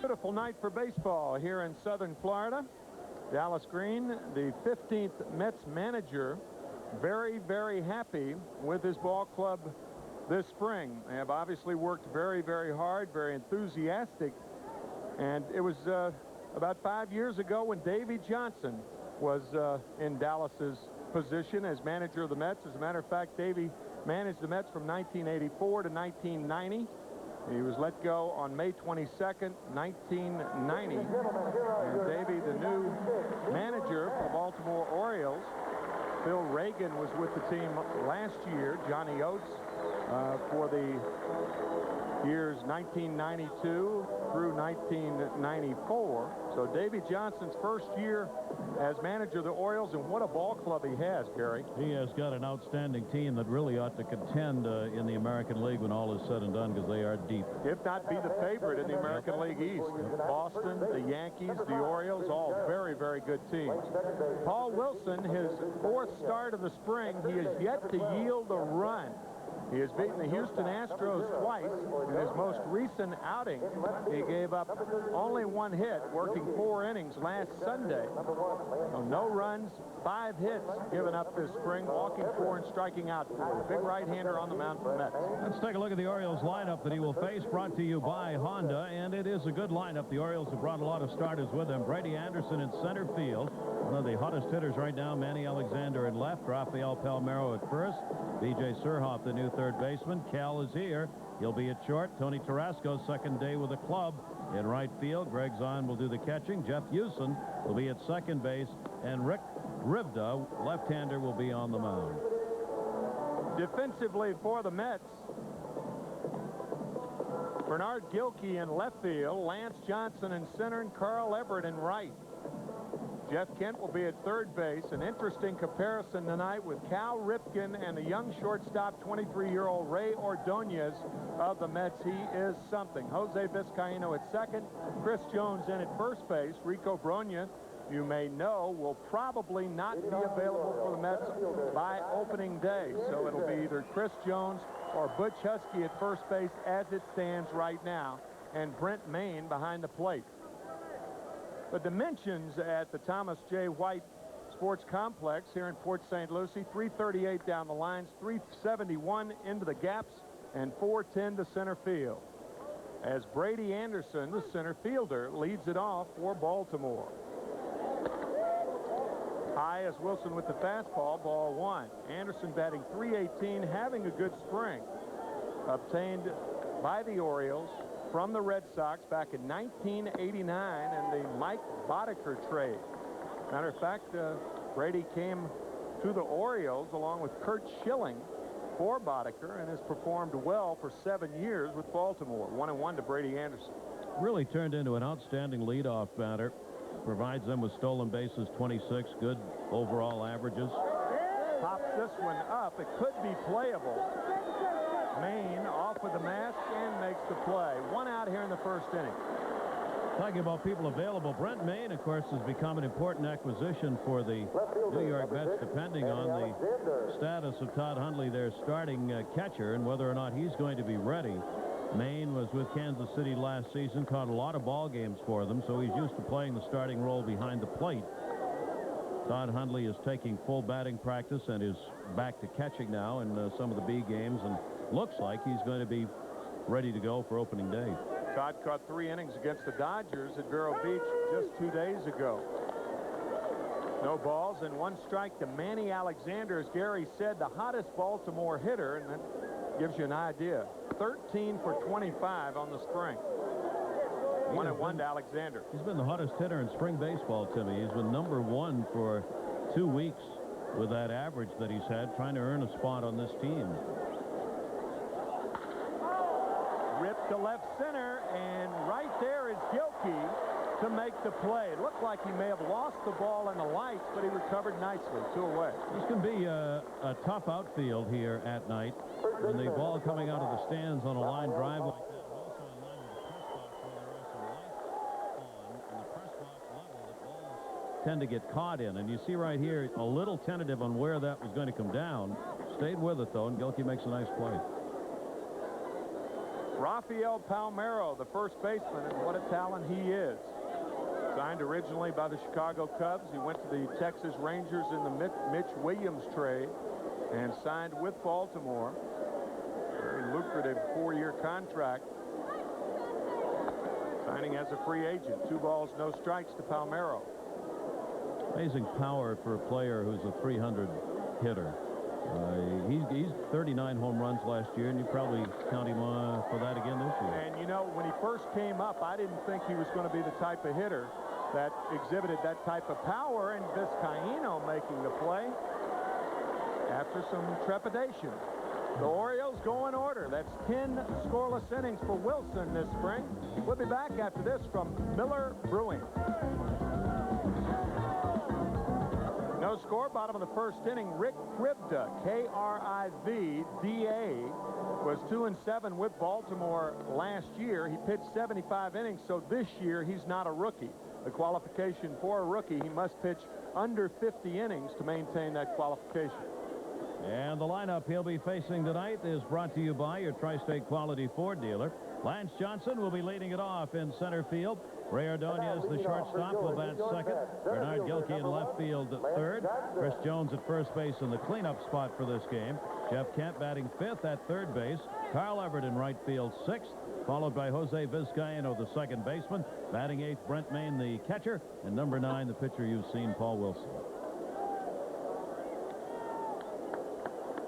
Beautiful night for baseball here in southern Florida. Dallas Green, the 15th Mets manager, very, very happy with his ball club this spring. They have obviously worked very, very hard, very enthusiastic. And it was about 5 years ago when Davey Johnson was in Dallas's position as manager of the Mets. As a matter of fact, Davey managed the Mets from 1984 to 1990. He was let go on May 22nd, 1990. And Davey, the new manager for the Baltimore Orioles. Phil Reagan was with the team last year. Johnny Oates for the years 1992 through 1994. So Davey Johnson's first year as manager of the Orioles, and what a ball club he has, Gary. He has got an outstanding team that really ought to contend in the American League when all is said and done, because they are deep. If not be the favorite in the American League East. Boston, the Yankees, the Orioles, all very, very good teams. Paul Wilson, his fourth start of the spring, he has yet to yield a run. He has beaten the Houston Astros twice. In his most recent outing, he gave up only one hit, working 4 innings last Sunday. So no runs, 5 hits given up this spring, walking 4 and striking out 4. Big right-hander on the mound for the Mets. Let's take a look at the Orioles lineup that he will face, brought to you by Honda, and it is a good lineup. The Orioles have brought a lot of starters with them. Brady Anderson in center field, one of the hottest hitters right now. Manny Alexander in left, Rafael Palmeiro at first, B.J. Surhoff, the new third baseman. Cal is here. He'll be at short. Tony Tarasco, second day with the club, in right field. Greg Zahn will do the catching. Jeff Hewson will be at second base, and Rick Rivda, left-hander, will be on the mound. Defensively for the Mets, Bernard Gilkey in left field, Lance Johnson in center, and Carl Everett in right. Jeff Kent will be at third base. An interesting comparison tonight with Cal Ripken and the young shortstop, 23-year-old Ray Ordonez of the Mets. He is something. Jose Vizcaíno at second. Chris Jones in at first base. Rico Brogna, you may know, will probably not be available for the Mets by opening day. So it'll be either Chris Jones or Butch Husky at first base as it stands right now, and Brent Main behind the plate. The dimensions at the Thomas J. White Sports Complex here in Port St. Lucie: 338 down the lines, 371 into the gaps, and 410 to center field. As Brady Anderson, the center fielder, leads it off for Baltimore. High as Wilson with the fastball, ball 1. Anderson batting .318, having a good spring. Obtained by the Orioles from the Red Sox back in 1989 in the Mike Boddicker trade. Matter of fact, Brady came to the Orioles along with Curt Schilling for Boddicker and has performed well for 7 years with Baltimore. 1-1 to Brady Anderson. Really turned into an outstanding leadoff batter. Provides them with stolen bases, 26, good overall averages. Pops this one up. It could be playable. Main off with the mask and makes the play. 1 out here in the first inning. Talking about people available, Brent Main, of course, has become an important acquisition for the New York Mets, depending on the status of Todd Hundley, their starting catcher, and whether or not he's going to be ready. Main was with Kansas City last season, caught a lot of ball games for them, so he's used to playing the starting role behind the plate. Todd Hundley is taking full batting practice and is back to catching now in some of the B games, and looks like he's going to be ready to go for opening day. Todd caught 3 innings against the Dodgers at Vero Beach just 2 days ago. No balls and 1 strike to Manny Alexander, as Gary said, the hottest Baltimore hitter, and that gives you an idea. 13 for 25 on the spring. 1-1 to Alexander. He's been the hottest hitter in spring baseball, Timmy. He's been #1 for 2 weeks with that average that he's had, trying to earn a spot on this team. Ripped to left center, and right there is Gilkey to make the play. It looked like he may have lost the ball in the lights, but he recovered nicely. 2 away. This can be a tough outfield here at night. When the ball coming out of the stands on a line drive like that, and also in line with the press box where there are some lights on, and the press box level, the balls tend to get caught in. And you see right here, a little tentative on where that was going to come down. Stayed with it, though, and Gilkey makes a nice play. Rafael Palmeiro, the first baseman, and what a talent he is. Signed originally by the Chicago Cubs. He went to the Texas Rangers in the Mitch Williams trade and signed with Baltimore. Very lucrative 4-year contract. Signing as a free agent. 2 balls, no strikes to Palmeiro. Amazing power for a player who's a 300 hitter. He's 39 home runs last year, and you probably count him for that again this year. And you know, when he first came up, I didn't think he was going to be the type of hitter that exhibited that type of power, and Vizcaíno making the play after some trepidation. The Orioles go in order. That's 10 scoreless innings for Wilson this spring. We'll be back after this from Miller Brewing. No score, bottom of the first inning. Rick Krivda, K-R-I-V-D-A, was 2-7 with Baltimore last year. He pitched 75 innings, so this year he's not a rookie. The qualification for a rookie, he must pitch under 50 innings to maintain that qualification. And the lineup he'll be facing tonight is brought to you by your Tri-State Quality Ford dealer. Lance Johnson will be leading it off in center field. Ray Ordonez, the shortstop, will bat second. Bernard Gilkey in left field third. Chris Jones at first base in the cleanup spot for this game. Jeff Kent batting fifth at third base. Carl Everett in right field sixth, followed by Jose Vizcaíno, the second baseman. Batting eighth, Brent Mayne, the catcher. And number 9, the pitcher you've seen, Paul Wilson.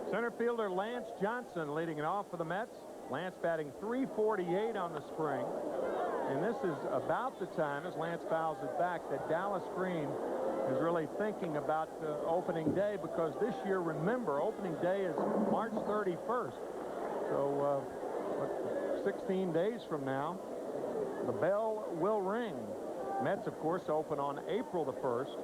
Center fielder Lance Johnson leading it off for the Mets. Lance batting .348 on the spring. And this is about the time, as Lance fouls it back, that Dallas Green is really thinking about opening day, because this year, remember, opening day is March 31st. So 16 days from now, the bell will ring. Mets, of course, open on April the 1st.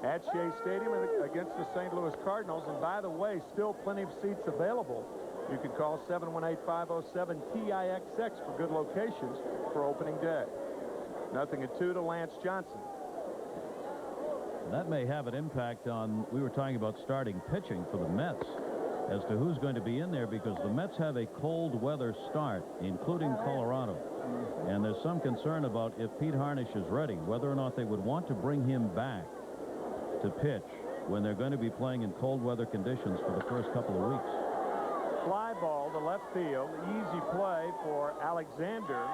At Shea Stadium against the St. Louis Cardinals. And by the way, still plenty of seats available. You can call 718-507-TIXX for good locations for opening day. 0-2 to Lance Johnson. That may have an impact on, we were talking about starting pitching for the Mets, as to who's going to be in there, because the Mets have a cold weather start, including Colorado. And there's some concern about if Pete Harnisch is ready, whether or not they would want to bring him back to pitch when they're going to be playing in cold weather conditions for the first couple of weeks. Fly ball to left field. Easy play for Alexander.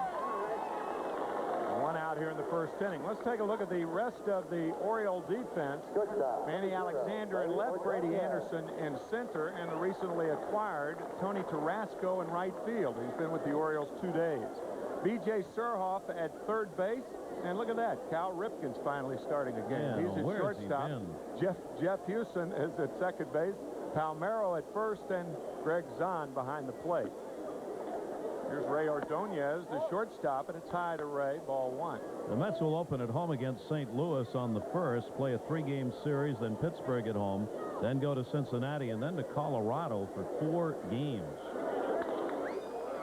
1 out here in the first inning. Let's take a look at the rest of the Oriole defense. Manny Alexander in left, Brady Anderson in center, and the recently acquired Tony Tarasco in right field. He's been with the Orioles 2 days. B.J. Surhoff at third base. And look at that. Cal Ripken's finally starting again. Yeah, he's at shortstop. Jeff Hewson is at second base. Palmeiro at first, and Greg Zahn behind the plate. Here's Ray Ordonez, the shortstop, and it's high to Ray, ball 1. The Mets will open at home against St. Louis on the 1st, play a 3-game series, then Pittsburgh at home, then go to Cincinnati, and then to Colorado for 4 games.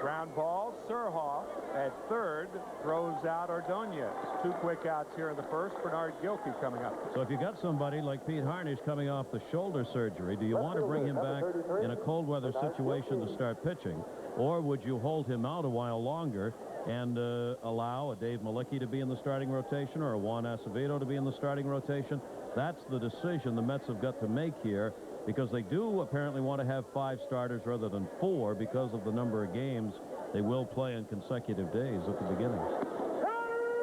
Ground ball, Surhoff at third, throws out Ordonez. 2 quick outs here in the first. Bernard Gilkey coming up. So if you got somebody like Pete Harnisch coming off the shoulder surgery, do you want to bring him back in a cold weather situation to start pitching, or would you hold him out a while longer and allow a Dave Malicki to be in the starting rotation or a Juan Acevedo to be in the starting rotation? That's the decision the Mets have got to make here, because they do apparently want to have 5 starters rather than 4 because of the number of games they will play in consecutive days at the beginning.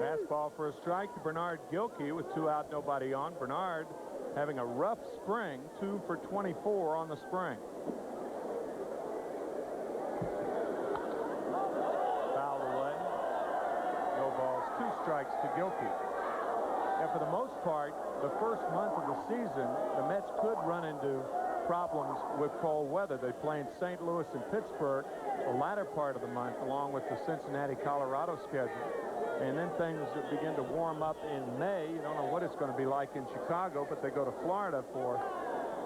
Fastball for a strike to Bernard Gilkey with 2 out, nobody on. Bernard having a rough spring, 2 for 24 on the spring. Fouled away. No balls, 2 strikes to Gilkey. And for the most part, the first month of the season, the Mets could run into problems with cold weather. They play in St. Louis and Pittsburgh the latter part of the month, along with the Cincinnati-Colorado schedule. And then things begin to warm up in May. You don't know what it's going to be like in Chicago, but they go to Florida for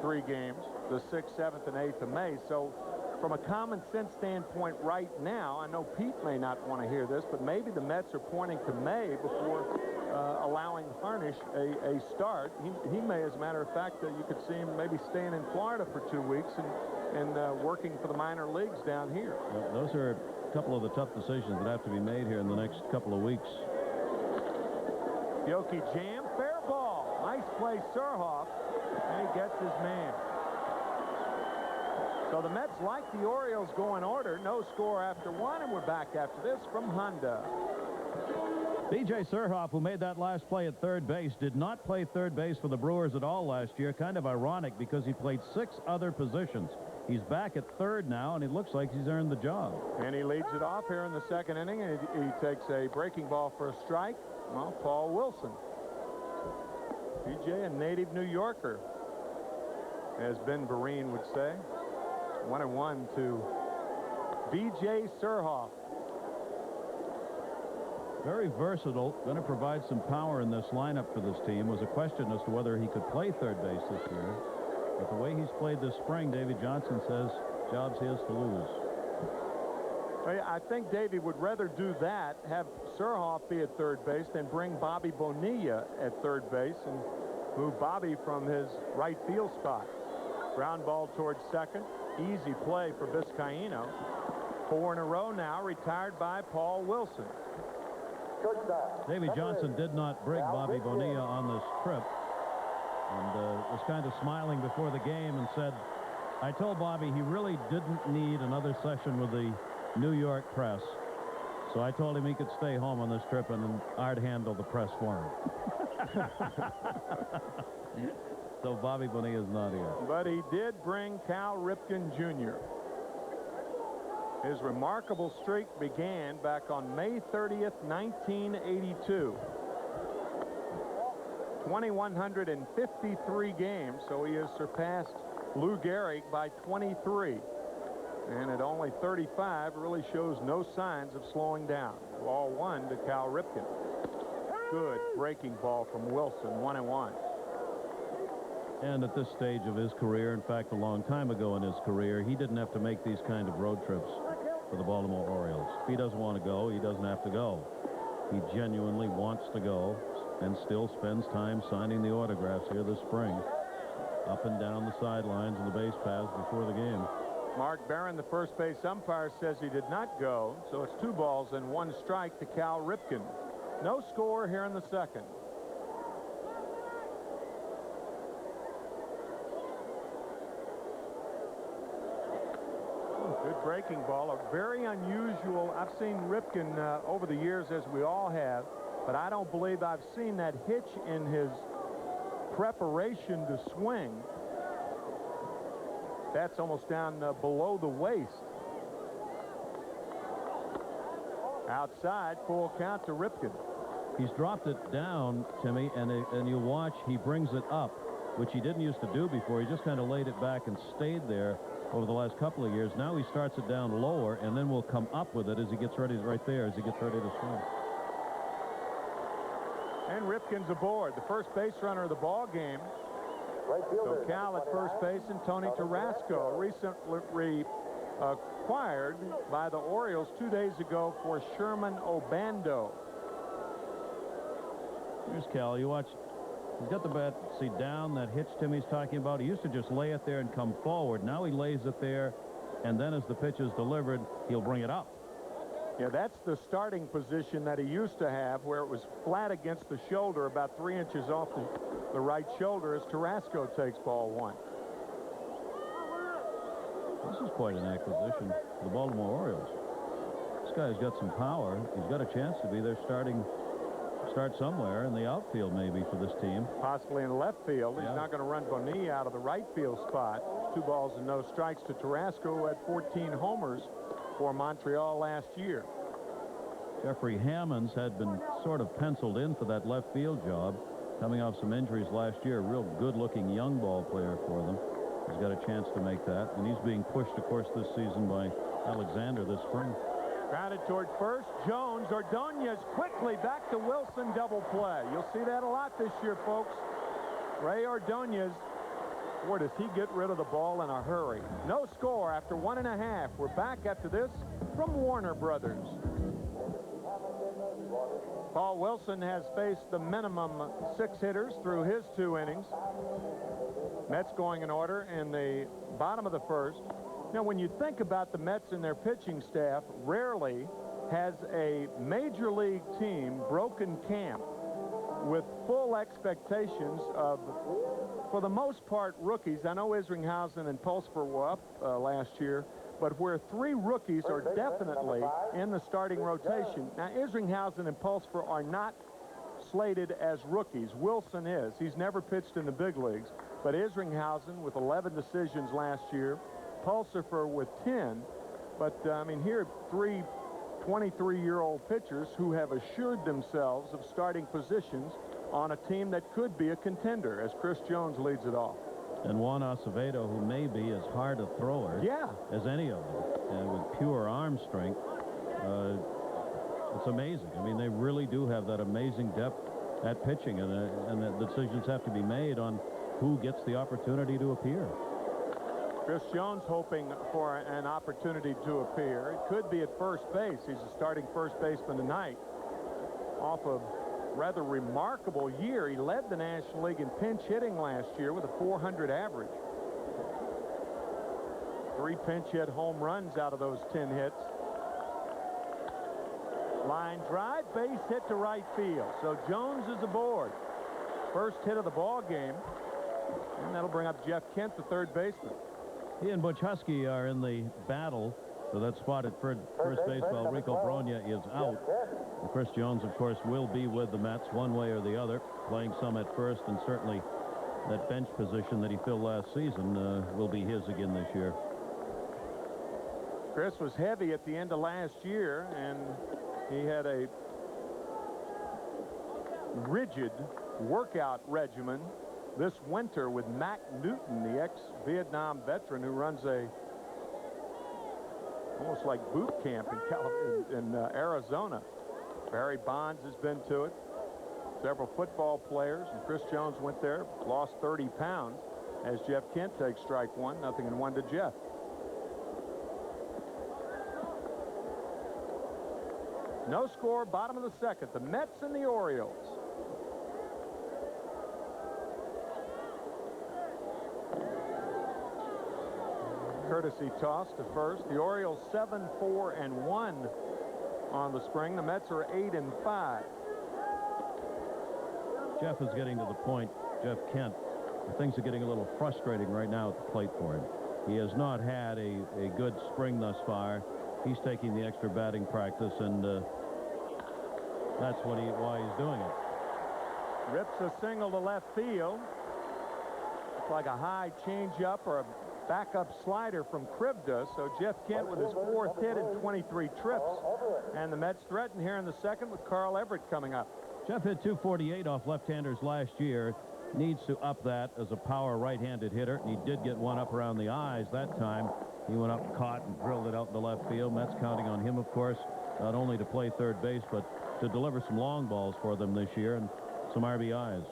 3 games, the 6th, 7th, and 8th of May. So from a common sense standpoint right now, I know Pete may not want to hear this, but maybe the Mets are pointing to May before allowing Harnish a start. He may, as a matter of fact, you could see him maybe staying in Florida for 2 weeks and working for the minor leagues down here. Well, those are a couple of the tough decisions that have to be made here in the next couple of weeks. Yoki jam, fair ball. Nice play, Surhoff, and he gets his man. So the Mets, like the Orioles, go in order. No score after 1, and we're back after this from Honda. B.J. Surhoff, who made that last play at third base, did not play third base for the Brewers at all last year. Kind of ironic because he played 6 other positions. He's back at third now, and it looks like he's earned the job. And he leads it off here in the 2nd inning, and he takes a breaking ball for a strike. Well, Paul Wilson. B.J., a native New Yorker, as Ben Vereen would say. 1-1 to B.J. Surhoff. Very versatile, going to provide some power in this lineup for this team. Was a question as to whether he could play third base this year. But the way he's played this spring, Davey Johnson says, job's his to lose. I think Davey would rather do that, have Surhoff be at third base, than bring Bobby Bonilla at third base and move Bobby from his right field spot. Ground ball towards second. Easy play for Vizcaíno. 4 in a row now, retired by Paul Wilson. Davey Johnson did not bring Bobby Bonilla on this trip, and was kind of smiling before the game and said, I told Bobby he really didn't need another session with the New York press, so I told him he could stay home on this trip and I'd handle the press for him. So Bobby Bonilla's not here. But he did bring Cal Ripken Jr. His remarkable streak began back on May 30th, 1982. 2,153 games, so he has surpassed Lou Gehrig by 23. And at only 35, really shows no signs of slowing down. Ball 1 to Cal Ripken. Good breaking ball from Wilson, 1-1. And at this stage of his career, in fact, a long time ago in his career, he didn't have to make these kind of road trips for the Baltimore Orioles. If he doesn't want to go, he doesn't have to go. He genuinely wants to go and still spends time signing the autographs here this spring, up and down the sidelines and the base paths before the game. Mark Barron, the first base umpire, says he did not go, so it's 2 balls and 1 strike to Cal Ripken. No score here in the 2nd. Good breaking ball, a very unusual. I've seen Ripken over the years, as we all have, but I don't believe I've seen that hitch in his preparation to swing. That's almost down below the waist. Outside, full count to Ripken. He's dropped it down, Timmy, and you watch, he brings it up, which he didn't used to do before. He just kind of laid it back and stayed there over the last couple of years. Now he starts it down lower and then will come up with it as he gets ready, right there, as he gets ready to swing. And Ripken's aboard, the first base runner of the ball game. So Cal at first base and Tony Tarasco, recently acquired by the Orioles 2 days ago for Sherman Obando. Here's Cal. You watch. He's got the bat, see, down that hitch Timmy's talking about. He used to just lay it there and come forward. Now he lays it there, and then as the pitch is delivered, he'll bring it up. Yeah, that's the starting position that he used to have, where it was flat against the shoulder, about 3 inches off the right shoulder, as Tarasco takes ball 1. This is quite an acquisition for the Baltimore Orioles. This guy's got some power. He's got a chance to be their start somewhere in the outfield, maybe, for this team. Possibly in left field. Yeah. He's not going to run Bonilla out of the right field spot. 2 balls and no strikes to Tarasco, who had 14 homers for Montreal last year. Jeffrey Hammonds had been sort of penciled in for that left field job, coming off some injuries last year. A real good-looking young ball player for them. He's got a chance to make that, and he's being pushed, of course, this season by Alexander this spring. Grounded toward first. Jones, Ordonez quickly back to Wilson, double play. You'll see that a lot this year, folks. Ray Ordonez Boy, does he get rid of the ball in a hurry. No score after 1.5. We're back after this from Warner Brothers. Paul Wilson has faced the minimum 6 hitters through his 2 innings. Mets going in order in the bottom of the first. Now, when you think about the Mets and their pitching staff, rarely has a major league team broken camp with full expectations of, for the most part, rookies. I know Isringhausen and Pulsper were up last year, but where 3 rookies are definitely in the starting rotation. Now, Isringhausen and Pulsper are not slated as rookies. Wilson is. He's never pitched in the big leagues. But Isringhausen with 11 decisions last year, Pulsper with 10. But, I mean, here 3 23-year-old pitchers who have assured themselves of starting positions on a team that could be a contender, as Chris Jones leads it off. And Juan Acevedo, who may be as hard a thrower as any of them, and with pure arm strength. It's amazing. I mean, they really do have that amazing depth at pitching, and the decisions have to be made on who gets the opportunity to appear. Chris Jones hoping for an opportunity to appear. It could be at first base. He's a starting first baseman tonight. Off a rather remarkable year. He led the National League in pinch hitting last year with a .400 average. 3 pinch hit home runs out of those 10 hits. Line drive, base hit to right field. So Jones is aboard. First hit of the ball game. And that'll bring up Jeff Kent, the third baseman. He and Butch Husky are in the battle for that spot at first base while Rico Brogna is out. And Chris Jones, of course, will be with the Mets one way or the other, playing some at first, and certainly that bench position that he filled last season will be his again this year. Chris was heavy at the end of last year, and he had a rigid workout regimen this winter with Mac Newton, the ex-Vietnam veteran who runs a almost like boot camp in Arizona. Barry Bonds has been to it. Several football players, and Chris Jones went there, lost 30 pounds as Jeff Kent takes strike 1, 0-1 to Jeff. No score, bottom of the second. The Mets and the Orioles. Courtesy toss to first. The Orioles 7-4-1 on the spring. The Mets are 8-5. Jeff is getting to the point, Jeff Kent, things are getting a little frustrating right now at the plate for him. He has not had a good spring thus far. He's taking the extra batting practice, and that's why he's doing it. Rips a single to left field. It's like a high changeup or a backup slider from Krivda. So Jeff Kent with his 4th hit in 23 trips. And the Mets threaten here in the second with Carl Everett coming up. Jeff hit .248 off left-handers last year. Needs to up that as a power right-handed hitter. And he did get one up around the eyes that time. He went up, caught, and drilled it out in the left field. Mets counting on him, of course, not only to play third base, but to deliver some long balls for them this year and some RBIs.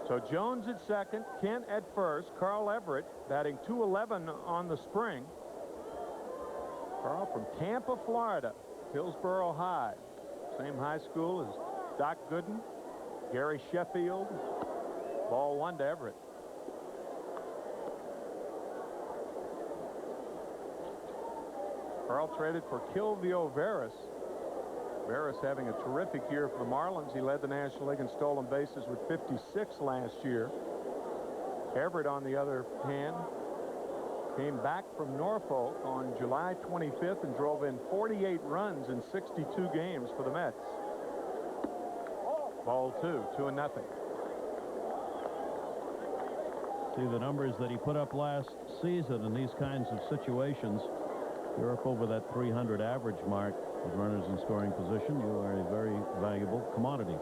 So Jones at second, Kent at first, Carl Everett batting .211 on the spring. Carl from Tampa, Florida, Hillsborough High, same high school as Doc Gooden, Gary Sheffield. Ball 1 to Everett. Carl traded for Kilvio Veras. Veras having a terrific year for the Marlins. He led the National League in stolen bases with 56 last year. Everett, on the other hand, came back from Norfolk on July 25th and drove in 48 runs in 62 games for the Mets. Ball 2, 2-0. See the numbers that he put up last season in these kinds of situations. You're up over that 300 average mark with runners in scoring position. You are a very valuable commodity.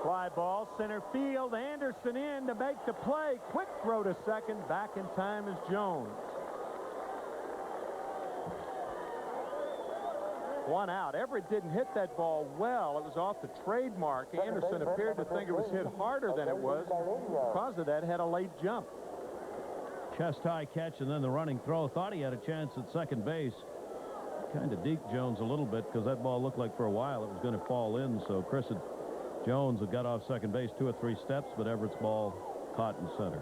Fly ball, center field. Anderson in to make the play. Quick throw to second. Back in time is Jones. One out. Everett didn't hit that ball well. It was off the trademark. Anderson appeared to think it was hit harder than it was. Because of that, had a late jump. Chest high catch and then the running throw. Thought he had a chance at second base. Kind of deked Jones a little bit because that ball looked like for a while it was going to fall in. So Jones had got off second base 2 or 3 steps, but Everett's ball caught in center.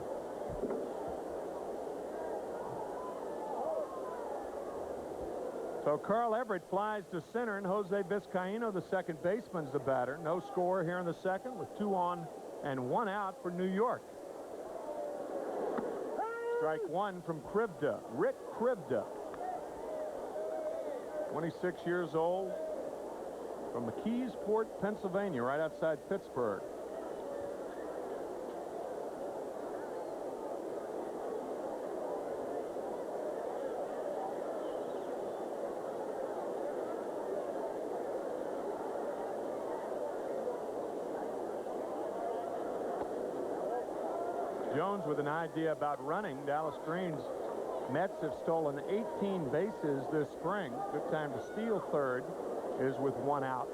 So Carl Everett flies to center, and Jose Vizcaino, the second baseman's the batter. No score here in the second with 2 on and 1 out for New York. Strike 1 from Krivda. Rick Krivda. 26 years old, from McKeesport, Pennsylvania, right outside Pittsburgh. Jones with an idea about running. Dallas Green's Mets have stolen 18 bases this spring. Good time to steal third is with 1 out.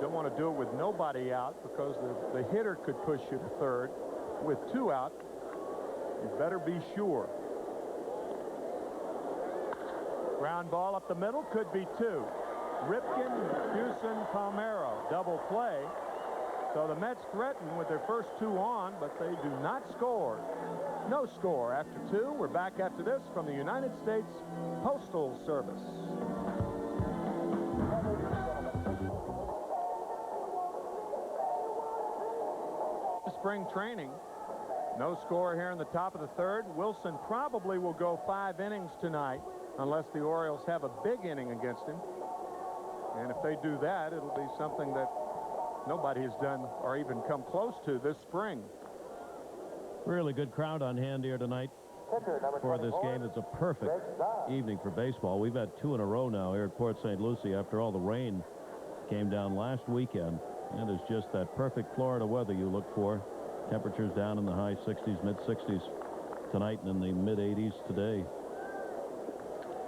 Don't want to do it with nobody out because the hitter could push you to third. With 2 out, you better be sure. Ground ball up the middle, could be 2. Ripken, Houston, Palmeiro, double play. So the Mets threaten with their first 2 on, but they do not score. No score after 2. We're back after this from the United States Postal Service. Spring training. No score here in the top of the third. Wilson probably will go 5 innings tonight unless the Orioles have a big inning against him. And if they do that, it'll be something that nobody has done or even come close to this spring. Really good crowd on hand here tonight for this game. It's a perfect evening for baseball. We've had 2 in a row now here at Port St. Lucie after all the rain came down last weekend. And it's just that perfect Florida weather you look for. Temperatures down in the high 60s, mid 60s tonight and in the mid 80s today.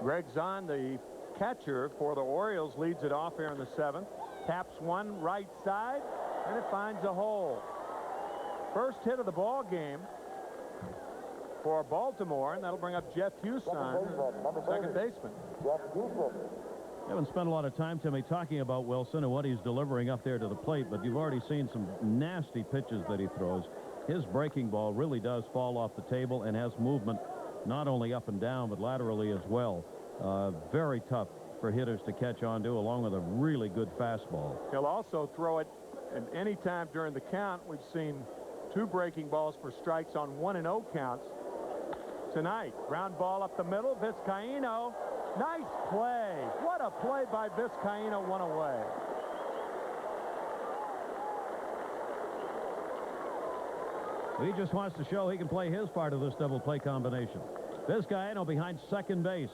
Greg Zahn, the catcher for the Orioles, leads it off here in the 7th. Taps one right side, and it finds a hole. First hit of the ball game for Baltimore, and that'll bring up Jeff Houston, second baseman. I haven't spent a lot of time, Timmy, talking about Wilson and what he's delivering up there to the plate, but you've already seen some nasty pitches that he throws. His breaking ball really does fall off the table and has movement not only up and down, but laterally as well. Very tough for hitters to catch on to, along with a really good fastball. He'll also throw it, and any time during the count, we've seen 2 breaking balls for strikes on 1-0 counts. Tonight, ground ball up the middle. Vizcaino, nice play. What a play by Vizcaino, 1 away. He just wants to show he can play his part of this double play combination. Vizcaino behind second base.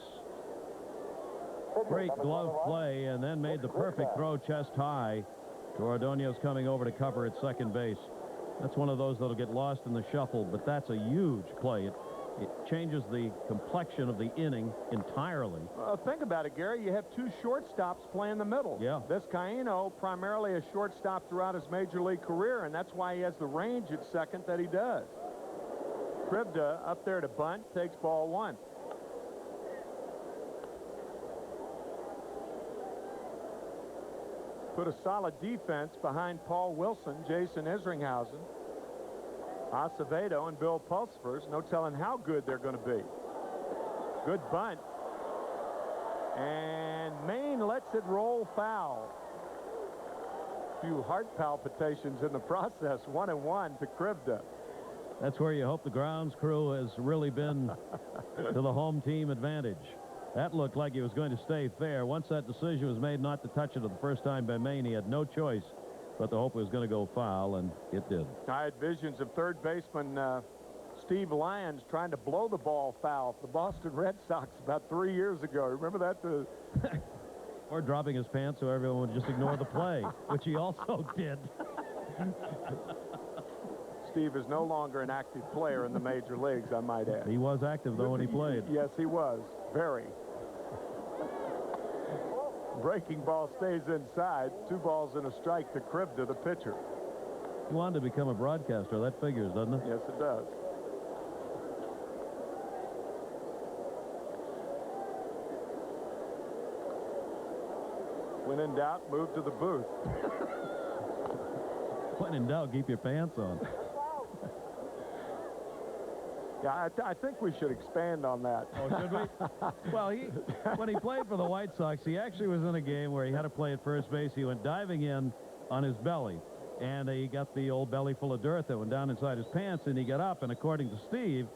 Great glove play, and then made the perfect throw chest high to Ordonez coming over to cover at second base. That's one of those that'll get lost in the shuffle, but that's a huge play. It changes the complexion of the inning entirely. Think about it, Gary. You have 2 shortstops playing the middle. Yeah. Vizcaino, primarily a shortstop throughout his major league career, and that's why he has the range at second that he does. Krivda up there to bunt, takes ball 1. Put a solid defense behind Paul Wilson, Jason Isringhausen, Acevedo, and Bill Pulsipher. No telling how good they're going to be. Good bunt. And Maine lets it roll foul. A few heart palpitations in the process. 1-1 to Krivda. That's where you hope the grounds crew has really been to the home team advantage. That looked like he was going to stay fair. Once that decision was made not to touch it the first time by Maine, he had no choice but to hope it was going to go foul, and it did. I had visions of third baseman Steve Lyons trying to blow the ball foul for the Boston Red Sox about 3 years ago. Remember that? Or dropping his pants so everyone would just ignore the play, which he also did. Steve is no longer an active player in the major leagues, I might add. He was active, though, when he played. Yes, he was. Very. Breaking ball stays inside. 2 balls and a strike to crib to the pitcher. He wanted to become a broadcaster. That figures, doesn't it? Yes, it does. When in doubt, move to the booth. When in doubt, keep your pants on. Yeah, I think we should expand on that. Oh, should we? Well, when he played for the White Sox, he actually was in a game where he had to play at first base. He went diving in on his belly, and he got the old belly full of dirt that went down inside his pants, and he got up, and according to Steve,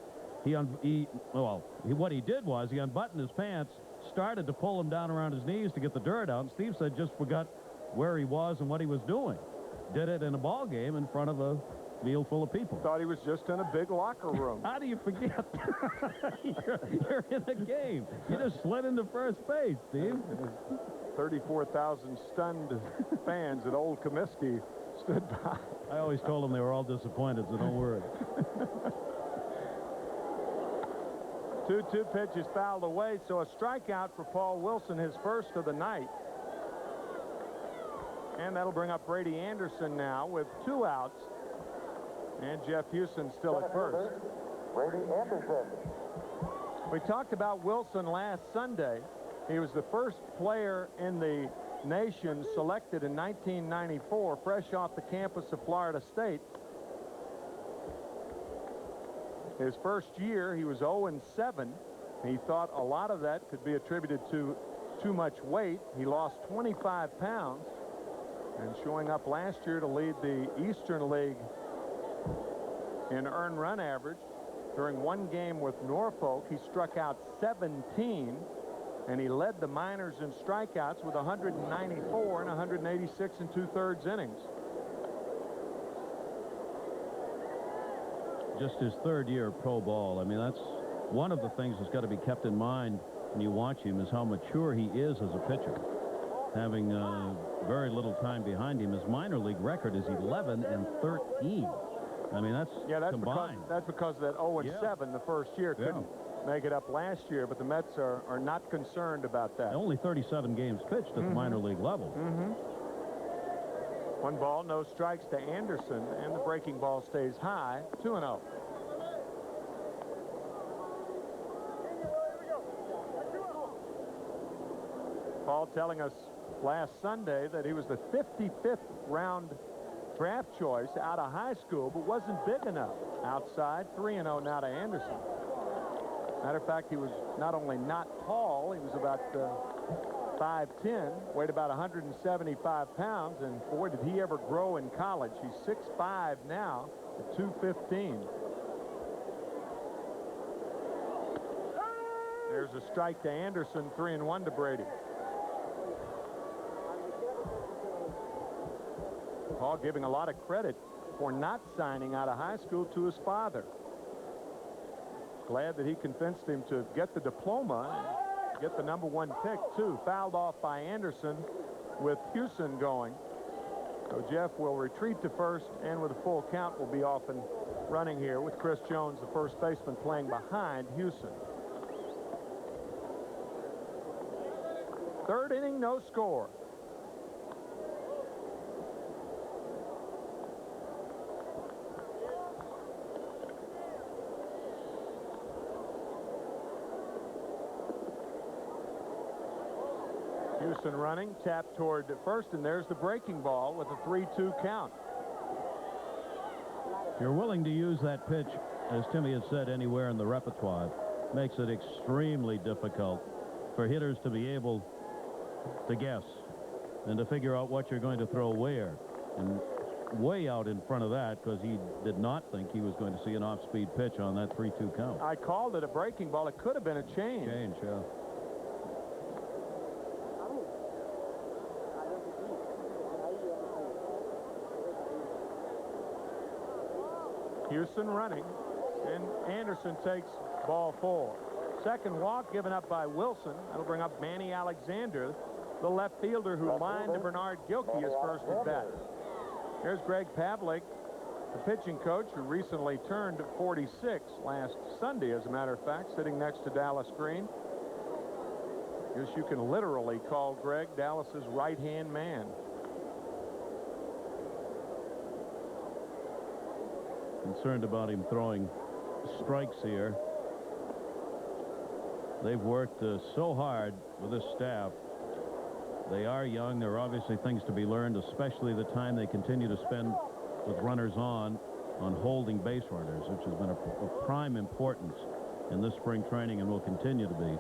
what he did was he unbuttoned his pants, started to pull them down around his knees to get the dirt out, and Steve said just forgot where he was and what he was doing. Did it in a ball game in front of a field full of people. Thought he was just in a big locker room. How do you forget? You're in a game. You just slid into first base, Steve. 34,000 stunned fans at Old Comiskey stood by. I always told them they were all disappointed, so don't worry. 2-2 pitch is fouled away, so a strikeout for Paul Wilson, his first of the night. And that'll bring up Brady Anderson now with 2 outs. And Jeff Houston still at first. Brady Anderson. We talked about Wilson last Sunday. He was the first player in the nation selected in 1994, fresh off the campus of Florida State. His first year, he was 0-7. He thought a lot of that could be attributed to too much weight. He lost 25 pounds. And showing up last year to lead the Eastern League in earned run average. During one game with Norfolk, he struck out 17, and he led the minors in strikeouts with 194 and 186 2/3 innings. Just his 3rd year of pro ball. I mean, that's one of the things that's got to be kept in mind when you watch him, is how mature he is as a pitcher. Having very little time behind him. His minor league record is 11-13. I mean, that's combined. That's because of that 0-7 the first year. Couldn't make it up last year, but the Mets are not concerned about that. Only 37 games pitched at the minor league level. 1 ball, no strikes to Anderson, and the breaking ball stays high, 2-0. Paul telling us last Sunday that he was the 55th round draft choice out of high school, but wasn't big enough. Outside, 3-0 now to Anderson. Matter of fact, he was not only not tall, he was about 5'10", weighed about 175 pounds, and boy, did he ever grow in college. He's 6'5" now at 215. There's a strike to Anderson, 3-1 to Brady. Paul giving a lot of credit for not signing out of high school to his father. Glad that he convinced him to get the diploma and get the #1 pick, too. Fouled off by Anderson with Houston going. So Jeff will retreat to first, and with a full count will be off and running here with Chris Jones, the first baseman, playing behind Houston. 3rd inning, no score. Houston running, tap toward first, and there's the breaking ball with a 3-2 count. If you're willing to use that pitch, as Timmy had said, anywhere in the repertoire, makes it extremely difficult for hitters to be able to guess and to figure out what you're going to throw where. And way out in front of that, because he did not think he was going to see an off-speed pitch on that 3-2 count. I called it a breaking ball. It could have been a change. Change, yeah. Houston running, and Anderson takes ball 4. Second walk given up by Wilson. That'll bring up Manny Alexander, the left fielder who lined to Bernard Gilkey his first at bat. Here's Greg Pavlik, the pitching coach who recently turned 46 last Sunday, as a matter of fact, sitting next to Dallas Green. Guess you can literally call Greg Dallas's right-hand man. Concerned about him throwing strikes here. They've worked so hard with this staff. They are young. There are obviously things to be learned, especially the time they continue to spend with runners on holding base runners, which has been of prime importance in this spring training and will continue to be.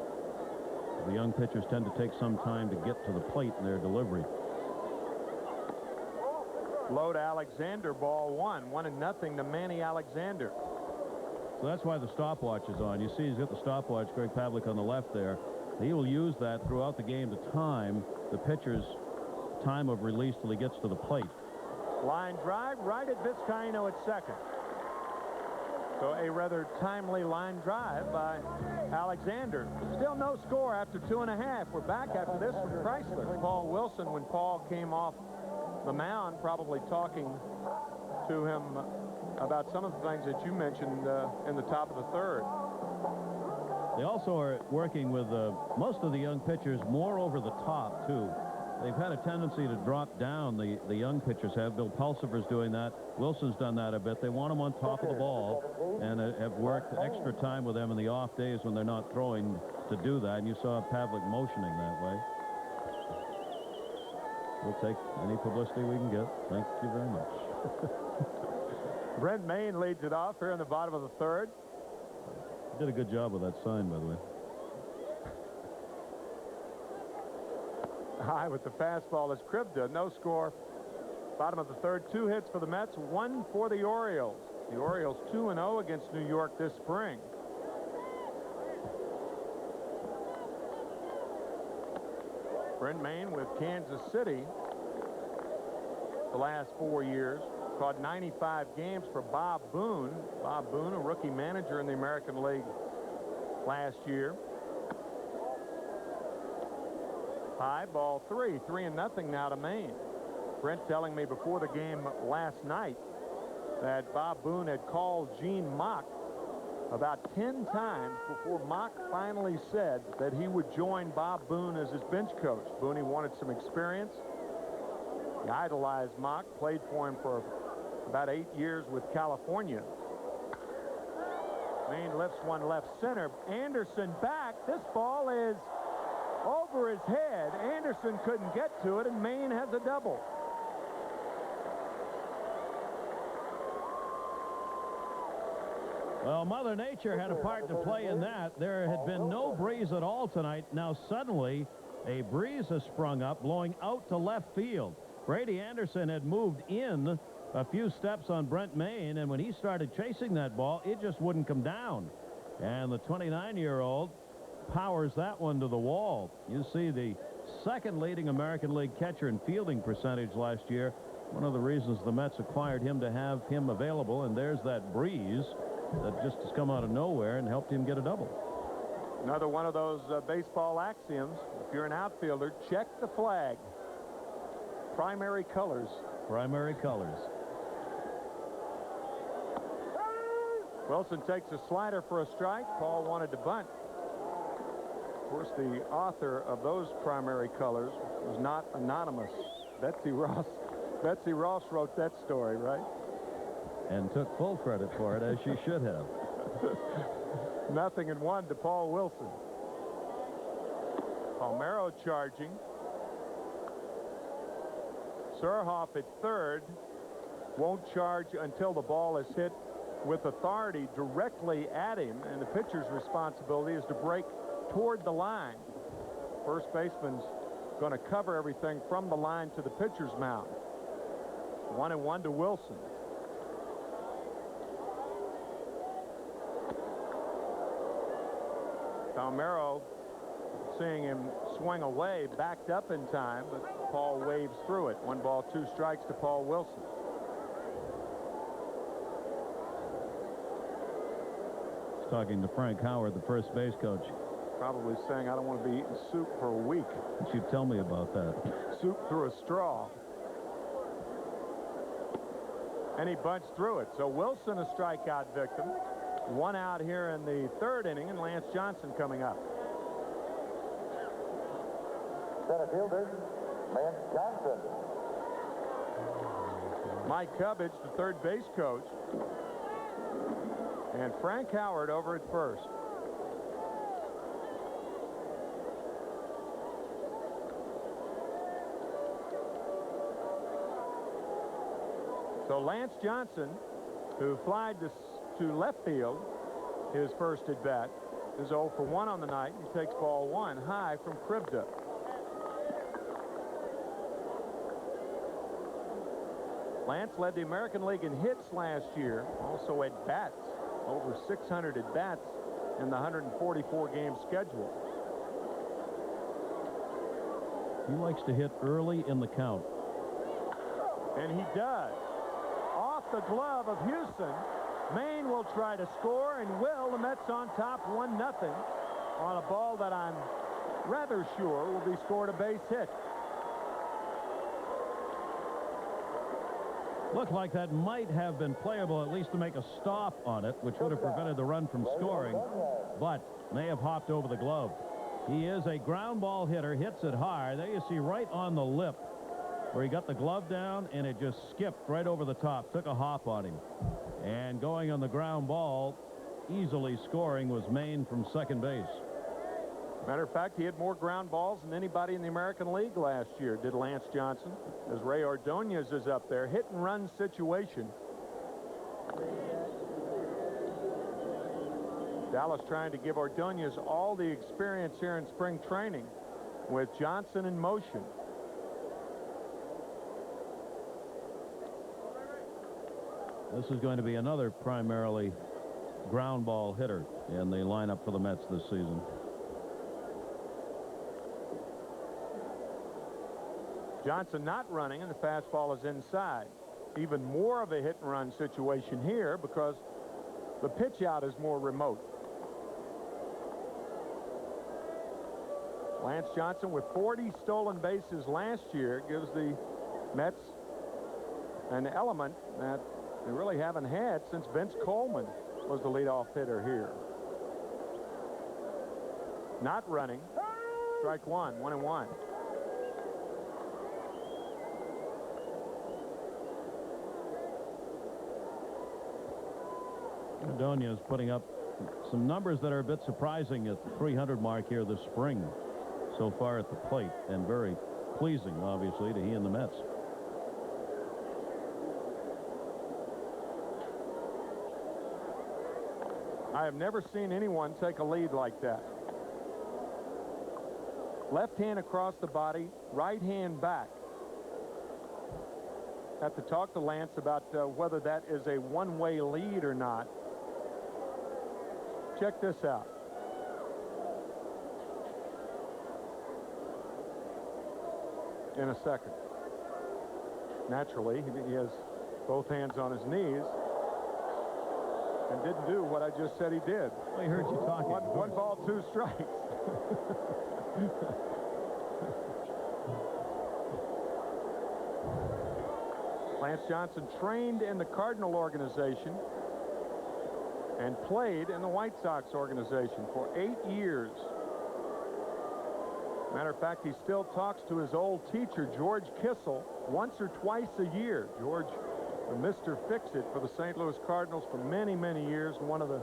The young pitchers tend to take some time to get to the plate in their delivery. Low to Alexander, ball one. 1-0 to Manny Alexander. So that's why the stopwatch is on. You see he's got the stopwatch, Greg Pavlik on the left there. He will use that throughout the game to time the pitcher's time of release till he gets to the plate. Line drive right at Vizcaino at second. So a rather timely line drive by Alexander. Still no score after 2.5. We're back after this from Chrysler. Paul Wilson, when Paul came off the mound, probably talking to him about some of the things that you mentioned in the top of the third. They also are working with most of the young pitchers more over the top, too. They've had a tendency to drop down, the young pitchers have. Bill Pulsifer's doing that. Wilson's done that a bit. They want them on top of the ball and have worked extra time with them in the off days when they're not throwing to do that. And you saw Pavlik motioning that way. We'll take any publicity we can get. Thank you very much. Brent Maine leads it off here in the bottom of the third. Did a good job with that sign, by the way. High with the fastball as Kribda. No score. Bottom of the third. 2 hits for the Mets, 1 for the Orioles. The Orioles 2-0 against New York this spring. Brent Maine with Kansas City the last 4 years. Caught 95 games for Bob Boone. Bob Boone, a rookie manager in the American League last year. High, ball 3. 3-0 now to Maine. Brent telling me before the game last night that Bob Boone had called Gene Mock about 10 times before Mock finally said that he would join Bob Boone as his bench coach. Boone wanted some experience. He idolized Mock, played for him for about 8 years with California. Maine lifts one left center. Anderson back. This ball is over his head. Anderson couldn't get to it, and Maine has a double. Well, Mother Nature had a part to play in that. There had been no breeze at all tonight. Now suddenly a breeze has sprung up, blowing out to left field. Brady Anderson had moved in a few steps on Brent Maine, and when he started chasing that ball, it just wouldn't come down. And the 29-year-old powers that one to the wall. You see the second leading American League catcher in fielding percentage last year. One of the reasons the Mets acquired him to have him available, and there's that breeze that just has come out of nowhere and helped him get a double. Another one of those baseball axioms. If you're an outfielder, check the flag. Primary colors. Primary colors. Wilson takes a slider for a strike. Paul wanted to bunt. Of course, the author of those primary colors was not anonymous. Betsy Ross wrote that story, right? And took full credit for it, as she should have. 0-1 to Paul Wilson. Palmeiro charging. Surhoff at third. Won't charge until the ball is hit with authority directly at him, and the pitcher's responsibility is to break toward the line. First baseman's going to cover everything from the line to the pitcher's mound. 1-1 to Wilson. Palmeiro, seeing him swing away, backed up in time, but Paul waves through it. 1 ball, 2 strikes to Paul Wilson. Talking to Frank Howard, the first base coach. Probably saying, I don't want to be eating soup for a week. You should tell me about that. Soup through a straw. And he bunched through it. So Wilson a strikeout victim. One out here in the third inning, and Lance Johnson coming up. Center fielder, Lance Johnson. Mike Cubbage, the third base coach. And Frank Howard over at first. So Lance Johnson, who flied to left field his first at bat, is 0 for 1 on the night. He takes ball 1 high from Kribda. Lance led the American League in hits last year, also at bats, over 600 at bats in the 144 game schedule. He likes to hit early in the count. And he does. Off the glove of Houston. Maine will try to score, and will. The Mets on top 1-0 on a ball that I'm rather sure will be scored a base hit. Looked like that might have been playable, at least to make a stop on it, which would have prevented the run from scoring, but may have hopped over the glove. He is a ground ball hitter, hits it high. There you see right on the lip where he got the glove down, and it just skipped right over the top, took a hop on him. And going on the ground ball, easily scoring, was Maine from second base. Matter of fact, he had more ground balls than anybody in the American League last year, did Lance Johnson, as Ray Ordonez is up there. Hit and run situation. Dallas trying to give Ordonez all the experience here in spring training with Johnson in motion. This is going to be another primarily ground ball hitter in the lineup for the Mets this season. Johnson not running, and the fastball is inside. Even more of a hit and run situation here because the pitch out is more remote. Lance Johnson with 40 stolen bases last year gives the Mets an element that they really haven't had since Vince Coleman was the leadoff hitter here. Not running. Strike one, 1-1. Ordonez putting up some numbers that are a bit surprising at the 300 mark here this spring so far at the plate, and very pleasing, obviously, to he and the Mets. I have never seen anyone take a lead like that. Left hand across the body, right hand back. Have to talk to Lance about whether that is a one-way lead or not. Check this out. In a second. Naturally, he has both hands on his knees and didn't do what I just said he did. Well, he heard you talking. One ball, 2 strikes. Lance Johnson trained in the Cardinal organization and played in the White Sox organization for 8 years. Matter of fact, he still talks to his old teacher, George Kissel, once or twice a year. George, Mr. Fix-It for the St. Louis Cardinals for many, many years, one of the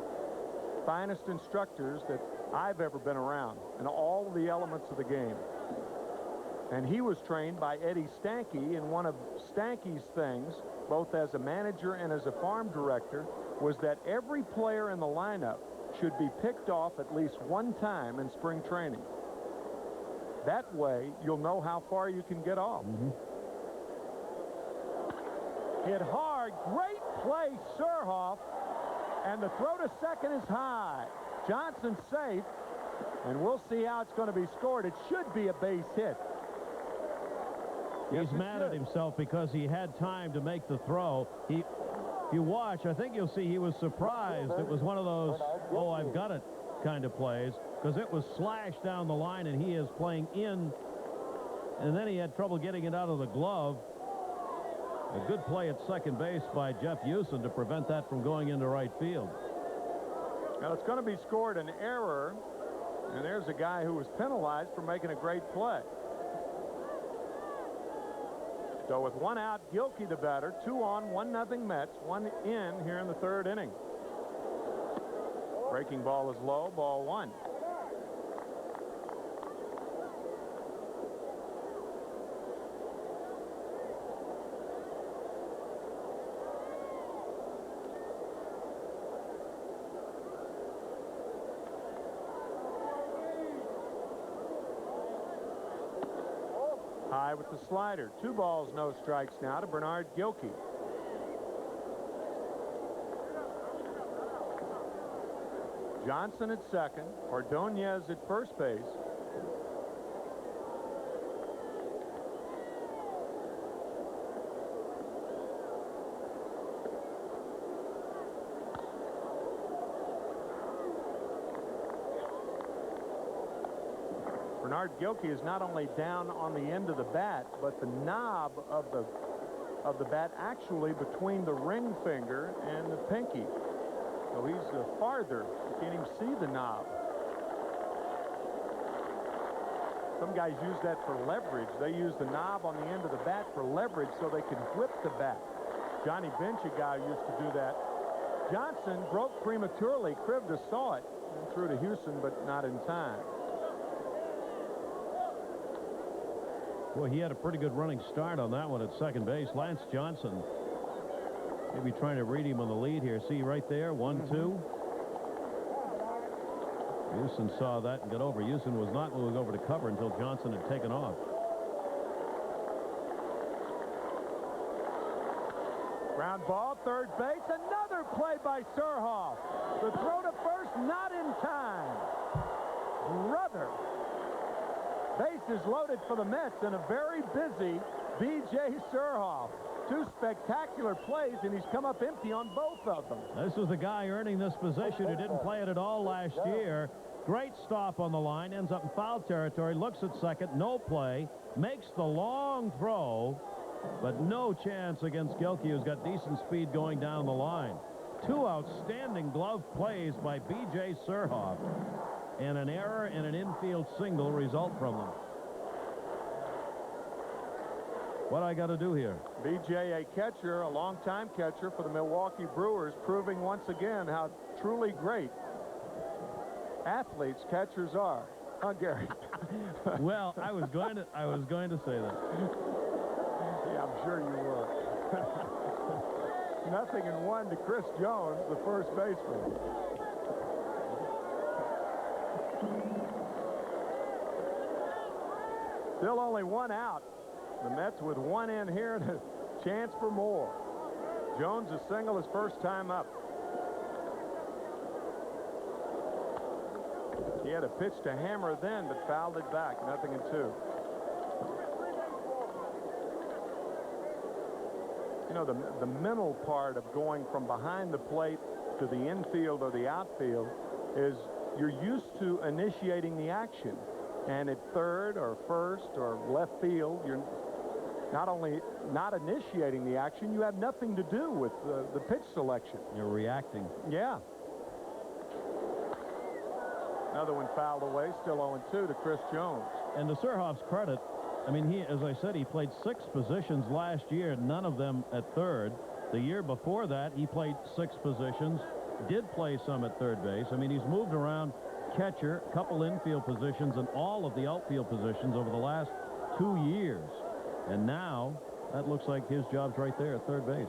finest instructors that I've ever been around in all the elements of the game. And he was trained by Eddie Stanky, and one of Stanky's things, both as a manager and as a farm director, was that every player in the lineup should be picked off at least one time in spring training. That way, you'll know how far you can get off. Hit hard. Great play, Surhoff. And the throw to second is high. Johnson safe. And we'll see how it's going to be scored. It should be a base hit. He's mad at himself because he had time to make the throw. If you watch, I think you'll see he was surprised. It was one of those, oh, I've got it kind of plays, because it was slashed down the line, and he is playing in, and then he had trouble getting it out of the glove. A good play at second base by Jeff Houston to prevent that from going into right field. Now it's going to be scored an error, and there's a guy who was penalized for making a great play. So with one out, Gilkey the batter, 2 on, 1-0 Mets, 1 in here in the third inning. Breaking ball is low, ball 1. High with the slider. 2 balls, no strikes now to Bernard Gilkey. Johnson at second. Ordonez at first base. Bernard Gilkey is not only down on the end of the bat, but the knob of the bat actually between the ring finger and the pinky. So he's farther. You can't even see the knob. Some guys use that for leverage. They use the knob on the end of the bat for leverage so they can whip the bat. Johnny Bench, a guy used to do that. Johnson broke prematurely. Krivda saw it and threw to Houston, but not in time. Boy, he had a pretty good running start on that one at second base. Lance Johnson maybe trying to read him on the lead here. See right there, 1-2. Houston saw that and got over. Houston was not moving over to cover until Johnson had taken off. Ground ball, third base. Another play by Surhoff. The throw to first, not in time. Brother. Bases loaded for the Mets and a very busy B.J. Surhoff. 2 spectacular plays, and he's come up empty on both of them. This was the guy earning this position who didn't play it at all last year. Great stop on the line, ends up in foul territory, looks at second, no play, makes the long throw, but no chance against Gilkey, who's got decent speed going down the line. 2 outstanding glove plays by B.J. Surhoff. And an error and an infield single result from them. What I got to do here? B.J., a catcher, a longtime catcher for the Milwaukee Brewers, proving once again how truly great athletes catchers are. Huh, Gary? Well, I was going to say that. Yeah, I'm sure you were. 0-1 to Chris Jones, the first baseman. Still only 1 out. The Mets with 1 in here and a chance for more. Jones a single his first time up. He had a pitch to hammer then, but fouled it back. 0-2. You know, the mental part of going from behind the plate to the infield or the outfield is you're used to initiating the action. And at third or first or left field, you're not only not initiating the action, you have nothing to do with the pitch selection. You're reacting. Yeah. Another one fouled away, still 0-2 to Chris Jones. And to Surhoff's credit, I mean, he, as I said, he played 6 positions last year, none of them at third. The year before that, he played 6 positions, did play some at third base. I mean, he's moved around catcher, a couple infield positions, and all of the outfield positions over the last 2 years. And now, that looks like his job's right there at third base.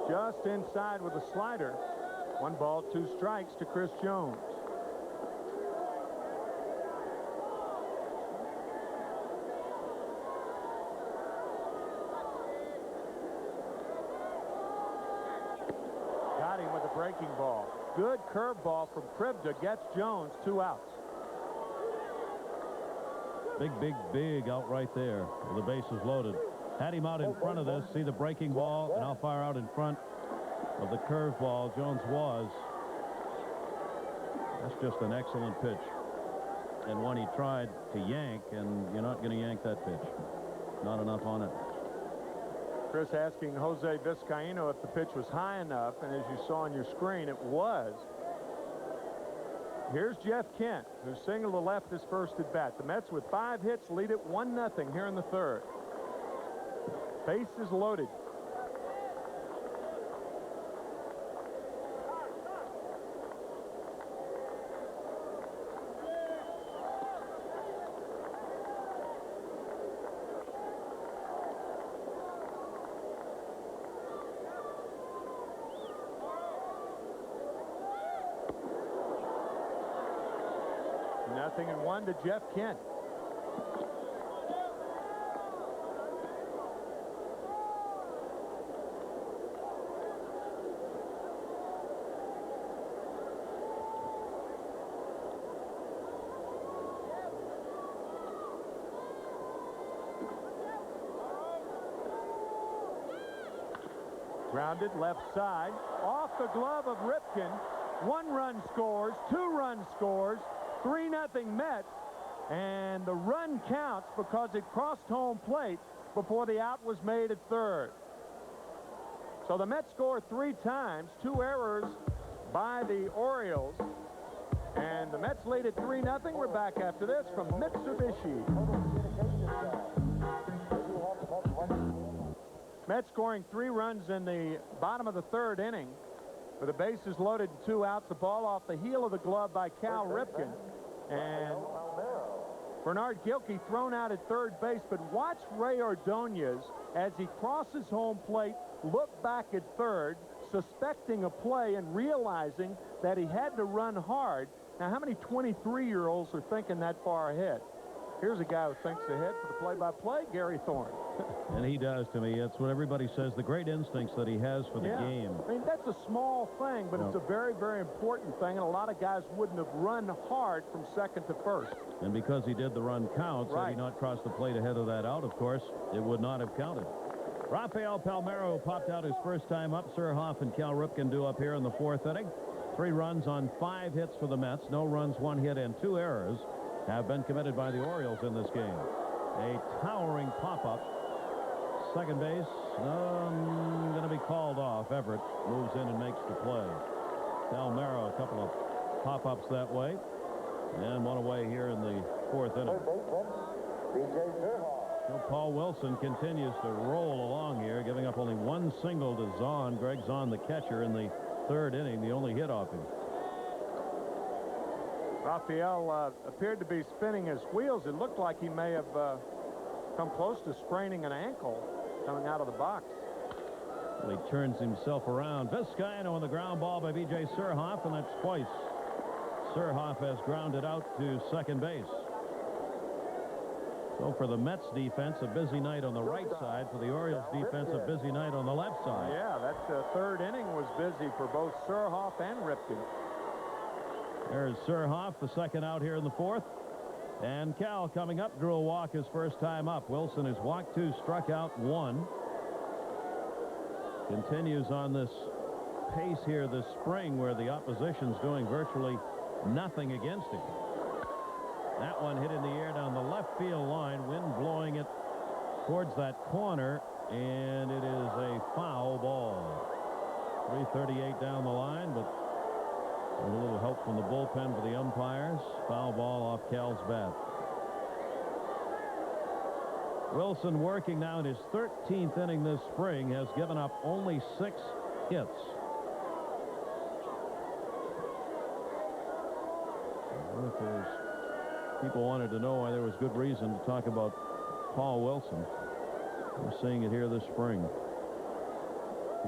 Just inside with a slider. 1 ball, 2 strikes to Chris Jones. Got him with a breaking ball. Good curveball from Krivda gets Jones 2 outs. Big out right there. The base is loaded. Had him out in front of this. See the breaking ball and how far out in front of the curveball Jones was. That's just an excellent pitch. And one he tried to yank, and you're not going to yank that pitch. Not enough on it. Chris asking Jose Vizcaino if the pitch was high enough, and as you saw on your screen, it was. Here's Jeff Kent, who singled to left his first at bat. The Mets with 5 hits lead it 1-0 here in the third. Bases loaded. Nothing and 1 to Jeff Kent. Grounded left side, off the glove of Ripken. 1 run scores, 2 run scores, 3-0 Mets, and the run counts because it crossed home plate before the out was made at third. So the Mets scored 3 times, 2 errors by the Orioles, and the Mets lead at 3-0. We're back after this from Mitsubishi. Mets scoring 3 runs in the bottom of the third inning. With the bases loaded and 2 outs, the ball off the heel of the glove by Cal Ripken. And Bernard Gilkey thrown out at third base. But watch Ray Ordonez as he crosses home plate, look back at third, suspecting a play and realizing that he had to run hard. Now, how many 23-year-olds are thinking that far ahead? Here's a guy who thinks ahead for the play-by-play, Gary Thorne. And he does to me. It's what everybody says, the great instincts that he has for the game. I mean, that's a small thing, but it's a very, very important thing, and a lot of guys wouldn't have run hard from second to first. And because he did the run counts, had he not crossed the plate ahead of that out, of course, it would not have counted. Rafael Palmeiro popped out his first time up. Sir Hoff and Cal Ripken do up here in the 4th inning. 3 runs on 5 hits for the Mets. No runs, 1 hit, and 2 errors have been committed by the Orioles in this game. A towering pop-up. Second base, going to be called off. Everett moves in and makes the play. Palmeiro, a couple of pop-ups that way. And one away here in the 4th inning. So Paul Wilson continues to roll along here, giving up only 1 single to Zahn. Greg Zahn, the catcher, in the 3rd inning, the only hit off him. Rafael appeared to be spinning his wheels. It looked like he may have come close to spraining an ankle coming out of the box. Well, he turns himself around. Vizcaino on the ground ball by B.J. Surhoff, and that's twice. Surhoff has grounded out to second base. So for the Mets defense, a busy night on the right side. For the Orioles defense, a busy night on the left side. Yeah, that 3rd inning was busy for both Surhoff and Ripken. There's Surhoff, the second out here in the 4th. And Cal coming up, drew a walk his first time up. Wilson has walked 2, struck out 1. Continues on this pace here this spring where the opposition's doing virtually nothing against him. That one hit in the air down the left field line, wind blowing it towards that corner, and it is a foul ball. 3:38 down the line, but a little help from the bullpen for the umpires. Foul ball off Cal's bat. Wilson working now in his 13th inning this spring, has given up only 6 hits. Well, if there's people wanted to know why there was good reason to talk about Paul Wilson, we're seeing it here this spring.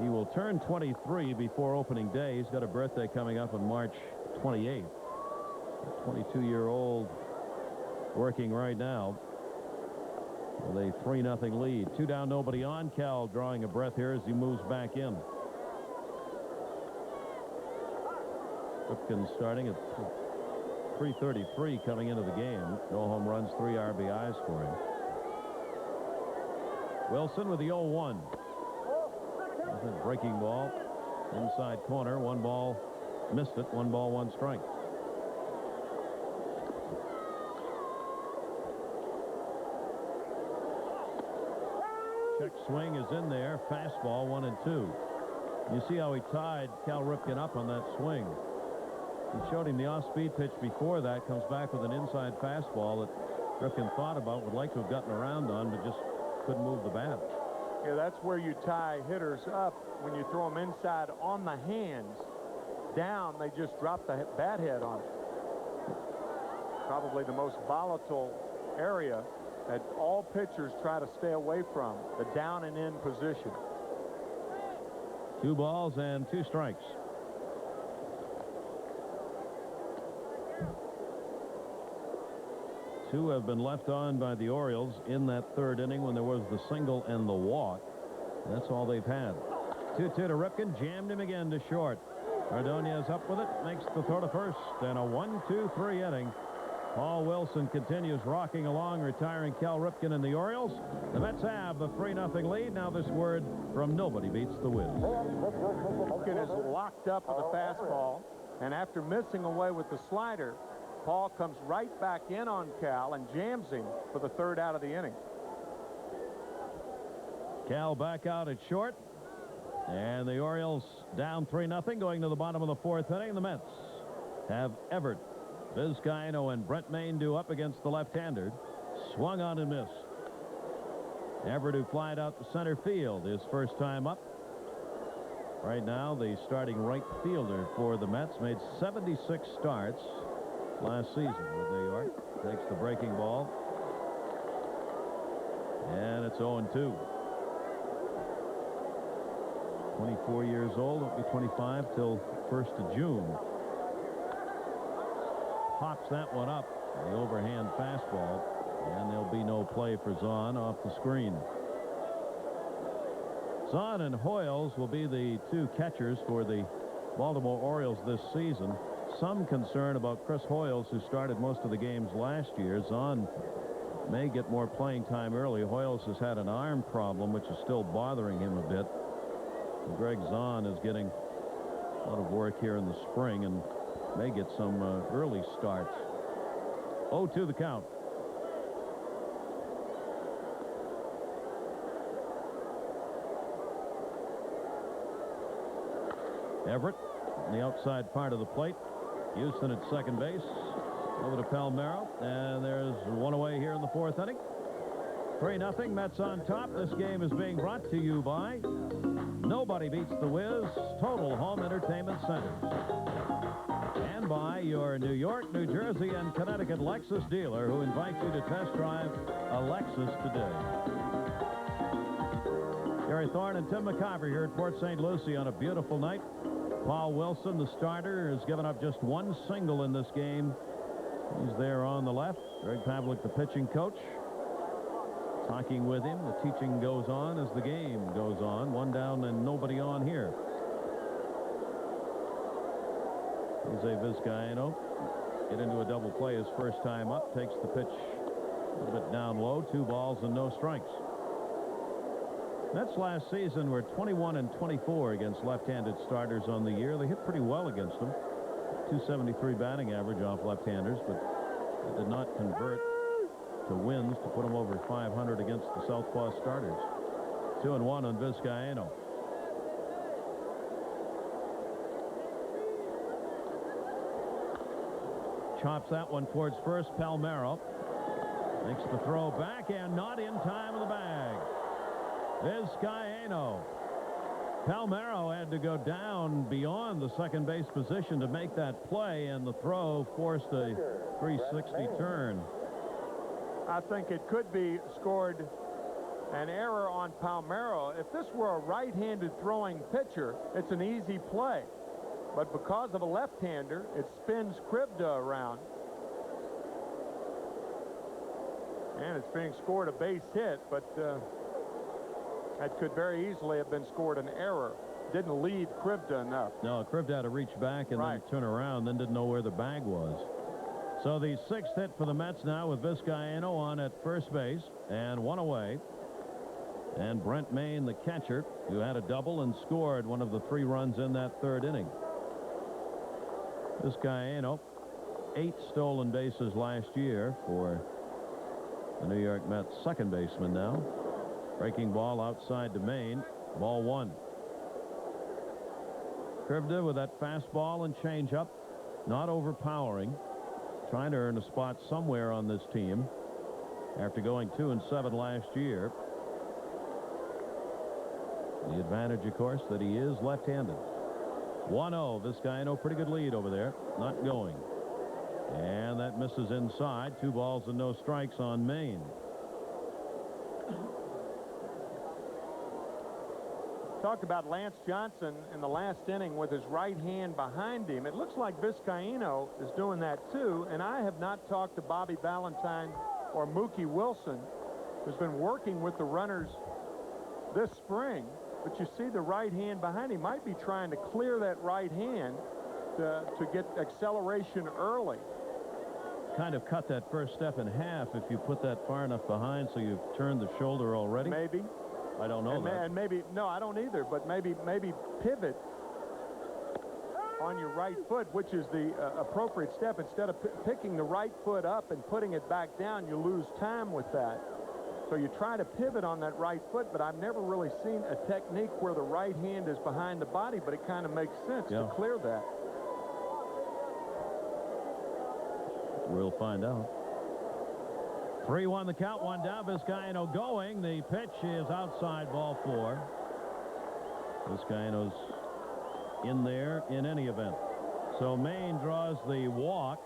He will turn 23 before opening day. He's got a birthday coming up on March 28th. A 22-year-old working right now with a 3-0 lead. 2 down, nobody on. Cal drawing a breath here as he moves back in. Ripken starting at 3:33 coming into the game. No home runs, 3 RBIs for him. Wilson with the 0-1. Breaking ball inside corner. 1 ball, missed it. 1 ball, 1 strike. Check swing is in there. Fastball 1-2. You see how he tied Cal Ripken up on that swing. He showed him the off-speed pitch before that. Comes back with an inside fastball that Ripken thought about, would like to have gotten around on, but just couldn't move the bat. Yeah, that's where you tie hitters up when you throw them inside on the hands. Down, they just drop the bat head on it. Probably the most volatile area that all pitchers try to stay away from, the down and in position. 2 balls and 2 strikes. Two have been left on by the Orioles in that third inning when there was the single and the walk. That's all they've had. 2-2 to Ripken. Jammed him again to short. Ordonez up with it. Makes the throw to first. And a 1-2-3 inning. Paul Wilson continues rocking along, retiring Cal Ripken and the Orioles. The Mets have the 3-0 lead. Now this word from Nobody Beats the Wiz. Ripken is locked up with a fastball, and after missing away with the slider, Paul comes right back in on Cal and jams him for the 3rd out of the inning. Cal back out at short, and the Orioles down 3-0 going to the bottom of the 4th inning. The Mets have Everett, Vizcaino, and Brent Mayne due up against the left-hander. Swung on and missed. Everett, who flied out to center field, his first time up. Right now, the starting right fielder for the Mets made 76 starts last season with New York. Takes the breaking ball. And it's 0-2. 24 years old. Won't be 25 till 1st of June. Pops that one up. The overhand fastball. And there'll be no play for Zahn off the screen. Zahn and Hoyles will be the 2 catchers for the Baltimore Orioles this season. Some concern about Chris Hoyles, who started most of the games last year. Zahn may get more playing time early. Hoyles has had an arm problem, which is still bothering him a bit. And Greg Zahn is getting a lot of work here in the spring and may get some early starts. 0-2 the count. Everett on the outside part of the plate. Houston at second base. Over to Palmeiro. And there's one away here in the 4th inning. 3-0. Mets on top. This game is being brought to you by Nobody Beats the Wiz, Total Home Entertainment Centers. And by your New York, New Jersey, and Connecticut Lexus dealer, who invites you to test drive a Lexus today. Gary Thorne and Tim McIver here at Port St. Lucie on a beautiful night. Paul Wilson, the starter, has given up just 1 single in this game. He's there on the left. Greg Pavlik, the pitching coach, talking with him. The teaching goes on as the game goes on. 1 down and nobody on here. Jose Vizcaino get into a double play his first time up. Takes the pitch a little bit down low. 2 balls and no strikes. Mets last season were 21-24 against left-handed starters on the year. They hit pretty well against them. 273 batting average off left-handers, but it did not convert to wins to put them over 500 against the southpaw starters. 2-1 on Vizcaino. Chops that one towards first. Palmeiro makes the throw back and not in time with the bag. Vizcaino. Palmeiro had to go down beyond the second base position to make that play, and the throw forced a 360 turn. I think it could be scored an error on Palmeiro. If this were a right-handed throwing pitcher, it's an easy play. But because of a left-hander, it spins Krivda around. And it's being scored a base hit, but that could very easily have been scored an error. Didn't lead Krivda enough. No, Krivda had to reach back and then turn around, then didn't know where the bag was. So the 6th hit for the Mets now with Vizcaino on at first base and 1 away. And Brent Mayne, the catcher, who had a double and scored one of the 3 runs in that 3rd inning. Vizcaino, 8 stolen bases last year for the New York Mets second baseman now. Breaking ball outside to Maine. Ball 1. Krivda with that fastball and changeup. Not overpowering. Trying to earn a spot somewhere on this team after going 2-7 last year. The advantage, of course, that he is left-handed. 1-0. Vizcaino, pretty good lead over there. Not going. And that misses inside. 2 balls and no strikes on Maine. Talked about Lance Johnson in the last inning with his right hand behind him. It looks like Vizcaino is doing that too. And I have not talked to Bobby Valentine or Mookie Wilson, who's been working with the runners this spring. But you see the right hand behind him might be trying to clear that right hand to get acceleration early. Kind of cut that first step in half if you put that far enough behind so you've turned the shoulder already. Maybe. I don't know that. And maybe, no, I don't either, but maybe pivot on your right foot, which is the appropriate step. Instead of picking the right foot up and putting it back down, you lose time with that. So you try to pivot on that right foot, but I've never really seen a technique where the right hand is behind the body, but it kind of makes sense to clear that. We'll find out. 3-1 the count, 1 down. Vizcaino going. The pitch is outside, ball 4. Vizcaino's in there in any event. So Maine draws the walk.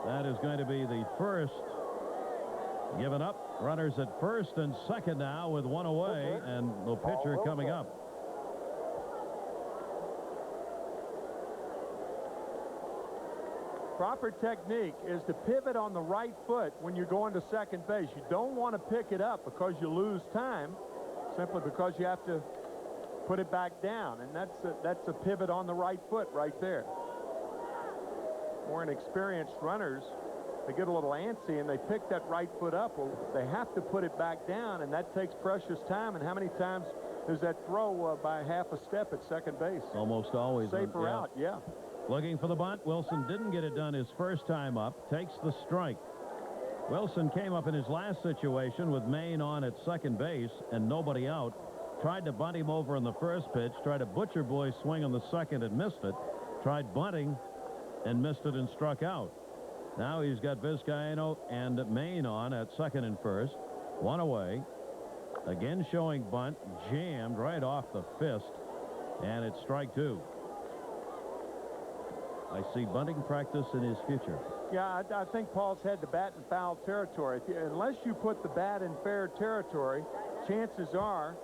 That is going to be the first given up. Runners at first and second now with 1 away, and the pitcher coming up. Proper technique is to pivot on the right foot when you're going to second base. You don't want to pick it up because you lose time, simply because you have to put it back down, and that's a pivot on the right foot right there. More inexperienced runners, they get a little antsy and they pick that right foot up. Well, they have to put it back down, and that takes precious time. And how many times does that throw by half a step at second base? Almost always. Safer out, yeah. Looking for the bunt. Wilson didn't get it done his first time up. Takes the strike. Wilson came up in his last situation with Maine on at second base and nobody out. Tried to bunt him over in the first pitch. Tried a butcher boy swing on the second and missed it. Tried bunting and missed it and struck out. Now he's got Vizcaino and Maine on at second and first. 1 away. Again showing bunt. Jammed right off the fist. And it's strike 2. I see bunting practice in his future. Yeah, I think Paul's had the bat in foul territory. Unless you put the bat in fair territory, chances are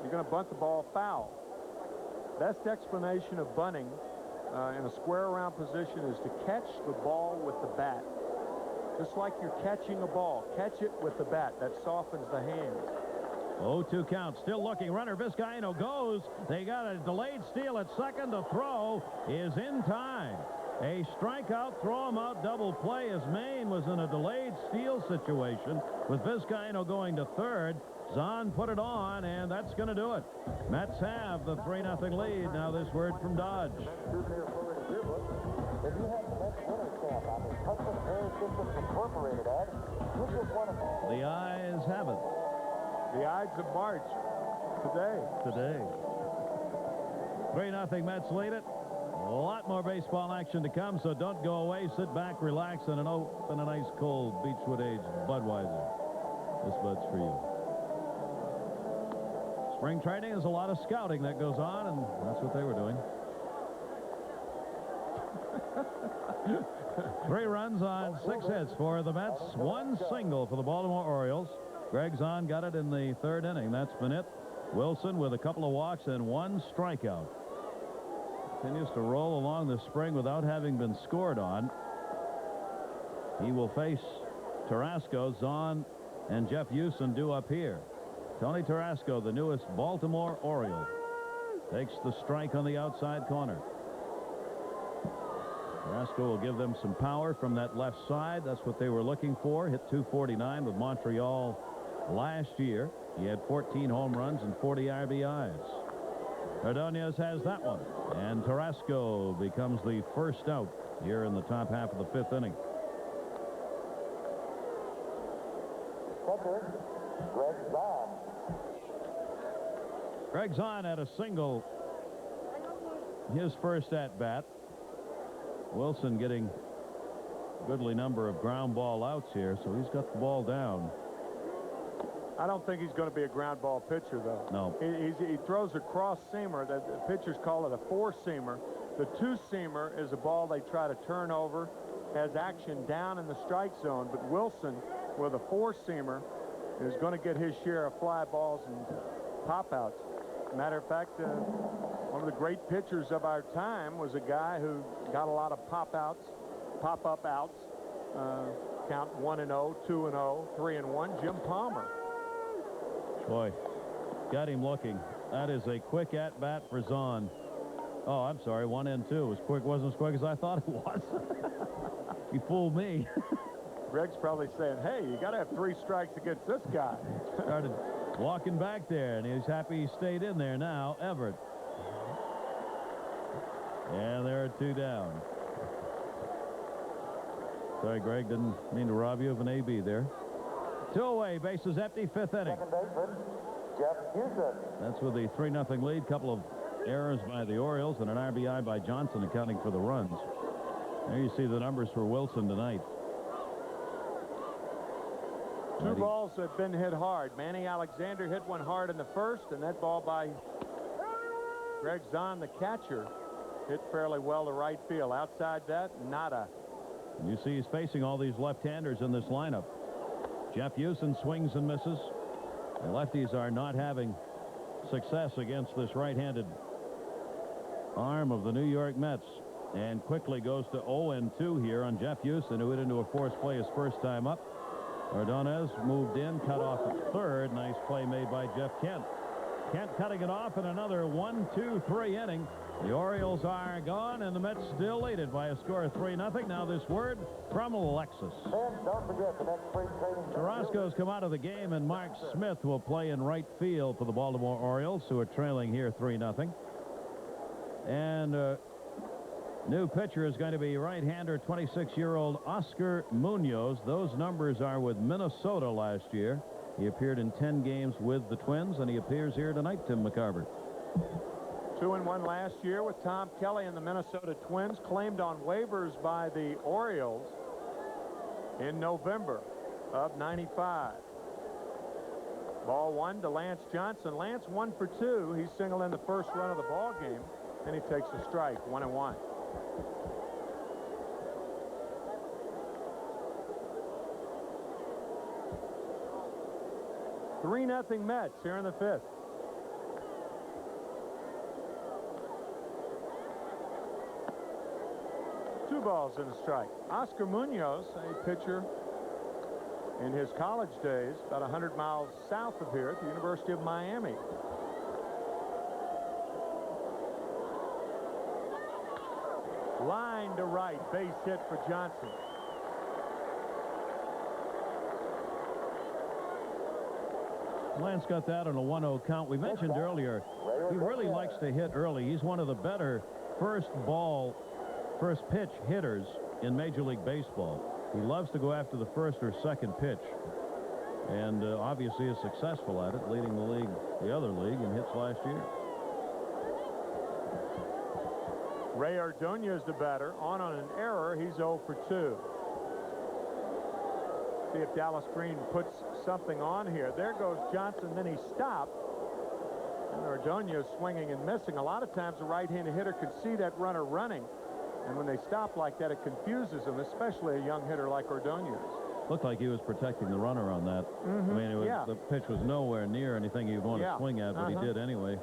you're going to bunt the ball foul. Best explanation of bunting in a square around position is to catch the ball with the bat. Just like you're catching a ball. Catch it with the bat. That softens the hands. 0-2 count. Still looking. Runner Vizcaino goes. They got a delayed steal at second. The throw is in time. A strikeout, throw him out, double play as Maine was in a delayed steal situation with Vizcaino going to third. Zahn put it on, and that's going to do it. Mets have the 3-0 lead. Now this word from Dodge. If you have the Mets winning camp on this custom air systems incorporated ad, you just want to... The ayes have it. The Ides of March today. 3-0 Mets lead it. A lot more baseball action to come, so don't go away. Sit back, relax, and open a nice cold Beechwood Age Budweiser. This Bud's for you. Spring training is a lot of scouting that goes on, and that's what they were doing. 3 runs on 6 hits for the Mets. 1 single for the Baltimore Orioles. Greg Zahn got it in the 3rd inning. That's been it. Wilson with a couple of walks and 1 strikeout. Continues to roll along the spring without having been scored on. He will face Tarasco. Zahn and Jeff Houston do up here. Tony Tarasco, the newest Baltimore Oriole, takes the strike on the outside corner. Tarasco will give them some power from that left side. That's what they were looking for. Hit .249 with Montreal last year. He had 14 home runs and 40 RBIs. Ordonez has that one, and Tarasco becomes the first out here in the top half of the 5th inning. catcher, Greg Zahn. Greg Zahn had a single his first at-bat. Wilson getting a goodly number of ground ball outs here, so he's got the ball down. I don't think he's going to be a ground ball pitcher, though. No. He throws a cross-seamer. The pitchers call it a four-seamer. The two-seamer is a ball they try to turn over, has action down in the strike zone. But Wilson, with a four-seamer, is going to get his share of fly balls and pop-outs. Matter of fact, one of the great pitchers of our time was a guy who got a lot of pop-outs, pop-up outs. Count 1-0, 2-0, 3-1. Jim Palmer. Boy, got him looking. That is a quick at-bat for Zahn. Oh, I'm sorry, 1-2. It was quick. Wasn't as quick as I thought it was. He fooled me. Greg's probably saying, hey, you got to have 3 strikes against this guy. Started walking back there, and he's happy he stayed in there now. Everett. And there are 2 down. Sorry, Greg, didn't mean to rob you of an AB there. 2 away, bases empty, 5th inning. Second baseman, Jeff Houston. That's with the 3-0 lead. Couple of errors by the Orioles and an RBI by Johnson accounting for the runs. There you see the numbers for Wilson tonight. 2 balls have been hit hard. Manny Alexander hit one hard in the first, and that ball by Greg Zahn, the catcher, hit fairly well to right field. Outside that, nada. You see he's facing all these left-handers in this lineup. Jeff Houston swings and misses. The lefties are not having success against this right-handed arm of the New York Mets. And quickly goes to 0-2 here on Jeff Houston, who hit into a forced play his first time up. Ordonez moved in, cut off at third. Nice play made by Jeff Kent. Kent cutting it off in another 1-2-3 inning. The Orioles are gone, and the Mets still lead it by a score of 3-0. Now this word from Alexis. And don't forget the next spring training. Tarasco's come out of the game, and Mark Smith will play in right field for the Baltimore Orioles, who are trailing here 3-0. And new pitcher is going to be right-hander 26-year-old Oscar Munoz. Those numbers are with Minnesota last year. He appeared in 10 games with the Twins, and he appears here tonight, Tim McCarver. 2-1 last year with Tom Kelly and the Minnesota Twins, claimed on waivers by the Orioles in November of '95. Ball 1 to Lance Johnson. Lance 1 for 2. He singled in the first run of the ball game, and he takes a strike. 1-1. Three nothing Mets here in the 5th. Two balls and a strike. Oscar Munoz, a pitcher in his college days, about 100 miles south of here at the University of Miami. Line to right, base hit for Johnson. Lance got that on a 1-0 count. We mentioned earlier, he really likes to hit early. He's one of the better first pitch hitters in Major League Baseball. He loves to go after the first or second pitch, and obviously is successful at it, leading the other league in hits last year. Ray Ordonez the batter. On an error, he's 0 for 2. See if Dallas Green puts something on here. There goes Johnson, then he stopped. And Ordonez swinging and missing. A lot of times a right-handed hitter could see that runner running, and when they stop like that, it confuses them, especially a young hitter like Ordonez. Looked like he was protecting the runner on that. I mean, the pitch was nowhere near anything you'd want to swing at, but he did anyway.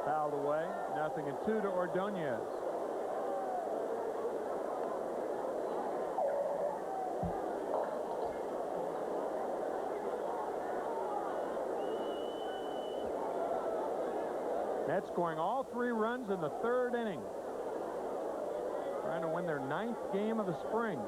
Fouled away. 0-2 to Ordonez. Mets scoring all 3 runs in the 3rd inning. Trying to win their 9th game of the spring.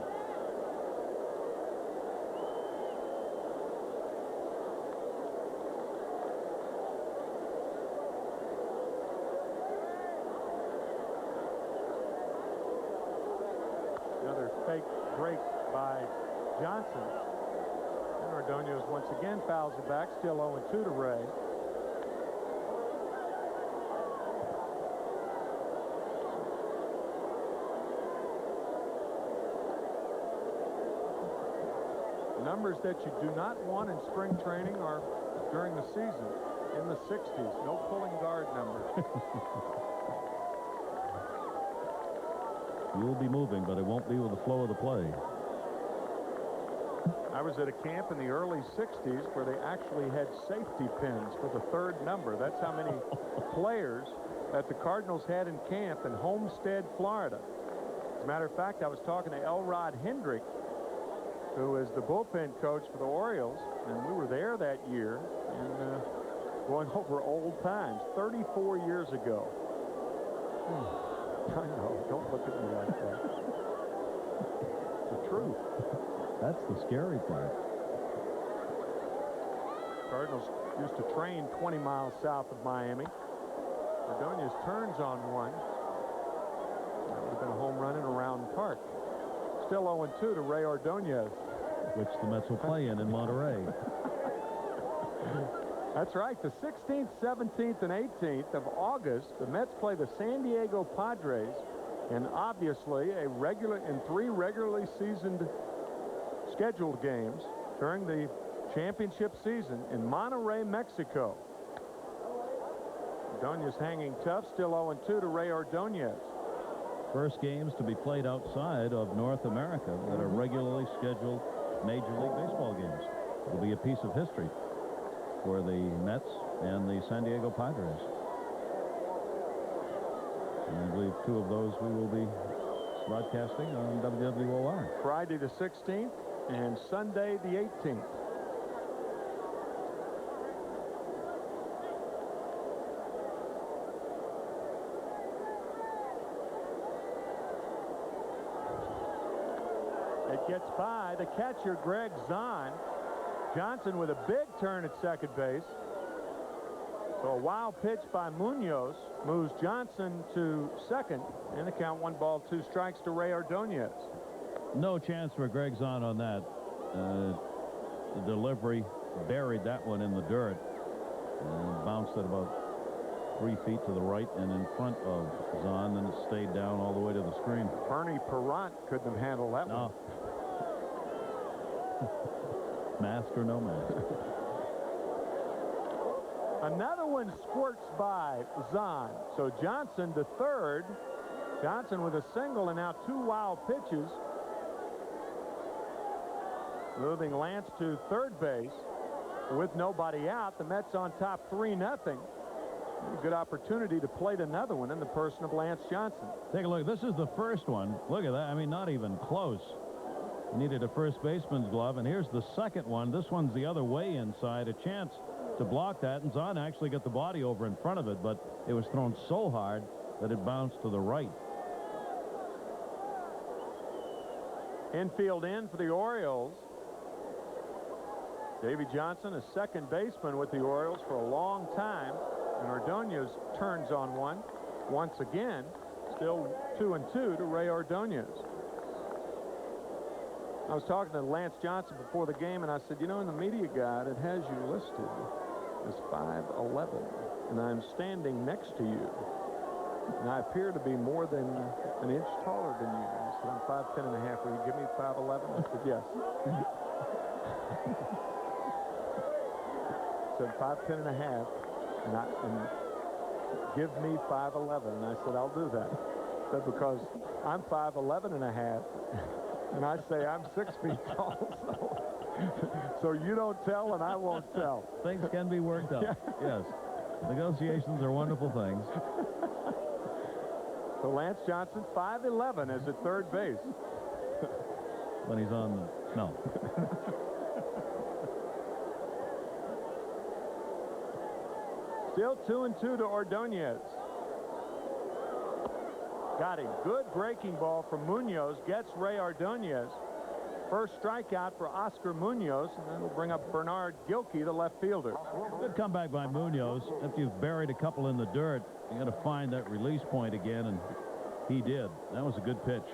fake break by Johnson. And Ordonez once again fouls it back, still 0-2 to Ray. Numbers that you do not want in spring training are during the season in the 60s. No pulling guard numbers. You will be moving, but it won't be with the flow of the play. I was at a camp in the early 60s where they actually had safety pins for the third number. That's how many players that the Cardinals had in camp in Homestead, Florida. As a matter of fact, I was talking to Elrod Hendrick, who is the bullpen coach for the Orioles, and we were there that year and going over old times 34 years ago. I know, don't look at me like that. It's the truth. That's the scary part. Cardinals used to train 20 miles south of Miami. Ordonez turns on one. That would have been a home run in Around Park. Still 0-2 to Ray Ordonez. Which the Mets will play in Monterey. That's right. The 16th, 17th, and 18th of August, the Mets play the San Diego Padres, and obviously in 3 regularly seasoned scheduled games during the championship season in Monterey, Mexico. Ordonez hanging tough, still 0-2 to Ray Ordonez. First games to be played outside of North America that are regularly scheduled Major League Baseball games. It'll be a piece of history for the Mets and the San Diego Padres. And I believe 2 of those we will be broadcasting on WWOR. Friday the 16th and Sunday the 18th. It gets by the catcher, Greg Zahn. Johnson with a big turn at second base. So a wild pitch by Munoz moves Johnson to second, and the count 1 ball 2 strikes to Ray Ordonez. No chance for Greg Zahn on that. The delivery buried that one in the dirt and bounced it about 3 feet to the right and in front of Zahn, and it stayed down all the way to the screen. Bernie Perrant couldn't have handled that one. Mask or no mask. Another one squirts by Zahn. So Johnson to third. Johnson with a single and now 2 wild pitches. Moving Lance to third base with nobody out. The Mets on top 3-0. A good opportunity to plate another one in the person of Lance Johnson. Take a look. This is the first one. Look at that. I mean, not even close. Needed a first baseman's glove, and here's the second one. This one's the other way inside. A chance to block that, and Zahn actually got the body over in front of it, but it was thrown so hard that it bounced to the right. Infield in for the Orioles. Davy Johnson, a second baseman with the Orioles for a long time, and Ordonez turns on one once again. Still 2-2 to Ray Ordonez. I was talking to Lance Johnson before the game, and I said, you know, in the media guide, it has you listed as 5'11", and I'm standing next to you, and I appear to be more than an inch taller than you. He said, I'm 5'10" and a half. Will you give me 5'11"? I said, yes. Said 5'10" and a half, and give me 5'11", and I said, I'll do that. Said, because I'm 5'11" and a half. And I say I'm 6 feet tall, so you don't tell and I won't tell. Things can be worked out. Yes. Negotiations are wonderful things. So Lance Johnson, 5'11", is at third base. When he's on the... No. Still 2-2 to Ordonez. Got a good breaking ball from Munoz. Gets Ray Ordonez. First strikeout for Oscar Munoz, and then we'll bring up Bernard Gilkey, the left fielder. Good comeback by Munoz. After you've buried a couple in the dirt, you got to find that release point again, and he did. That was a good pitch.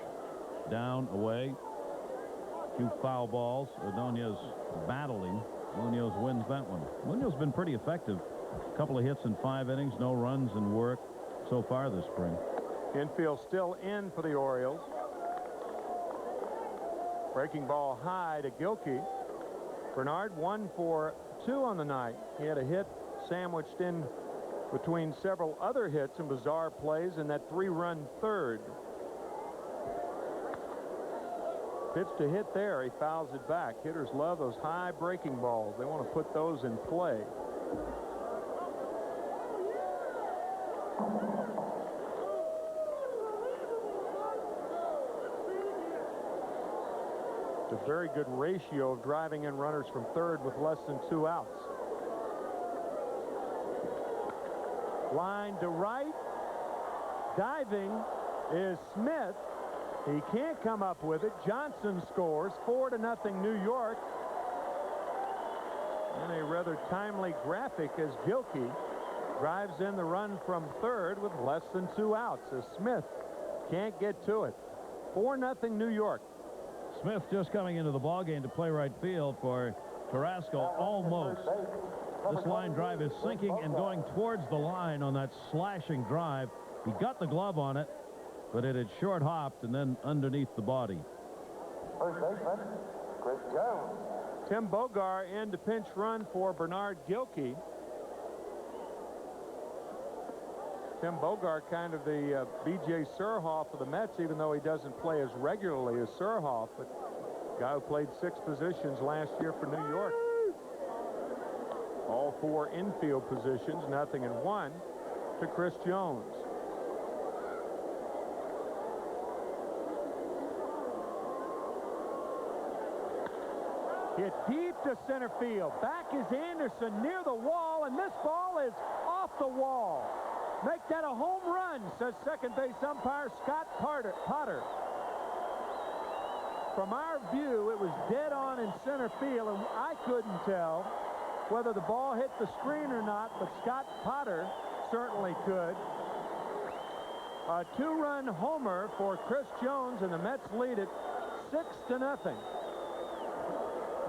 down, away. 2 foul balls. Ordonez battling. Munoz wins that one. Munoz has been pretty effective. A couple of hits in 5 innings, no runs in work so far this spring. Infield still in for the Orioles. Breaking ball high to Gilkey. Bernard 1 for 2 on the night. He had a hit sandwiched in between several other hits and bizarre plays in that 3-run third. Pitch to hit there. He fouls it back. Hitters love those high breaking balls. They want to put those in play. It's a very good ratio of driving in runners from third with less than 2 outs. Line to right. Diving is Smith. He can't come up with it. Johnson scores 4-0 New York. And a rather timely graphic as Gilkey drives in the run from third with less than 2 outs as Smith can't get to it. 4-0 New York. Smith just coming into the ballgame to play right field for Carrasco almost. This line drive is sinking and going towards the line on that slashing drive. He got the glove on it, but it had short hopped and then underneath the body. First baseman, Chris Jones. Tim Bogar in to pinch run for Bernard Gilkey. Tim Bogar, kind of the B.J. Surhoff of the Mets, even though he doesn't play as regularly as Surhoff, but guy who played 6 positions last year for New York. All 4 infield positions, 0-1 to Chris Jones. Hit deep to center field. Back is Anderson near the wall, and this ball is off the wall. Make that a home run, says second base umpire Scott Potter. From our view, it was dead on in center field, and I couldn't tell whether the ball hit the screen or not, but Scott Potter certainly could. A 2-run homer for Chris Jones, and the Mets lead it 6-0.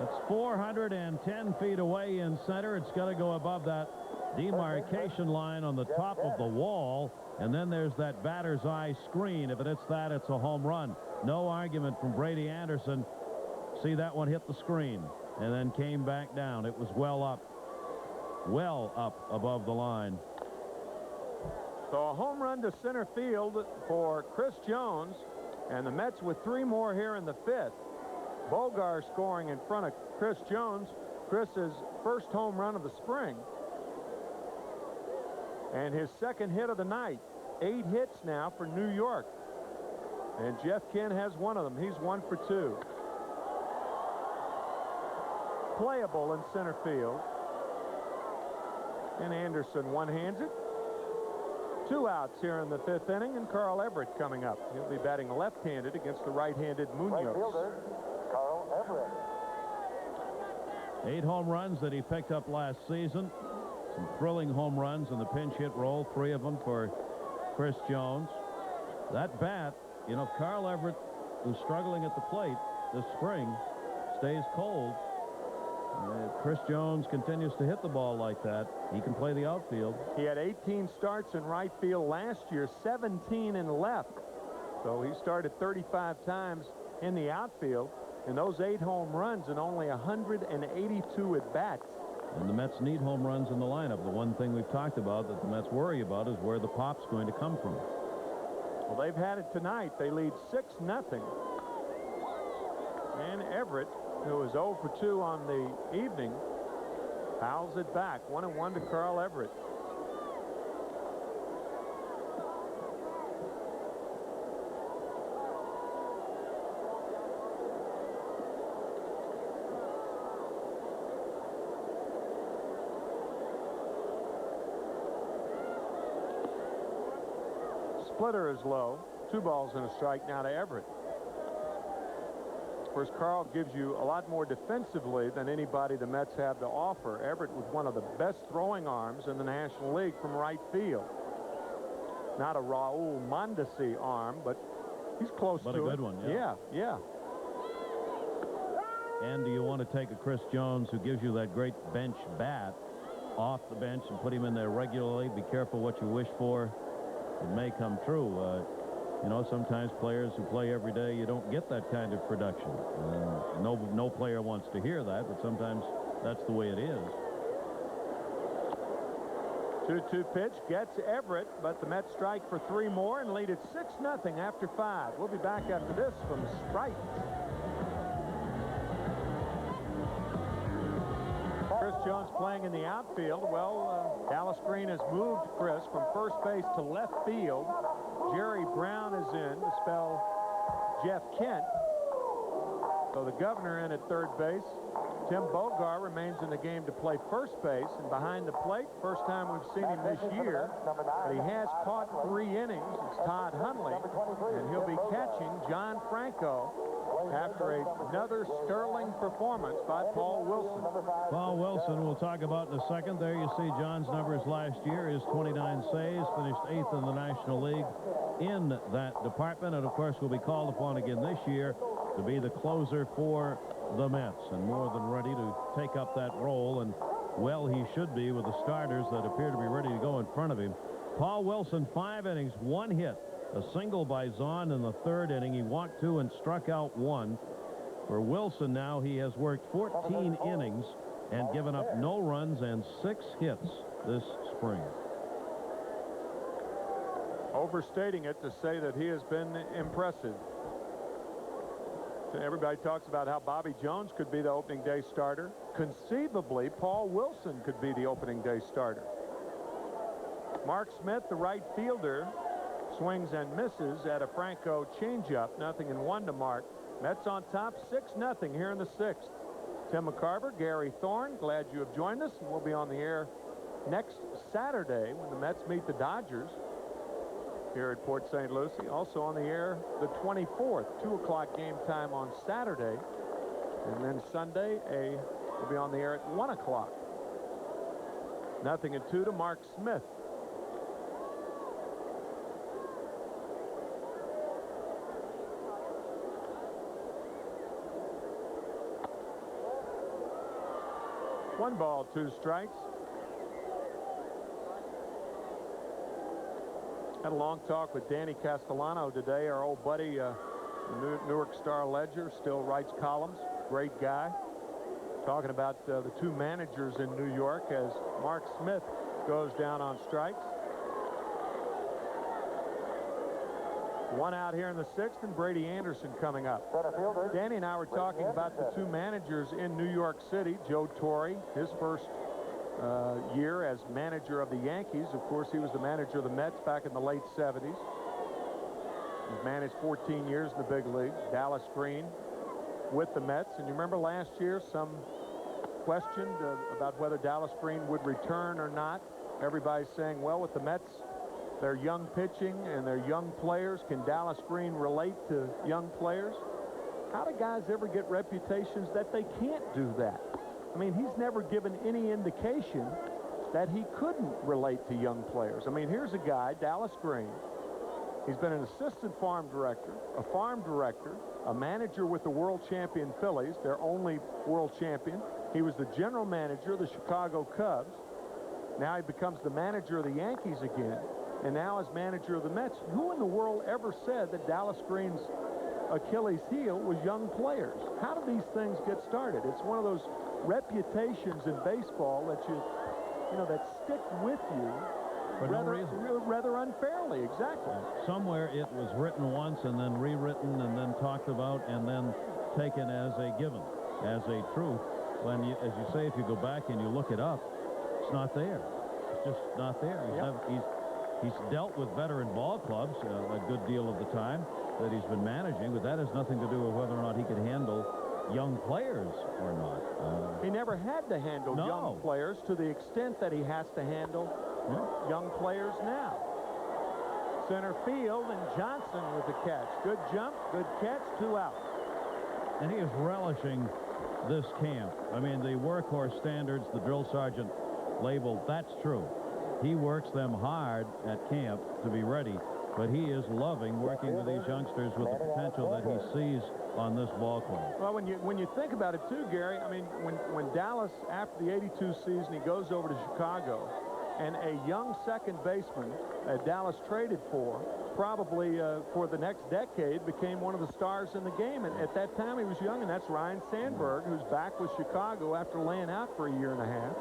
It's 410 feet away in center. It's got to go above that demarcation line on the top of the wall, and then there's that batter's eye screen. If it hits that, it's a home run. No argument from Brady Anderson. See, that one hit the screen and then came back down. It was well up above the line. So a home run to center field for Chris Jones, and the Mets with 3 more here in the 5th. Bogar scoring in front of Chris Jones. Chris's first home run of the spring. And his second hit of the night. 8 hits now for New York. And Jeff Kent has one of them. He's 1 for 2. Playable in center field. And Anderson one-hands it. 2 outs here in the 5th inning, and Carl Everett coming up. He'll be batting left-handed against the right-handed Munoz. Right fielder, Carl Everett. 8 home runs that he picked up last season. Some thrilling home runs in the pinch hit role, 3 of them for Chris Jones. That bat, you know, Carl Everett, who's struggling at the plate this spring, stays cold. Chris Jones continues to hit the ball like that. He can play the outfield. He had 18 starts in right field last year, 17 in left. So he started 35 times in the outfield, and those 8 home runs and only 182 at-bats. And the Mets need home runs in the lineup. The one thing we've talked about that the Mets worry about is where the pop's going to come from. Well, they've had it tonight. They lead 6-0. And Everett, who was 0 for 2 on the evening, fouls it back. 1-1 to Carl Everett. Splitter is low. 2 balls and a strike now to Everett. Of course, Carl gives you a lot more defensively than anybody the Mets have to offer. Everett with one of the best throwing arms in the National League from right field. Not a Raul Mondesi arm, but He's close but to a good it. one. Yeah. And do you want to take a Chris Jones who gives you that great bench bat off the bench and put him in there regularly? Be careful what you wish for. It may come true. You know, sometimes players who play every day, you don't get that kind of production. No player wants to hear that, but sometimes that's the way it is. 2-2 pitch gets Everett, but the Mets strike for 3 more and lead it 6-0 after 5. We'll be back after this from Sprite. Chris Jones playing in the outfield. Well, Dallas Green has moved Chris from first base to left field. Jerry Brown is in to spell Jeff Kent. So the governor in at third base. Tim Bogar remains in the game to play first base, and behind the plate, first time we've seen him this year, but he has caught 3 innings. It's Todd Hundley, and he'll be catching John Franco after another sterling performance by Paul Wilson. Paul Wilson, we'll talk about in a second. There you see John's numbers last year. His 29 saves, finished 8th in the National League in that department, and of course will be called upon again this year to be the closer for the Mets, and more than ready to take up that role, and well, he should be with the starters that appear to be ready to go in front of him. Paul Wilson, 5 innings, 1 hit, a single by Zahn in the 3rd inning. He walked 2 and struck out 1. For Wilson now, he has worked 14 innings and given up no runs and 6 hits this spring. Overstating it to say that he has been impressive. Everybody talks about how Bobby Jones could be the opening day starter. Conceivably, Paul Wilson could be the opening day starter. Mark Smith, the right fielder, swings and misses at a Franco changeup. 0-1 to Mark. Mets on top 6-0 here in the 6th. Tim McCarver, Gary Thorne, glad you have joined us. And we'll be on the air next Saturday when the Mets meet the Dodgers here at Port St. Lucie. Also on the air the 24th, 2 o'clock game time on Saturday. And then Sunday, we'll be on the air at 1 o'clock. 0-2 to Mark Smith. One ball, 2 strikes. Had a long talk with Danny Castellano today, our old buddy, the Newark Star-Ledger, still writes columns. Great guy. Talking about the 2 managers in New York as Mark Smith goes down on strikes. 1 out here in the 6th, and Brady Anderson coming up. Danny and I were talking about the 2 managers in New York City. Joe Torre, his first year as manager of the Yankees. Of course, he was the manager of the Mets back in the late 70s. He's managed 14 years in the big leagues. Dallas Green with the Mets. And you remember last year, some questioned about whether Dallas Green would return or not. Everybody's saying, well, with the Mets, their young pitching and their young players, can Dallas Green relate to young players? How do guys ever get reputations that they can't do that? I mean, he's never given any indication that he couldn't relate to young players. I mean, here's a guy, Dallas Green. He's been an assistant farm director, a manager with the world champion Phillies, their only world champion. He was the general manager of the Chicago Cubs. Now he becomes the manager of the Yankees again, and now as manager of the Mets. Who in the world ever said that Dallas Green's Achilles heel was young players? How do these things get started? It's one of those reputations in baseball that that stick with you for no reason. Rather unfairly. Exactly. Somewhere it was written once and then rewritten and then talked about and then taken as a given, as a truth. When you, as you say, if you go back and you look it up, it's not there. It's just not there. He's dealt with veteran ball clubs a good deal of the time that he's been managing, but that has nothing to do with whether or not he could handle young players or not. He never had to handle young players to the extent that he has to handle young players now. Center field, and Johnson with the catch. Good jump, good catch, 2 out. And he is relishing this camp. I mean, the workhorse standards, the drill sergeant label, that's true. He works them hard at camp to be ready but he is loving working with these youngsters with the potential that he sees on this ball club. Well, when you think about it too, Gary, I mean, when Dallas, after the '82 season, he goes over to Chicago, and a young second baseman Dallas traded for, probably for the next decade, became one of the stars in the game. And at that time, he was young, and that's Ryan Sandberg, who's back with Chicago after laying out for a year and a half.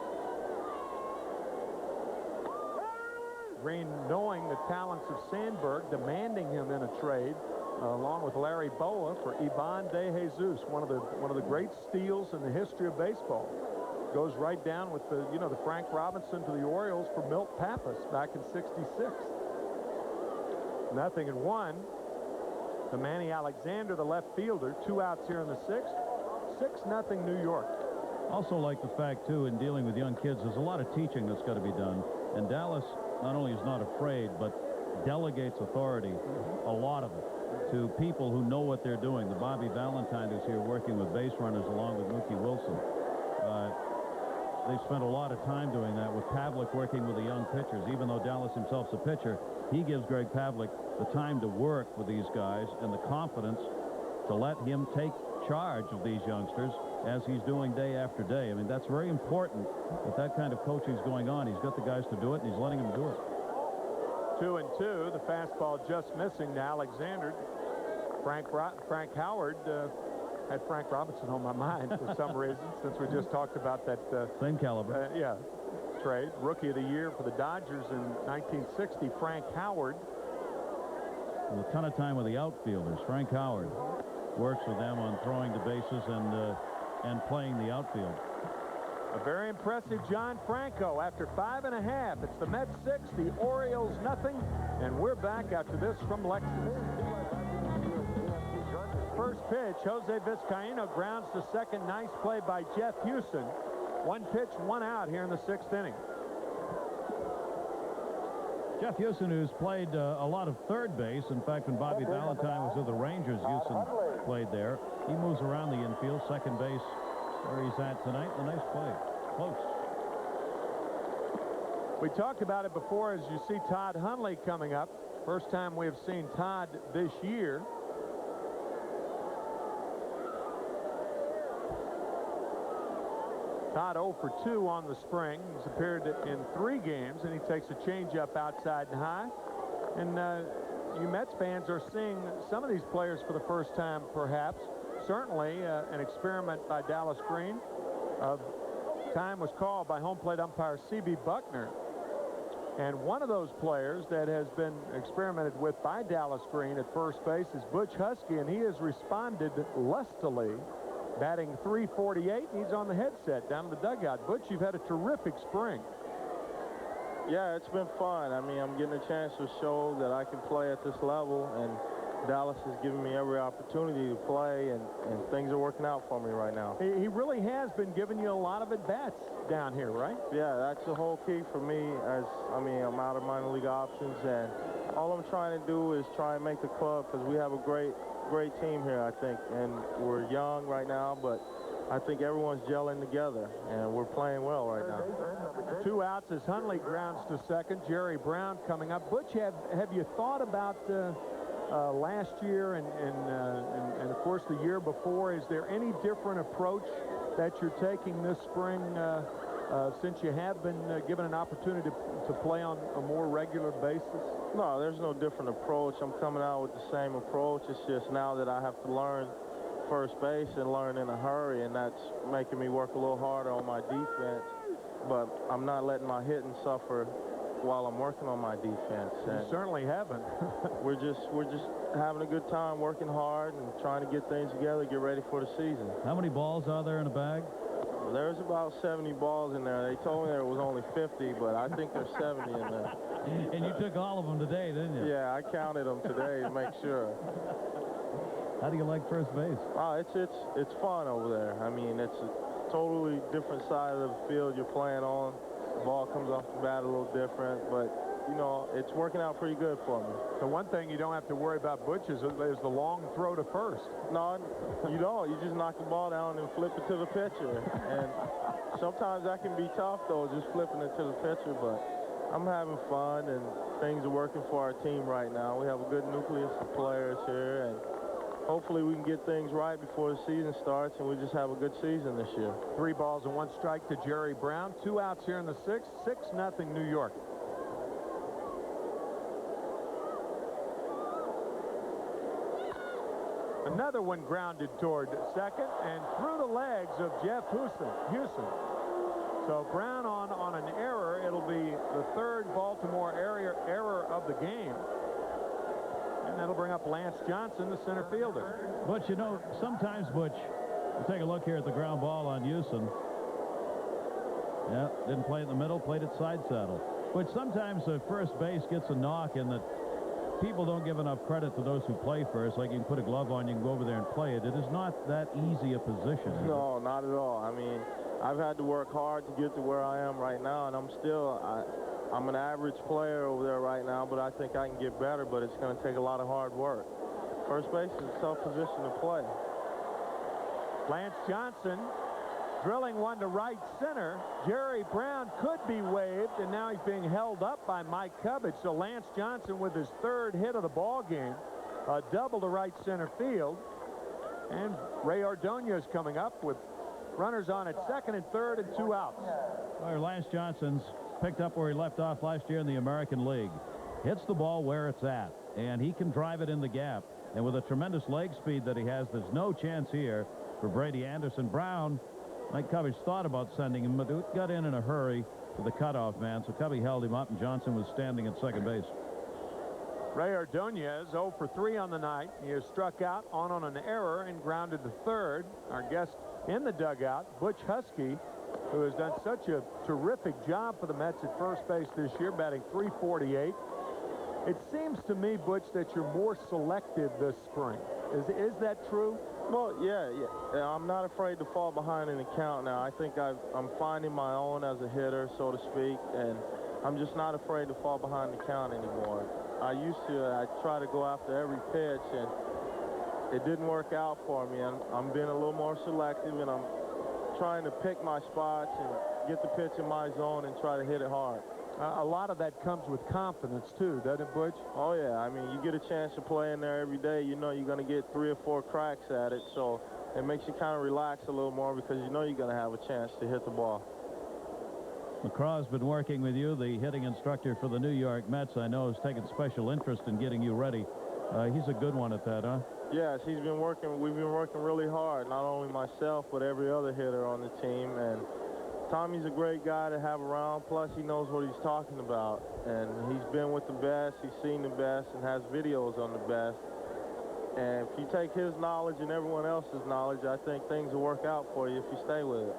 Green, knowing the talents of Sandberg, demanding him in a trade, along with Larry Boa, for Ivan De Jesus, one of the great steals in the history of baseball. Goes right down with the Frank Robinson to the Orioles for Milt Pappas back in '66. 0-1. To Manny Alexander, the left fielder. 2 outs here in the 6th. 6-0 New York. Also like the fact, too, in dealing with young kids, there's a lot of teaching that's got to be done. And Dallas not only is not afraid, but delegates authority, a lot of it, to people who know what they're doing. The Bobby Valentine is here working with base runners along with Mookie Wilson. They've spent a lot of time doing that, with Pavlik working with the young pitchers. Even though Dallas himself's a pitcher, he gives Greg Pavlik the time to work with these guys and the confidence to let him take charge of these youngsters as he's doing day after day. I mean, that's very important that kind of coaching is going on. He's got the guys to do it, and he's letting them do it. 2-2. The fastball just missing to Alexander. Frank Howard had Frank Robinson on my mind for some reason, since we just talked about that. Same caliber. Yeah, trade. Rookie of the Year for the Dodgers in 1960, Frank Howard. And a ton of time with the outfielders. Frank Howard works with them on throwing the bases and playing the outfield. A very impressive John Franco after 5.5. It's the Mets 6, the Orioles nothing, and we're back after this from Lexus. First pitch, Jose Vizcaíno grounds to second. Nice play by Jeff Houston. 1 pitch, 1 out here in the 6th inning. Jeff Houston, who's played a lot of third base. In fact, when Bobby Valentine was with the Rangers, Houston played there. He moves around the infield, second base where he's at tonight. A nice play. Close. We talked about it before as you see Todd Hundley coming up. First time we have seen Todd this year. Todd 0 for 2 on the spring. He's appeared in 3 games, and he takes a changeup outside and high. And you Mets fans are seeing some of these players for the first time, perhaps. Certainly an experiment by Dallas Green. Time was called by home plate umpire C.B. Buckner. And one of those players that has been experimented with by Dallas Green at first base is Butch Husky, and he has responded lustily, batting .348. He's on the headset down in the dugout. Butch, you've had a terrific spring. Yeah, it's been fun. I mean, I'm getting a chance to show that I can play at this level, and Dallas has given me every opportunity to play, and things are working out for me right now. He really has been giving you a lot of at-bats down here, right? Yeah, that's the whole key for me. I'm out of minor league options, and all I'm trying to do is try and make the club, because we have a great team here, I think, and we're young right now, but I think everyone's gelling together, and we're playing well right now. 2 outs as Hundley grounds to second. Jerry Brown coming up. Butch, have you thought about last year and of course the year before? Is there any different approach that you're taking this spring since you have been given an opportunity to play on a more regular basis? No, there's no different approach. I'm coming out with the same approach. It's just now that I have to learn first base and learn in a hurry, and that's making me work a little harder on my defense. But I'm not letting my hitting suffer while I'm working on my defense. You certainly haven't. we're just having a good time, working hard and trying to get things together, get ready for the season. How many balls are there in a bag? There's about 70 balls in there. They told me there was only 50, but I think there's 70 in there. And you took all of them today, didn't you? Yeah, I counted them today to make sure. How do you like first base? Oh, it's fun over there. I mean, it's a totally different side of the field you're playing on. The ball comes off the bat a little different, but you know, it's working out pretty good for me. The one thing you don't have to worry about, Butch, is the long throw to first. No, you don't. You just knock the ball down and flip it to the pitcher. And sometimes that can be tough, though, just flipping it to the pitcher. But I'm having fun, and things are working for our team right now. We have a good nucleus of players here, and hopefully we can get things right before the season starts, and we just have a good season this year. 3 balls and 1 strike to Jerry Brown. 2 outs here in the 6th. 6-0 New York. Another one grounded toward second and through the legs of Jeff Houston. So Brown on an error. It'll be the 3rd Baltimore error of the game. And that'll bring up Lance Johnson, the center fielder. But, you know, sometimes, Butch, you take a look here at the ground ball on Houston. Yeah, didn't play it in the middle, played it side saddle. But sometimes the first base gets a knock in that people don't give enough credit to those who play first. Like, you can put a glove on, you can go over there and play it. It is not that easy a position. No, not at all. I mean, I've had to work hard to get to where I am right now, and I'm an average player over there right now, but I think I can get better, but it's going to take a lot of hard work. First base is a tough position to play. Lance Johnson drilling one to right center. Jerry Brown could be waved, and now he's being held up by Mike Cubbage. So Lance Johnson with his 3rd hit of the ball game, a double to right center field. And Ray Ordonez coming up with runners on at 2nd and 3rd and 2 outs. Well, Lance Johnson's picked up where he left off last year in the American League. Hits the ball where it's at, and he can drive it in the gap. And with the tremendous leg speed that he has, there's no chance here for Brady Anderson. Brown, Mike Cubbage thought about sending him, but it got in a hurry to the cutoff man, so Cubby held him up, and Johnson was standing at second base. Ray Ordonez 0 for 3 on the night. He is struck out on an error and grounded to 3rd. Our guest in the dugout, Butch Husky, who has done such a terrific job for the Mets at first base this year, batting .348. It seems to me, Butch, that you're more selective this spring. Is that true? Well, yeah. I'm not afraid to fall behind in the count now. I think I'm finding my own as a hitter, so to speak, and I'm just not afraid to fall behind the count anymore. I try to go after every pitch, and it didn't work out for me. I'm being a little more selective, and I'm trying to pick my spots and get the pitch in my zone and try to hit it hard. A lot of that comes with confidence, too, doesn't it, Butch? Oh, yeah. I mean, you get a chance to play in there every day. You know you're going to get 3 or 4 cracks at it, so it makes you kind of relax a little more because you know you're going to have a chance to hit the ball. McCraw's been working with you, the hitting instructor for the New York Mets. I know has taken special interest in getting you ready. He's a good one at that, huh? Yes, we've been working really hard, not only myself, but every other hitter on the team. And Tommy's a great guy to have around, plus he knows what he's talking about. And he's been with the best, he's seen the best, and has videos on the best. And if you take his knowledge and everyone else's knowledge, I think things will work out for you if you stay with it.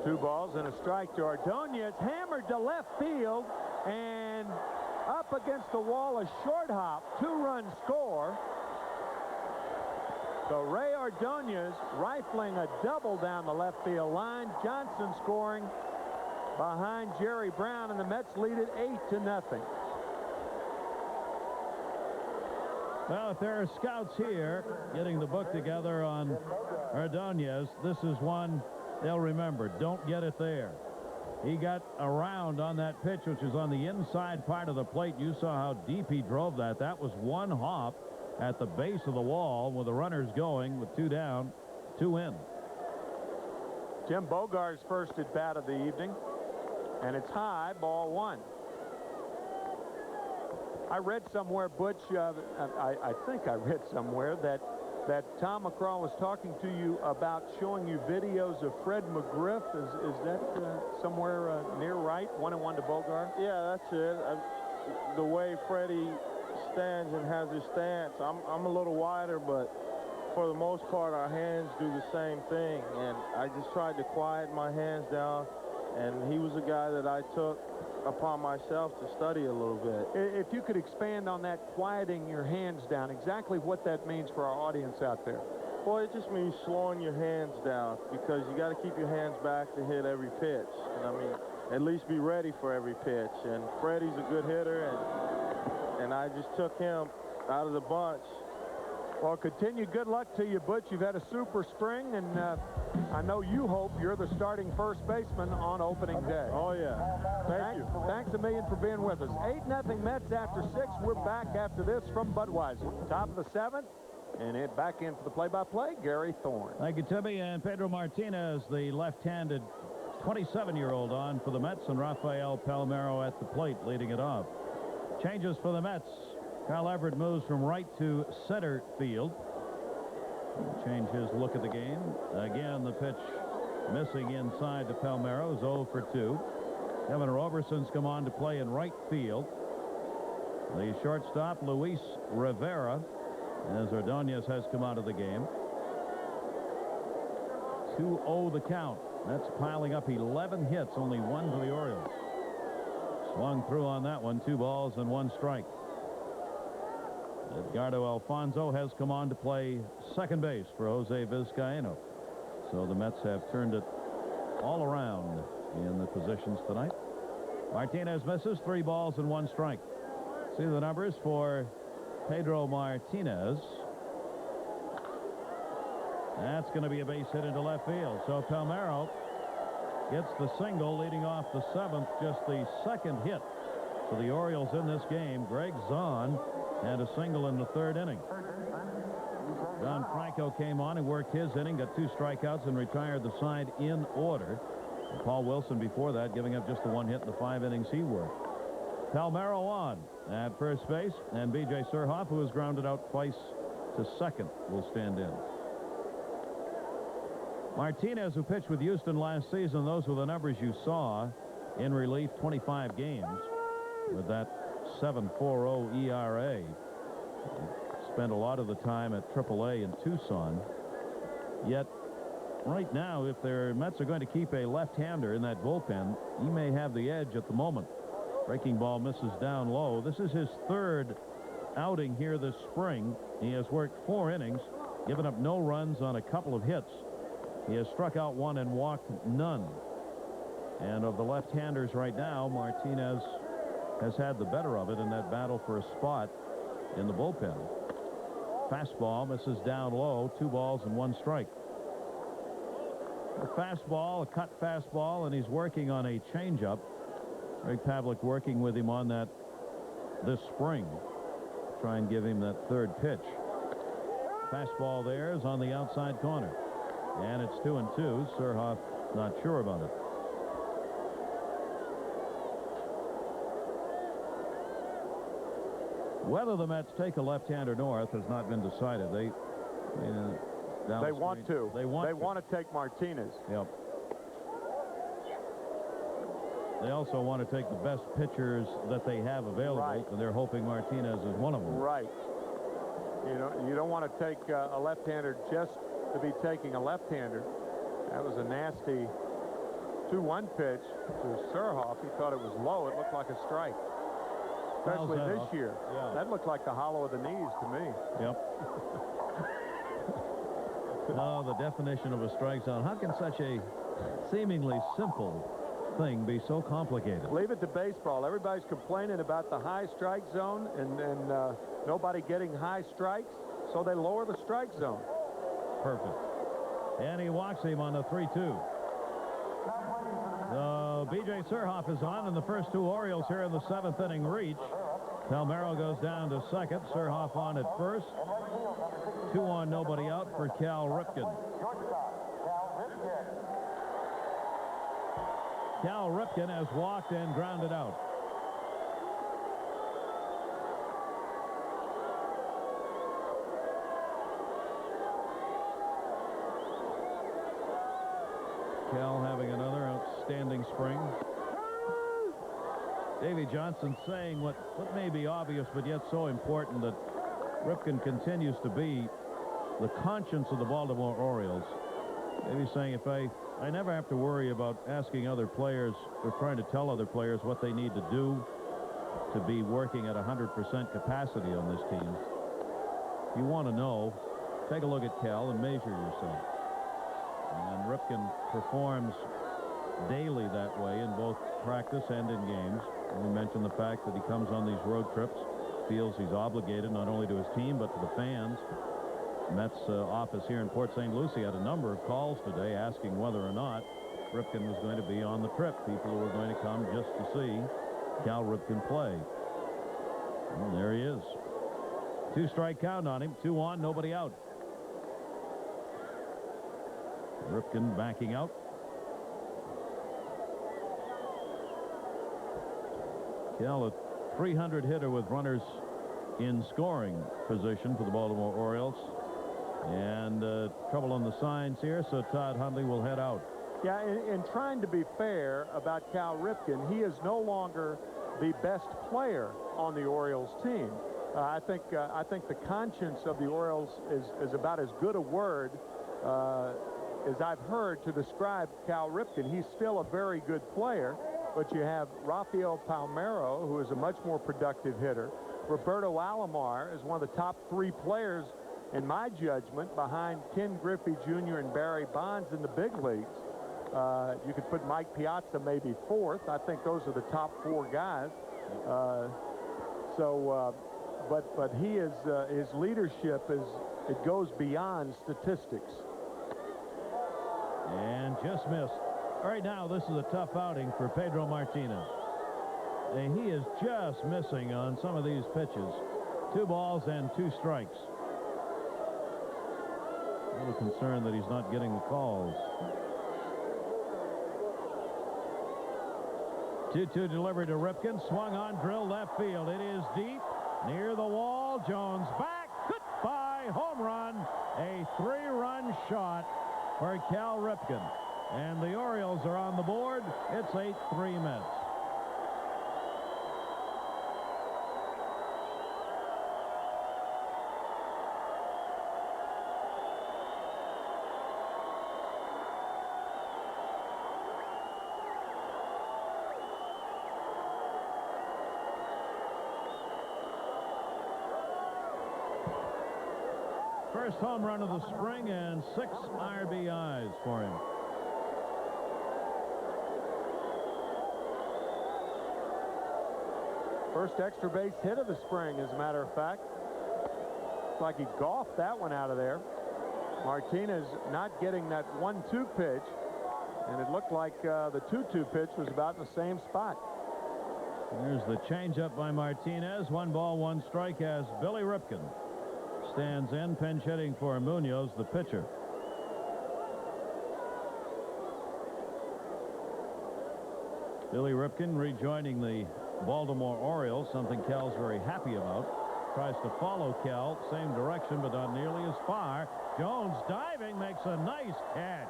2 balls and a strike to Ordonez, hammered to left field, and up against the wall, a short hop, 2-run score. So Ray Ordonez rifling a double down the left field line. Johnson scoring behind Jerry Brown, and the Mets lead it 8-0. Well, if there are scouts here getting the book together on Ordonez, this is one they'll remember. Don't get it there. He got around on that pitch, which is on the inside part of the plate. You saw how deep he drove that. That was 1 hop at the base of the wall with the runners going with 2 down, 2 in. Jim Bogart's first at bat of the evening, and it's high, ball 1. I read somewhere, Butch, I think I read somewhere that Tom McCraw was talking to you about showing you videos of Fred McGriff. Is that somewhere near right? 1-1 to Bogart? Yeah, that's it. The way Freddie stands and has his stance, I'm a little wider, but for the most part, our hands do the same thing. And I just tried to quiet my hands down, and he was a guy that I took upon myself to study a little bit. If you could expand on that, quieting your hands down, exactly what that means for our audience out there. Well, it just means slowing your hands down, because you got to keep your hands back to hit every pitch. And I mean, at least be ready for every pitch. And Freddie's a good hitter, and I just took him out of the bunch Well, continued good luck to you, Butch. You've had a super spring, and I know you hope you're the starting first baseman on opening day. Oh, yeah. Thank you. Thanks a million for being with us. 8-0 Mets after 6. We're back after this from Budweiser. Top of the 7th, and back in for the play-by-play, Gary Thorne. Thank you, Timmy. And Pedro Martinez, the left-handed 27-year-old on for the Mets, and Rafael Palmeiro at the plate leading it off. Changes for the Mets. Kyle Everett moves from right to center field. Change his look at the game. Again, the pitch missing inside to Palmeiro is 0 for 2. Kevin Roberson's come on to play in right field. The shortstop, Luis Rivera, as Ordonez has come out of the game. 2-0 the count. That's piling up 11 hits, only 1 for the Orioles. Swung through on that one, 2 balls and 1 strike. Edgardo Alfonso has come on to play second base for Jose Vizcaino. So the Mets have turned it all around in the positions tonight. Martinez misses, 3 balls and 1 strike. See the numbers for Pedro Martinez. That's going to be a base hit into left field. So Palmeiro gets the single leading off the 7th, just the 2nd hit for the Orioles in this game. Greg Zahn had a single in the 3rd inning. Don Franco came on and worked his inning, got 2 strikeouts, and retired the side in order. And Paul Wilson before that giving up just the 1 hit in the 5 innings he worked. Palmeiro on at first base, and B.J. Surhoff, who was grounded out twice to second, will stand in. Martinez, who pitched with Houston last season, those were the numbers you saw in relief, 25 games with that 7.40 ERA. Spent a lot of the time at AAA in Tucson. Yet right now, if their Mets are going to keep a left-hander in that bullpen, he may have the edge at the moment. Breaking ball misses down low. This is his 3rd outing here this spring. He has worked 4 innings, given up no runs on a couple of hits. He has struck out 1 and walked none. And of the left-handers right now, Martinez has had the better of it in that battle for a spot in the bullpen. Fastball misses down low, 2 balls and 1 strike. A fastball, a cut fastball, and he's working on a changeup. Greg Pavlik working with him on that this spring. Try and give him that 3rd pitch. Fastball there is on the outside corner. And it's 2-2. Surhoff not sure about it. Whether the Mets take a left-hander north has not been decided. They want to. They want to take Martinez. Yep. They also want to take the best pitchers that they have available, right. And they're hoping Martinez is one of them. Right. You don't want to take a left-hander just to be taking a left-hander. That was a nasty 2-1 pitch to Surhoff. He thought it was low. It looked like a strike. Especially this year. Yeah. That looked like the hollow of the knees to me. Yep. Oh, the definition of a strike zone. How can such a seemingly simple thing be so complicated? Leave it to baseball. Everybody's complaining about the high strike zone and nobody getting high strikes, so they lower the strike zone. Perfect. And he walks him on the 3-2. B.J. Surhoff is on, and the first 2 Orioles here in the 7th inning reach. Palmeiro goes down to second. Surhoff on at first. 2 on, nobody out for Cal Ripken. Cal Ripken has walked and grounded out. Cal having another outstanding spring. Davey Johnson saying what may be obvious but yet so important, that Ripken continues to be the conscience of the Baltimore Orioles. Davey saying, if I never have to worry about asking other players or trying to tell other players what they need to do to be working at 100% capacity on this team. If you want to know, take a look at Cal and measure yourself. And Ripken performs daily that way in both practice and in games. And we mentioned the fact that he comes on these road trips, feels he's obligated not only to his team but to the fans, Mets office here in Port St. Lucie had a number of calls today asking whether or not Ripken was going to be on the trip. People who were going to come just to see Cal Ripken play. And there he is. 2-strike count on him. 2 on, nobody out. Ripken backing out. Cal, a 300 hitter with runners in scoring position for the Baltimore Orioles. And trouble on the signs here, so Todd Hundley will head out. Yeah, in trying to be fair about Cal Ripken, he is no longer the best player on the Orioles team. I think the conscience of the Orioles is about as good a word as I've heard to describe Cal Ripken. He's still a very good player, but you have Rafael Palmeiro, who is a much more productive hitter. Roberto Alomar is one of the top 3 players, in my judgment, behind Ken Griffey Jr. and Barry Bonds in the big leagues. You could put Mike Piazza maybe 4th. I think those are the top 4 guys. But he is his leadership it goes beyond statistics. And just missed. All right, now this is a tough outing for Pedro Martinez. And he is just missing on some of these pitches. 2 balls and 2 strikes. A little concerned that he's not getting the calls. 2-2 delivery to Ripken. Swung on, drilled left field. It is deep, near the wall. Jones back. Goodbye, home run. A 3-run shot for Cal Ripken. And the Orioles are on the board. It's 8-3 Mets. First home run of the spring and 6 RBIs for him. First extra base hit of the spring, as a matter of fact. It's like he golfed that one out of there. Martinez not getting that 1-2 pitch, and it looked like the 2-2 pitch was about in the same spot. There's the changeup by Martinez. 1 ball, 1 strike as Billy Ripken stands in, pinch hitting for Munoz, the pitcher. Billy Ripken rejoining the Baltimore Orioles, something Cal's very happy about. Tries to follow Cal, same direction, but not nearly as far. Jones diving, makes a nice catch.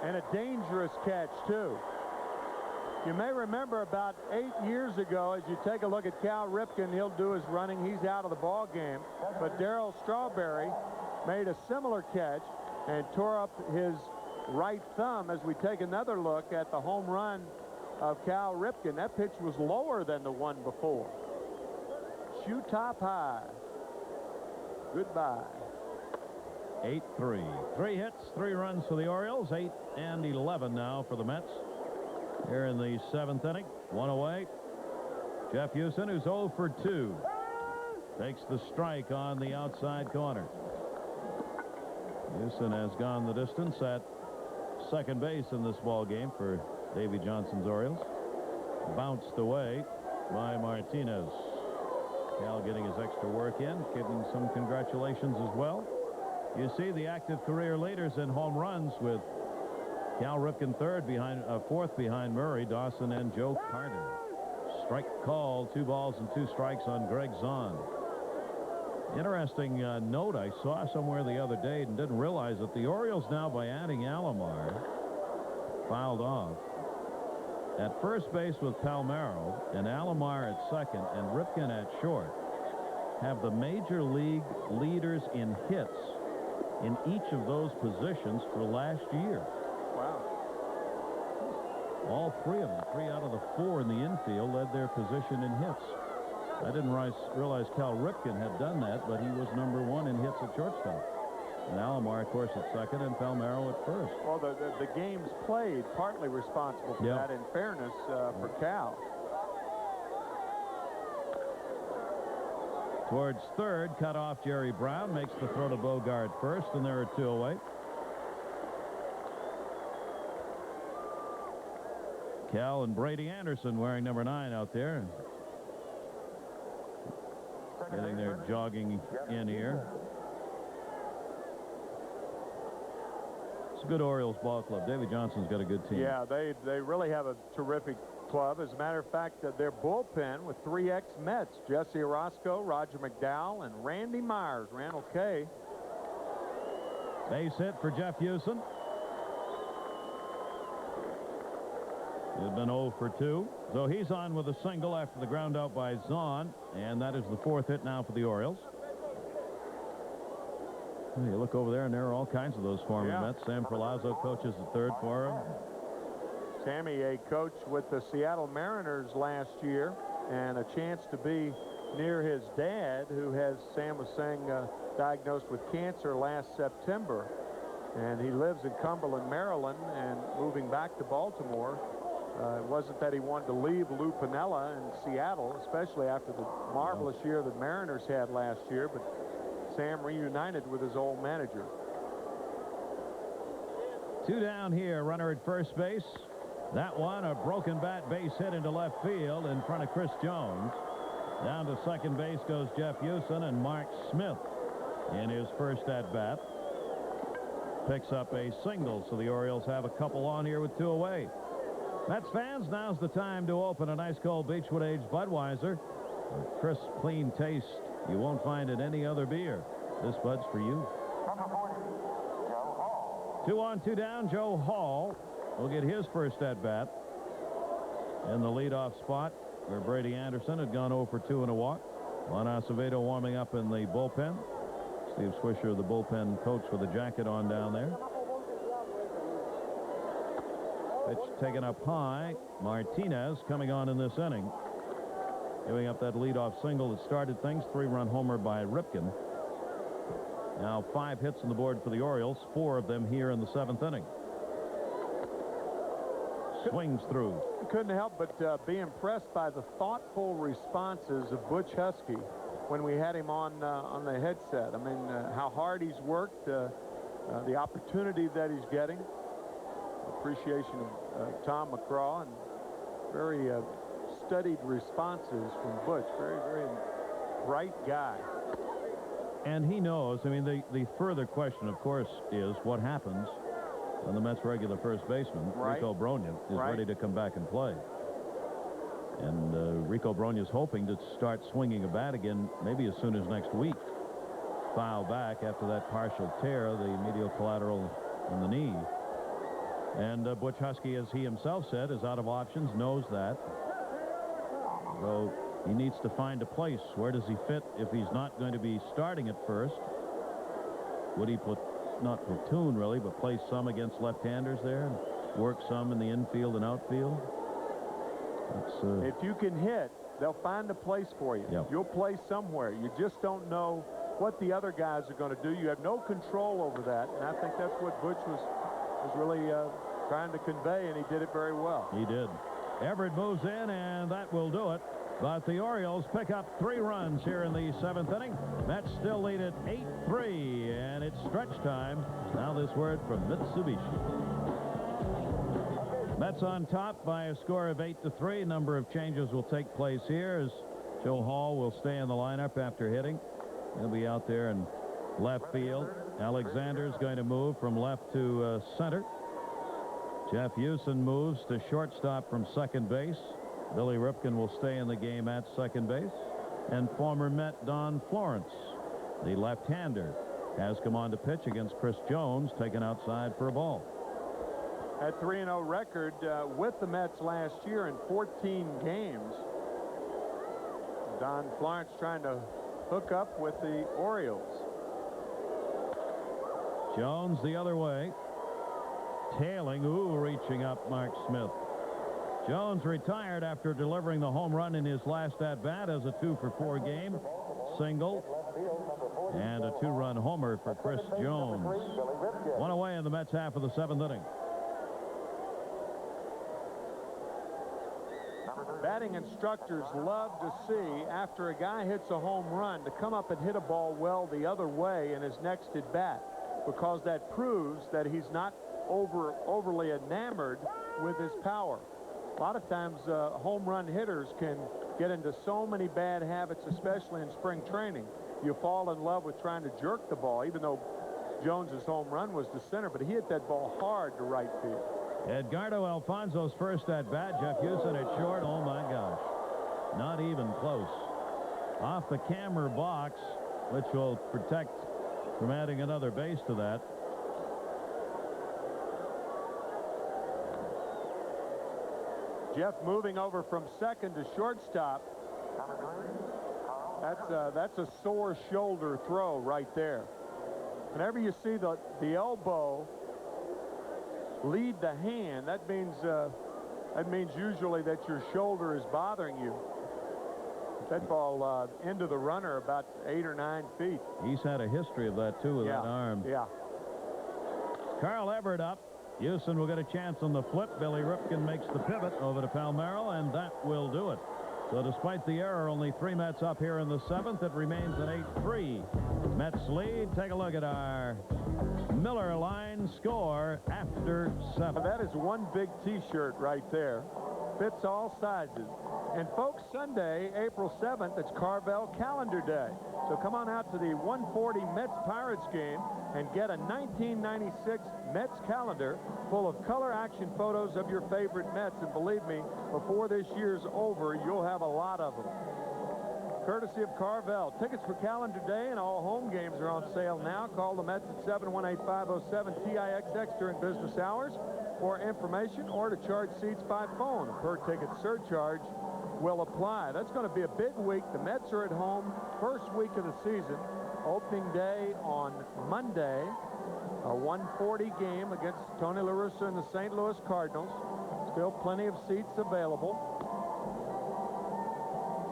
And a dangerous catch, too. You may remember about 8 years ago, as you take a look at Cal Ripken, he'll do his running. He's out of the ball game. But Darryl Strawberry made a similar catch and tore up his right thumb as we take another look at the home run of Cal Ripken. That pitch was lower than the one before. Shoe top high. Goodbye. 8-3. 3 hits, 3 runs for the Orioles. 8 and 11 now for the Mets. Here in the 7th inning, 1 away. Jeff Houston, who's 0 for 2, takes the strike on the outside corner. Houston has gone the distance at second base in this ball game for Davy Johnson's Orioles. Bounced away by Martinez. Cal getting his extra work in, giving some congratulations as well. You see the active career leaders in home runs with Cal Ripken fourth behind Murray, Dawson, and Joe Carter. Strike call, 2 balls and 2 strikes on Greg Zahn. Interesting note I saw somewhere the other day and didn't realize that the Orioles now, by adding Alomar, fouled off. At first base with Palmeiro and Alomar at second and Ripken at short, have the major league leaders in hits in each of those positions for last year. Wow. All 3 of them, 3 out of the 4 in the infield, led their position in hits. I didn't realize Cal Ripken had done that, but he was number 1 in hits at shortstop. And Alomar, of course, at second, and Palmeiro at first. Well, the games played partly responsible for that, in fairness, for Cal. Towards third, cut off Jerry Brown, makes the throw to Bogart first, and there are 2 away. Cal and Brady Anderson wearing number 9 out there. Getting their jogging in here. It's a good Orioles ball club. Davy Johnson's got a good team. Yeah, they really have a terrific club. As a matter of fact, their bullpen with 3 ex-Mets, Jesse Orozco, Roger McDowell, and Randy Myers, Randall Kay. Base hit for Jeff Houston. He's been 0 for 2. So he's on with a single after the ground out by Zahn, and that is the 4th hit now for the Orioles. You look over there, and there are all kinds of those former Mets. Sam Perlazzo coaches the third for him. Sammy, a coach with the Seattle Mariners last year, and a chance to be near his dad, who has, Sam was saying, diagnosed with cancer last September. And he lives in Cumberland, Maryland, and moving back to Baltimore. It wasn't that he wanted to leave Lou Piniella in Seattle, especially after the marvelous year the Mariners had last year, but Sam reunited with his old manager. 2 down here, runner at first base. That one, a broken bat base hit into left field in front of Chris Jones. Down to second base goes Jeff Houston, and Mark Smith in his first at-bat picks up a single, so the Orioles have a couple on here with 2 away. Mets fans, now's the time to open a nice cold Beechwood Aged Budweiser. A crisp, clean taste you won't find in any other beer. This Bud's for you. Number 40, Joe Hall. 2 on, 2 down. Joe Hall will get his first at-bat in the leadoff spot where Brady Anderson had gone 0 for 2 and a walk. Juan Acevedo warming up in the bullpen. Steve Swisher, the bullpen coach, with a jacket on down there. Pitch taken up high. Martinez coming on in this inning, giving up that leadoff single that started things. 3-run homer by Ripken. Now 5 hits on the board for the Orioles, 4 of them here in the 7th inning. Swings through. Couldn't help but be impressed by the thoughtful responses of Butch Husky when we had him on the headset. I mean, how hard he's worked, the opportunity that he's getting. Appreciation of Tom McCraw, and very studied responses from Butch. Very, very bright guy. And he knows. I mean, the further question, of course, is what happens when the Mets' regular first baseman, Rico Brogna, is ready to come back and play. And Rico Brogna is hoping to start swinging a bat again maybe as soon as next week. Foul back after that partial tear, the medial collateral in the knee. And Butch Husky, as he himself said, is out of options, knows that. So he needs to find a place. Where does he fit if he's not going to be starting at first? Would he not platoon really, but play some against left-handers there and work some in the infield and outfield? If you can hit, they'll find a place for you. Yep. You'll play somewhere. You just don't know what the other guys are going to do. You have no control over that, and I think that's what Butch was really trying to convey, and he did it very well. He did. Everett moves in, and that will do it. But the Orioles pick up 3 runs here in the 7th inning. Mets still lead at 8-3, and it's stretch time. Now this word from Mitsubishi. Mets on top by a score of 8-3. Number of changes will take place here as Joe Hall will stay in the lineup after hitting. He'll be out there in left field. Alexander's going to move from left to center. Jeff Houston moves to shortstop from second base. Billy Ripken will stay in the game at second base. And former Met Don Florence, the left-hander, has come on to pitch against Chris Jones, taken outside for a ball. That 3-0 record with the Mets last year in 14 games. Don Florence trying to hook up with the Orioles. Jones the other way. Tailing, reaching up Mark Smith. Jones retired after delivering the home run in his last at-bat as a 2-for-4 game. Single and a 2-run homer for Chris Jones. 1 away in the Mets half of the 7th inning. Number 13. batting instructors love to see, after a guy hits a home run, to come up and hit a ball well the other way in his next at bat, because that proves that he's not overly enamored with his power. A lot of times home run hitters can get into so many bad habits, especially in spring training. You fall in love with trying to jerk the ball, even though Jones's home run was to center, but he hit that ball hard to right field. Edgardo Alfonso's first at bat. Jeff Houston at short. Oh my gosh, not even close. Off the camera box, which will protect from adding another base to that. Jeff moving over from second to shortstop. That's a sore shoulder throw right there. Whenever you see the elbow lead the hand, that means usually that your shoulder is bothering you. That ball into the runner about 8 or 9 feet. He's had a history of that too with that arm. Yeah. Carl Everett up. Houston will get a chance on the flip. Billy Ripken makes the pivot over to Palmeiro, and that will do it. So despite the error, only 3 Mets up here in the 7th. It remains an 8-3 Mets lead. Take a look at our Miller line score after 7. That is one big T-shirt right there. Fits all sizes. And folks, Sunday, April 7th, it's Carvel Calendar Day. So come on out to the 140 Mets-Pirates game and get a 1996 Mets calendar full of color action photos of your favorite Mets. And believe me, before this year's over, you'll have a lot of them. Courtesy of Carvel. Tickets for Calendar Day and all home games are on sale now. Call the Mets at 718-507-TIXX during business hours for information or to charge seats by phone. Per ticket surcharge will apply. That's going to be a big week. The Mets are at home, first week of the season. Opening day on Monday, a 140 game against Tony La Russa and the St. Louis Cardinals. Still plenty of seats available.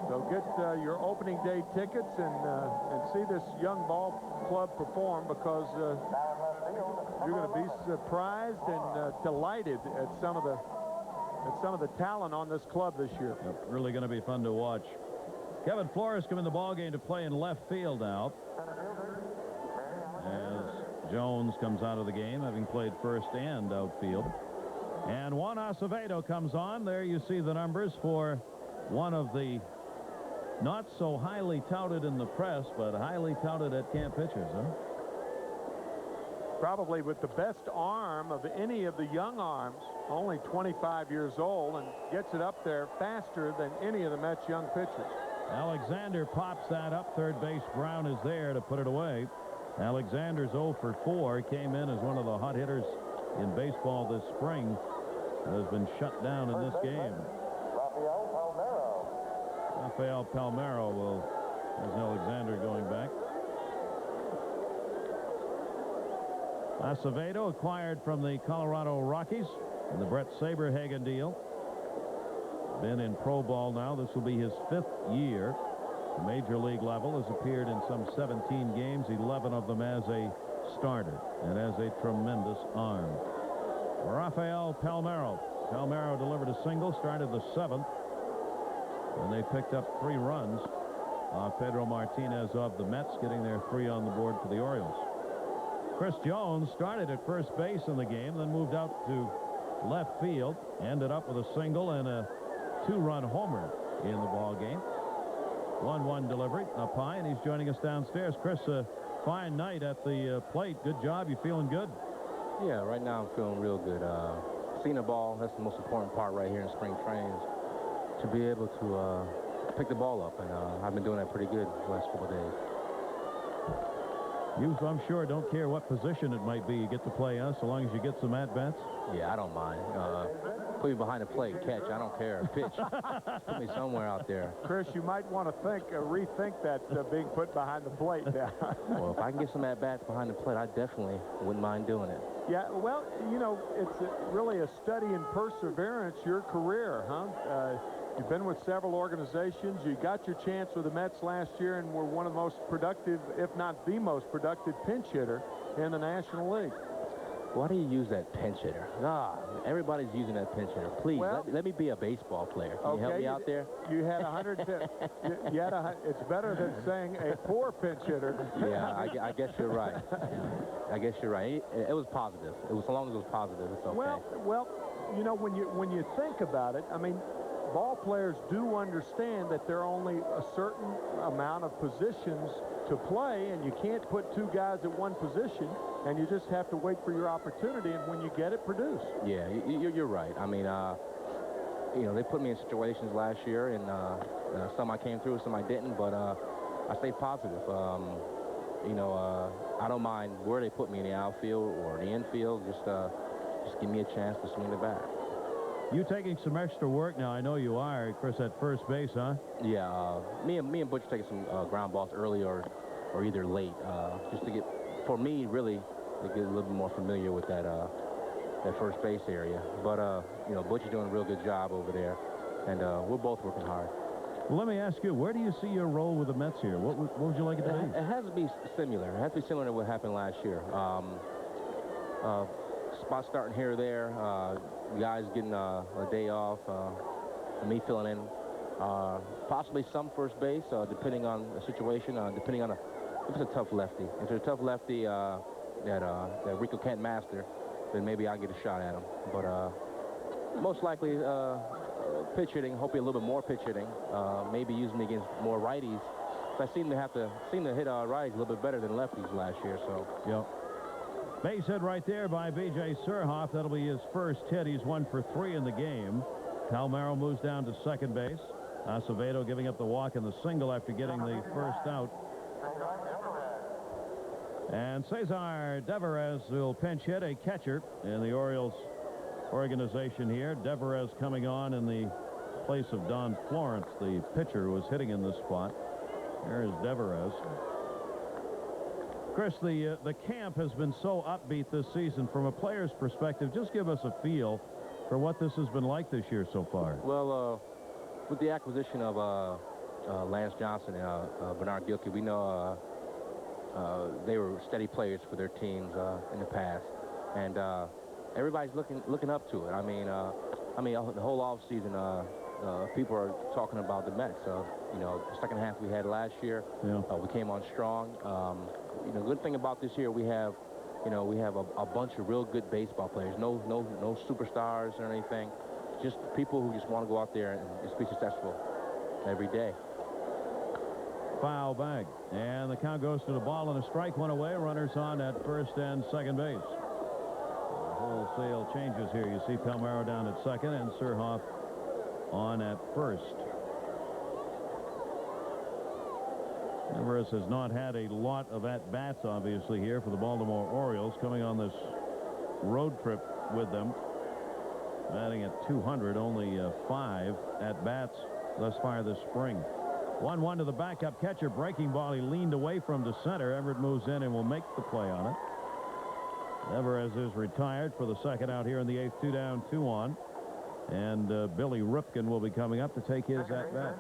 So get your opening day tickets and see this young ball club perform, because you're going to be surprised and delighted at some of the talent on this club this year. Yep, really going to be fun to watch. Kevin Flores come in the ball game to play in left field now, as Jones comes out of the game, having played first and outfield. And Juan Acevedo comes on. There you see the numbers for one of the not so highly touted in the press, but highly touted at camp pitchers, huh? Probably with the best arm of any of the young arms, only 25 years old, and gets it up there faster than any of the Mets' young pitchers. Alexander pops that up. Third base Brown is there to put it away. Alexander's 0 for 4. Came in as one of the hot hitters in baseball this spring. Has been shut down in this game. Rafael Palmeiro will, as Alexander going back. Acevedo acquired from the Colorado Rockies in the Brett Saberhagen deal. Been in pro ball now. This will be his 5th year. The major league level, has appeared in some 17 games, 11 of them as a starter, and has a tremendous arm. Rafael Palmeiro. Palmeiro delivered a single, started the 7th, and they picked up 3 runs. Pedro Martinez of the Mets getting their 3 on the board for the Orioles. Chris Jones started at first base in the game, then moved out to left field, ended up with a single and a 2-run homer in the ball game. 1-1 delivery up high, and he's joining us downstairs. Chris, a fine night at the plate. Good job. You feeling good? Yeah, right now I'm feeling real good. Seeing the ball, that's the most important part right here in spring training, to be able to pick the ball up, and I've been doing that pretty good the last couple of days. You, I'm sure, don't care what position it might be. You get to play us so long as you get some at-bats. Yeah, I don't mind. Put me behind the plate, catch. I don't care. Pitch. Put me somewhere out there. Chris, you might want to rethink that being put behind the plate now. Well, if I can get some at-bats behind the plate, I definitely wouldn't mind doing it. Yeah, well, you know, it's really a study in perseverance, your career, huh? You've been with several organizations. You got your chance with the Mets last year and were one of the most productive, if not the most productive pinch hitter in the National League. Why do you use that pinch hitter? Everybody's using that pinch hitter. Please, Well, let me be a baseball player. Can you help me out there? You had 150. It's better than saying a poor pinch hitter. Yeah, I guess you're right. I guess you're right. It was positive. It was, so long as it was positive, it's okay. Well, you know, when you think about it, I mean, ball players do understand that there are only a certain amount of positions to play, and you can't put two guys at one position, and you just have to wait for your opportunity, and when you get it, produce. Yeah, you're right. I mean, you know, they put me in situations last year, and some I came through, some I didn't, but I stayed positive. You know, I don't mind where they put me in the outfield or the infield. Just give me a chance to swing the bat. You taking some extra work now? I know you are, Chris, at first base, huh? Yeah, me and Butch taking some ground balls early or either late, just to get, for me, really, to get a little bit more familiar with that first base area. But you know, Butch is doing a real good job over there, and we're both working hard. Well, let me ask you, where do you see your role with the Mets here? What would you like it to be? It has to be similar. It has to be similar to what happened last year. Spots starting here or there, guys getting a day off, me filling in, possibly some first base, depending on the situation, depending on if it's a tough lefty. If it's a tough lefty that Rico can't master, then maybe I'll get a shot at him. But most likely pitch hitting, hopefully a little bit more pitch hitting, maybe using me against more righties. I seem to hit righties a little bit better than lefties last year. So. Yep. Base hit right there by B.J. Surhoff. That'll be his first hit. He's 1 for 3 in the game. Palmeiro moves down to second base. Acevedo giving up the walk and the single after getting the first out. And Cesar Deverez will pinch hit, a catcher in the Orioles organization here. Deverez coming on in the place of Don Florence, the pitcher who was hitting in this spot. There is Deverez. Chris, the camp has been so upbeat this season. From a player's perspective, just give us a feel for what this has been like this year so far. Well, with the acquisition of Lance Johnson and Bernard Gilkey, we know they were steady players for their teams in the past, and everybody's looking up to it. I mean, the whole off season, people are talking about the Mets. You know, the second half we had last year, we came on strong. You know, good thing about this year, we have a bunch of real good baseball players. No superstars or anything. Just people who just want to go out there and just be successful every day. Foul bag. And the count goes to the ball and a strike, one away. Runners on at first and second base. Wholesale changes here. You see Palmeiro down at second and Surhoff on at first. Deverez has not had a lot of at-bats, obviously, here for the Baltimore Orioles, coming on this road trip with them. Batting at 200, only 5 at-bats thus far this spring. 1-1 to the backup catcher. Breaking ball he leaned away from to center. Everett moves in and will make the play on it. Deverez is retired for the second out here in the 8th. 2 down, 2 on. And Billy Ripken will be coming up to take his at-bat.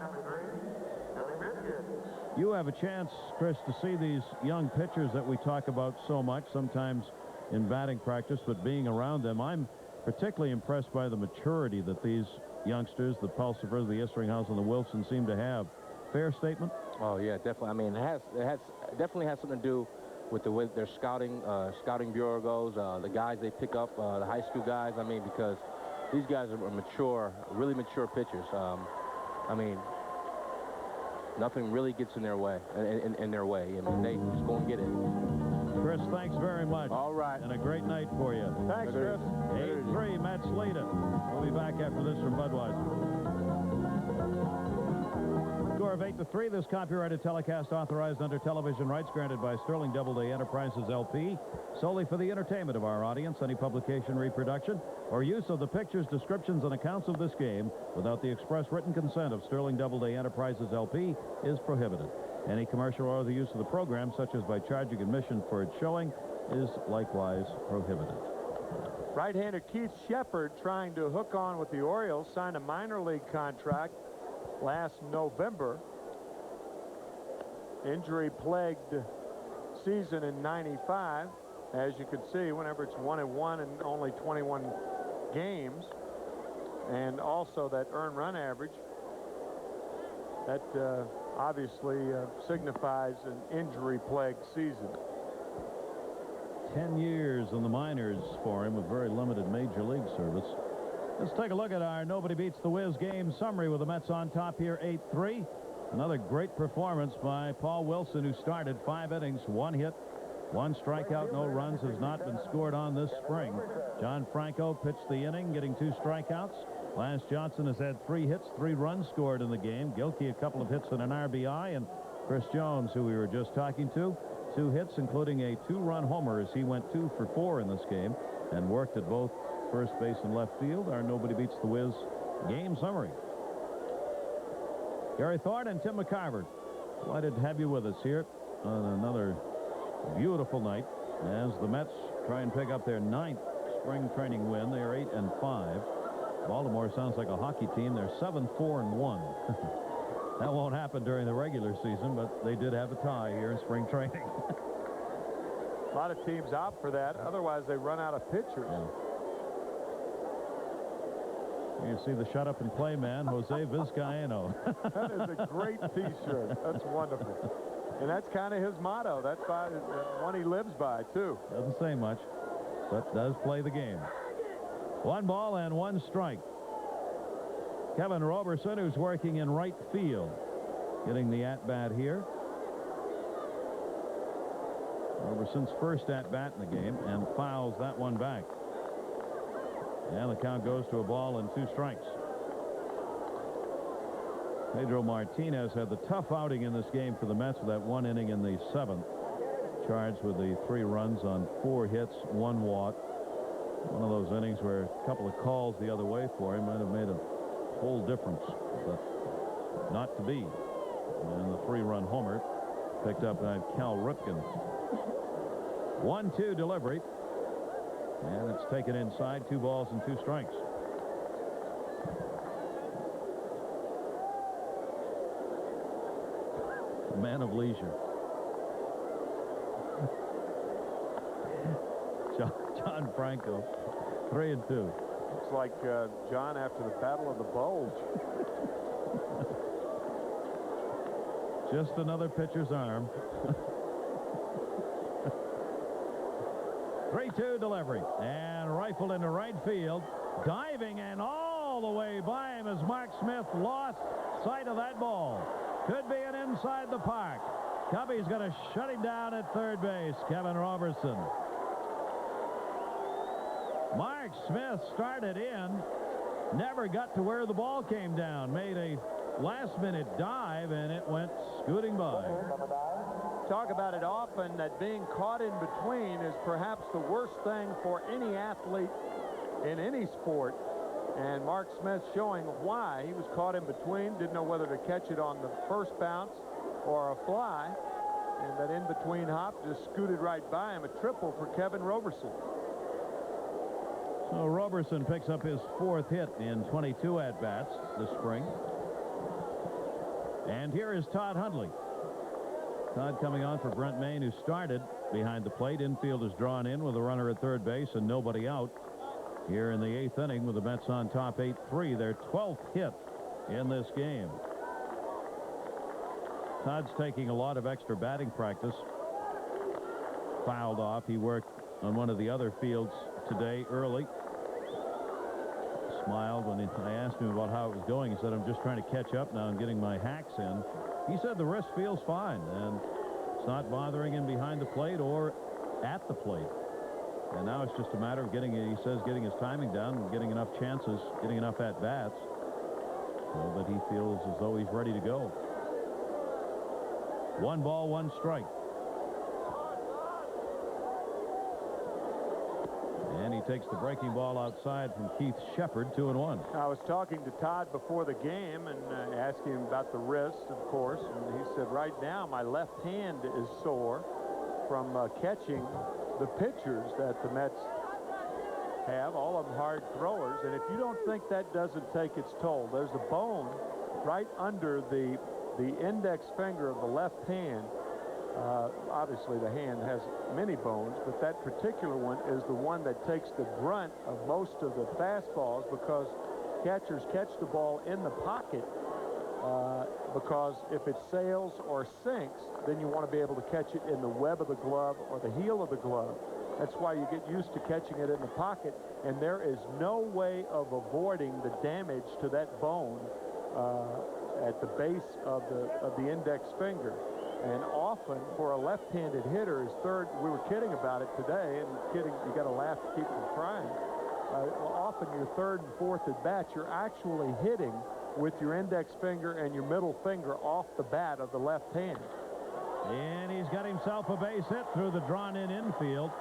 You have a chance, Chris, to see these young pitchers that we talk about so much, sometimes in batting practice, but being around them, I'm particularly impressed by the maturity that these youngsters, the Pulsipher, the Isringhouse, and the Wilson seem to have. Fair statement? Oh, yeah, definitely. I mean, it definitely has something to do with the way their scouting bureau goes, the guys they pick up, the high school guys. I mean, because these guys are mature, really mature pitchers. I mean, nothing really gets in their way. In their way. I mean, they just go and get it. Chris, thanks very much. All right. And a great night for you. Thanks, Chris. 8-3, Mets lead it. We'll be back after this from Budweiser. Score of 8-3. This copyrighted telecast authorized under television rights granted by Sterling Doubleday Enterprises, LP, solely for the entertainment of our audience. Any publication, reproduction, or use of the pictures, descriptions, and accounts of this game without the express written consent of Sterling Doubleday Enterprises, LP, is prohibited. Any commercial or other use of the program, such as by charging admission for its showing, is likewise prohibited. Right-hander Keith Shepard, trying to hook on with the Orioles, signed a minor league contract last November. Injury-plagued season in '95. as you can see, whenever it's 1-1 and only 21 games, and also that earned run average, that obviously signifies an injury-plagued season. 10 years in the minors for him with very limited major league service. Let's take a look at our Nobody Beats the Wiz game summary with the Mets on top here, 8-3. Another great performance by Paul Wilson, who started 5 innings, 1 hit, 1 strikeout, no runs, has not been scored on this spring. John Franco pitched the inning, getting 2 strikeouts. Lance Johnson has had 3 hits, 3 runs scored in the game. Gilkey, a couple of hits and an RBI. And Chris Jones, who we were just talking to, 2 hits, including a 2-run homer as he went 2 for 4 in this game and worked at both first base and left field. Our Nobody Beats the Wiz game summary. Gary Thorne and Tim McCarver, delighted to have you with us here on another beautiful night as the Mets try and pick up their 9th spring training win. They are 8-5. Baltimore sounds like a hockey team. They're 7-4-1. That won't happen during the regular season, but they did have a tie here in spring training. A lot of teams opt for that. Otherwise, they run out of pitchers. Yeah. You see the shut up and play man, Jose Vizcaíno. That is a great T-shirt. That's wonderful. And that's kind of his motto. That's one he lives by, too. Doesn't say much, but does play the game. 1 ball and 1 strike. Kevin Roberson, who's working in right field, getting the at-bat here. Roberson's first at-bat in the game, and fouls that one back. And the count goes to a ball and 2 strikes. Pedro Martinez had the tough outing in this game for the Mets with that 1 inning in the 7th. Charged with the 3 runs on 4 hits, 1 walk. One of those innings where a couple of calls the other way for him might have made a whole difference, but not to be. And the 3-run homer picked up by Cal Ripken. 1-2 delivery. And it's taken inside, 2 balls and 2 strikes. A man of leisure. John Franco, 3-2. Looks like John after the Battle of the Bulge. Just another pitcher's arm. 3-2 delivery, and rifled into right field, diving and all the way by him as Mark Smith lost sight of that ball. Could be an inside the park. Cubby's going to shut him down at third base. Kevin Roberson. Mark Smith started in, never got to where the ball came down, made a last-minute dive, and it went scooting by. Talk about it often, that being caught in between is perhaps the worst thing for any athlete in any sport. And Mark Smith showing why he was caught in between, didn't know whether to catch it on the first bounce or a fly, and that in-between hop just scooted right by him. A triple for Kevin Roberson. So Roberson picks up his 4th hit in 22 at-bats this spring. And here is Todd Hundley. Todd coming on for Brent Mayne, who started behind the plate. Infield is drawn in with a runner at third base and nobody out here in the 8th inning with the Mets on top 8-3. Their 12th hit in this game. Todd's taking a lot of extra batting practice. Fouled off. He worked on one of the other fields today early. Smiled when I asked him about how it was going. He said, I'm just trying to catch up now and getting my hacks in. He said the wrist feels fine, and it's not bothering him behind the plate or at the plate. And now it's just a matter of getting his timing down and getting enough chances, getting enough at-bats so that he feels as though he's ready to go. 1 ball, 1 strike. And he takes the breaking ball outside from Keith Shepard, 2-1. I was talking to Todd before the game and asking him about the wrist, of course, and he said, right now my left hand is sore from catching the pitchers that the Mets have, all of them hard throwers. And if you don't think that doesn't take its toll, there's a bone right under the index finger of the left hand Obviously, the hand has many bones, but that particular one is the one that takes the brunt of most of the fastballs because catchers catch the ball in the pocket because if it sails or sinks, then you want to be able to catch it in the web of the glove or the heel of the glove. That's why you get used to catching it in the pocket, and there is no way of avoiding the damage to that bone at the base of the index finger. And often, for a left-handed hitter, his third, we were kidding about it today, and kidding, you got to laugh to keep from crying. Often your third and fourth at bat, you're actually hitting with your index finger and your middle finger off the bat of the left hand. And he's got himself a base hit through the drawn-in infield.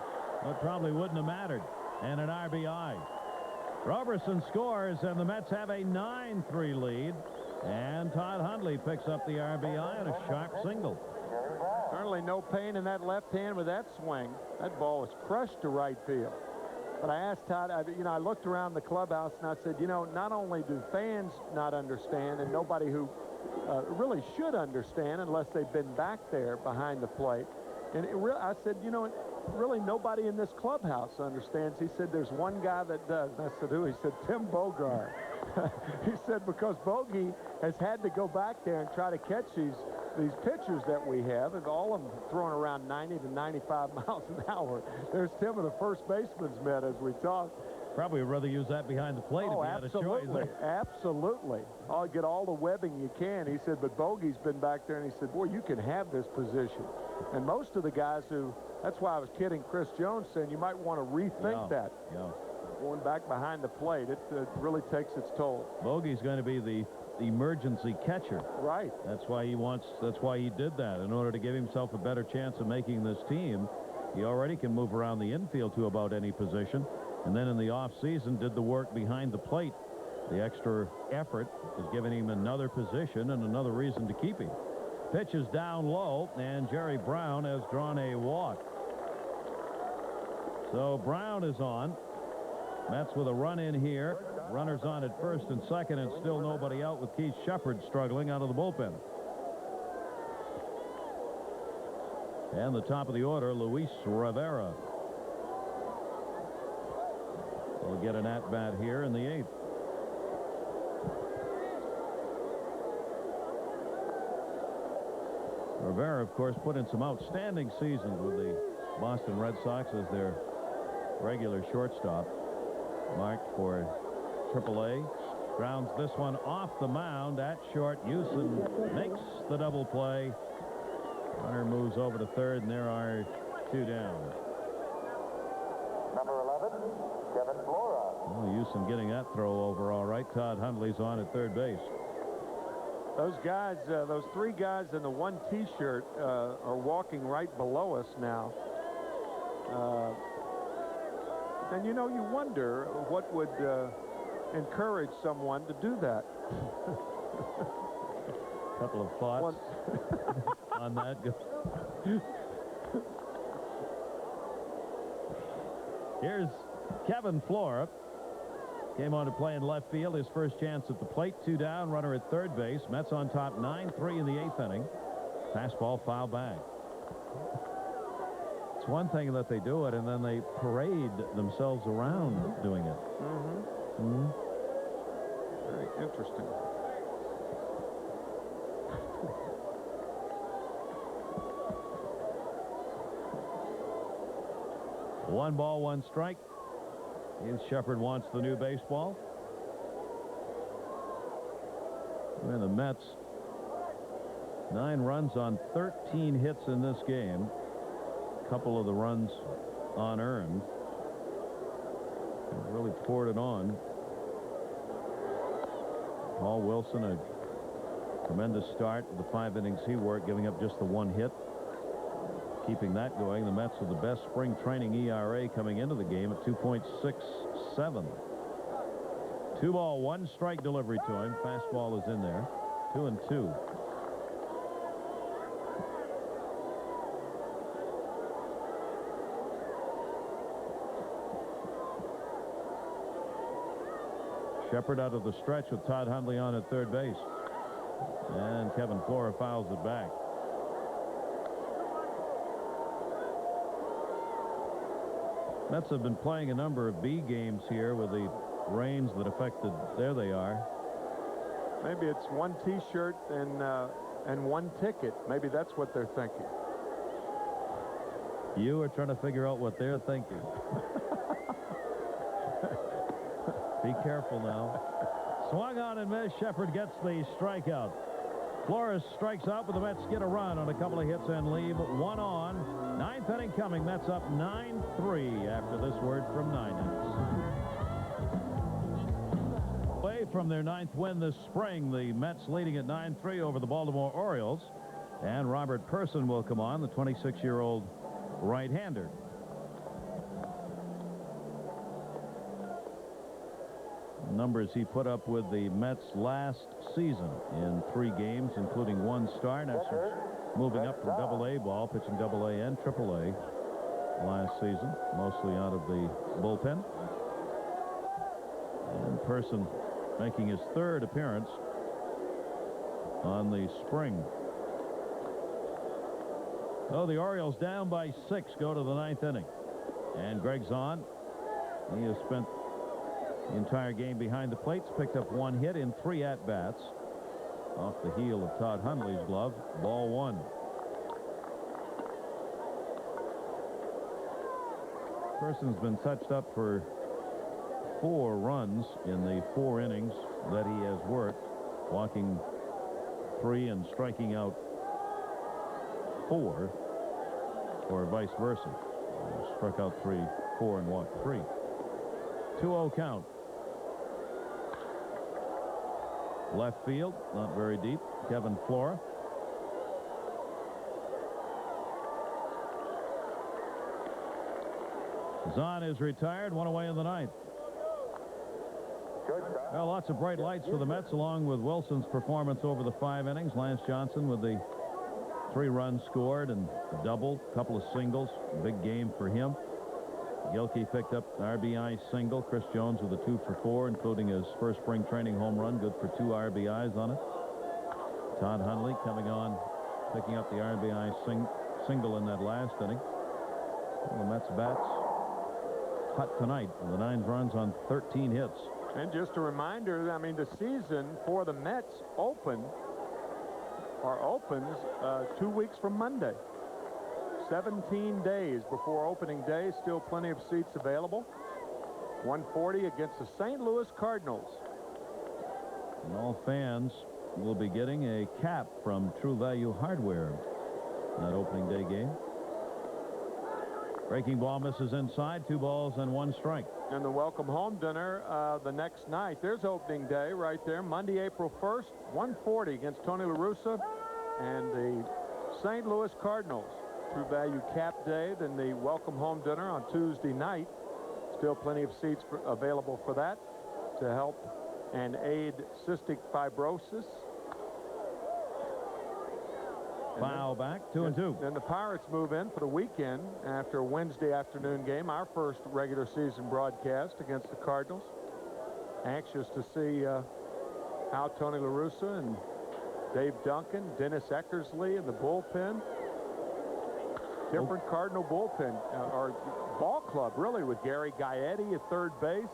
That probably wouldn't have mattered. And an RBI. Roberson scores, and the Mets have a 9-3 lead. And Todd Hundley picks up the RBI and a sharp single. Certainly no pain in that left hand with that swing. That ball was crushed to right field. But I asked Todd, I looked around the clubhouse and I said, not only do fans not understand, and nobody who really should understand unless they've been back there behind the plate. And I said, really nobody in this clubhouse understands. He said, there's one guy that does. And I said, who? He said, Tim Bogart. He said, because Bogey has had to go back there and try to catch these pitchers that we have, and all of them throwing around 90 to 95 miles an hour. There's Tim in the first baseman's mitt as we talk. Probably would rather use that behind the plate if he had a choice. Absolutely. I'll get all the webbing you can. He said, but Bogey's been back there, and he said, boy, you can have this position. And most of the guys that's why I was kidding Chris Jones, saying you might want to rethink that. Yeah. Going back behind the plate, it really takes its toll. Bogey's going to be the emergency catcher. Right. That's why he did that, in order to give himself a better chance of making this team. He already can move around the infield to about any position. And then in the offseason did the work behind the plate. The extra effort is giving him another position and another reason to keep him. Pitch is down low, and Jerry Brown has drawn a walk. So Brown is on. Mets with a run in here. Runners on at first and second, and still nobody out, with Keith Shepard struggling out of the bullpen. And the top of the order, Luis Rivera will get an at-bat here in the 8th. Rivera, of course, put in some outstanding seasons with the Boston Red Sox as their regular shortstop. Marked for AAA. Grounds this one off the mound at short. Houston makes the double play. Runner moves over to third, and there are two down. Number 11, Kevin Flora. Well, Houston getting that throw over all right. Todd Hundley's on at third base. Those guys, those three guys in the one T-shirt are walking right below us now. And you wonder what would encourage someone to do that. Couple of thoughts on that. Here's Kevin Flora. Came on to play in left field. His first chance at the plate. Two down. Runner at third base. Mets on top 9-3 in the 8th inning. Fastball foul back. It's one thing that they do it, and then they parade themselves around doing it. Very interesting. One ball, one strike. Here's Shepard wants the new baseball. And the Mets, 9 runs on 13 hits in this game. A couple of the runs unearned. They really poured it on. Paul Wilson, a tremendous start. The 5 innings he worked, giving up just the 1 hit. Keeping that going, the Mets with the best spring training ERA coming into the game at 2.67. 2 ball, 1 strike delivery to him. Fastball is in there. 2-2. Shepard out of the stretch with Todd Hundley on at third base. And Kevin Flora fouls it back. Mets have been playing a number of B games here with the rains that affected. There they are. Maybe it's one T-shirt and one ticket. Maybe that's what they're thinking. You are trying to figure out what they're thinking. Be careful now. Swung on and missed. Shepard gets the strikeout. Flores strikes out, but the Mets get a run on a couple of hits and leave one on. Ninth inning coming. Mets up 9-3 after this word from 9 innings. Away from their 9th win this spring, the Mets leading at 9-3 over the Baltimore Orioles. And Robert Person will come on, the 26-year-old right-hander. Numbers he put up with the Mets last season in 3 games, including 1 start. After moving up from Double-A ball, pitching Double-A and Triple-A last season, mostly out of the bullpen. And Person making his 3rd appearance on the spring. So the Orioles down by 6 go to the 9th inning. And Greg's on. He has spent the entire game behind the plates, picked up 1 hit in 3 at-bats. Off the heel of Todd Hundley's glove. Ball 1. Person's been touched up for 4 runs in the 4 innings that he has worked, walking 3 and striking out 4, or vice versa. Struck out 4 and walked 3. 2-0 count. Left field, not very deep. Kevin Flora. Zahn is retired, 1 away in the 9th. Well, lots of bright lights for the Mets, along with Wilson's performance over the 5 innings. Lance Johnson with the 3 runs scored and a double, couple of singles. Big game for him. Gilkey picked up an RBI single. Chris Jones with a 2 for 4, including his first spring training home run. Good for 2 RBIs on it. Todd Hundley coming on, picking up the RBI single in that last inning. Well, the Mets bats hot tonight with the 9 runs on 13 hits. And just a reminder, I mean, the season for the Mets opens 2 weeks from Monday. 17 days before opening day. Still plenty of seats available. 1:40 against the St. Louis Cardinals. And all fans will be getting a cap from True Value Hardware in that opening day game. Breaking ball misses inside. 2 balls and 1 strike. And the welcome home dinner the next night. There's opening day right there. Monday, April 1st, 1:40 against Tony La Russa and the St. Louis Cardinals. True Value Cap Day, then the welcome home dinner on Tuesday night. Still plenty of seats available for that to help and aid cystic fibrosis. Foul back, 2-2. Then the Pirates move in for the weekend after a Wednesday afternoon game, our first regular season broadcast against the Cardinals. Anxious to see how Tony La Russa and Dave Duncan, Dennis Eckersley in the bullpen. Different Cardinal bullpen, or ball club, really, with Gary Gaetti at third base.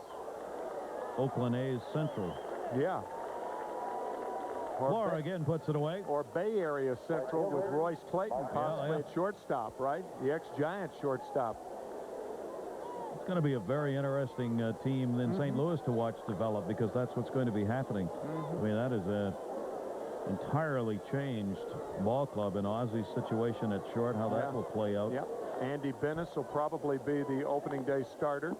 Oakland A's Central. Yeah. Flora again puts it away. Or Bay Area Central with Royce Clayton possibly at shortstop, right? The ex-Giant shortstop. It's going to be a very interesting team in St. Louis to watch develop, because that's what's going to be happening. I mean, that is a entirely changed ball club. In Ozzy's situation at short, how that will play out. Yep. Andy Bennis will probably be the opening day starter,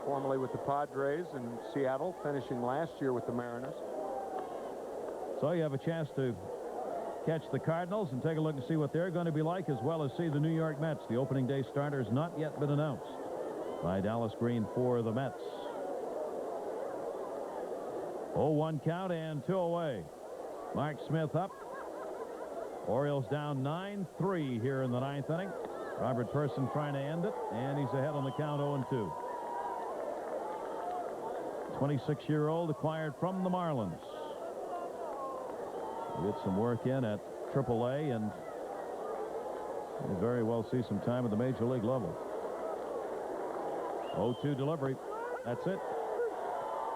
formerly with the Padres in Seattle, finishing last year with the Mariners. So you have a chance to catch the Cardinals and take a look and see what they're going to be like, as well as see the New York Mets. The opening day starter has not yet been announced by Dallas Green for the Mets. 0-1 count and 2 away. Mark Smith up. Orioles down 9-3 here in the 9th inning. Robert Person trying to end it, and he's ahead on the count, 0-2. 26-year-old acquired from the Marlins. Get some work in at Triple-A, and may very well see some time at the major league level. 0-2 delivery. That's it.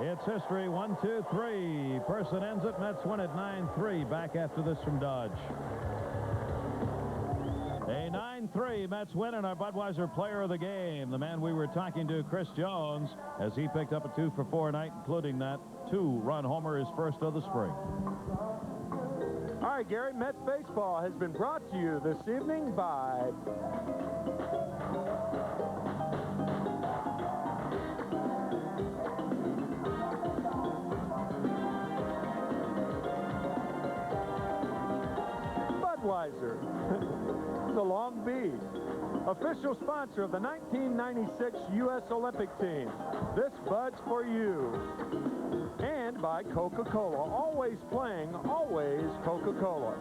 It's history. 1-2-3. Person ends it. Mets win it 9-3. Back after this from Dodge. A 9-3 Mets win, and our Budweiser player of the game, the man we were talking to, Chris Jones, as he picked up a 2-for-4 night, including that 2-run homer, his first of the spring. All right, Gary, Mets baseball has been brought to you this evening by Budweiser. The Long B, official sponsor of the 1996 U.S. Olympic team. This Bud's for you. And by Coca-Cola. Always playing, always Coca-Cola.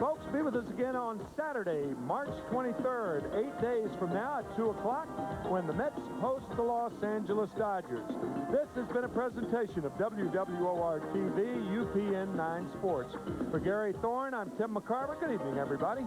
Folks, be with us again on Saturday, March 23rd, 8 days from now at 2 o'clock, when the Mets host the Los Angeles Dodgers. This has been a presentation of WWOR-TV, UPN 9 Sports. For Gary Thorne, I'm Tim McCarver. Good evening, everybody.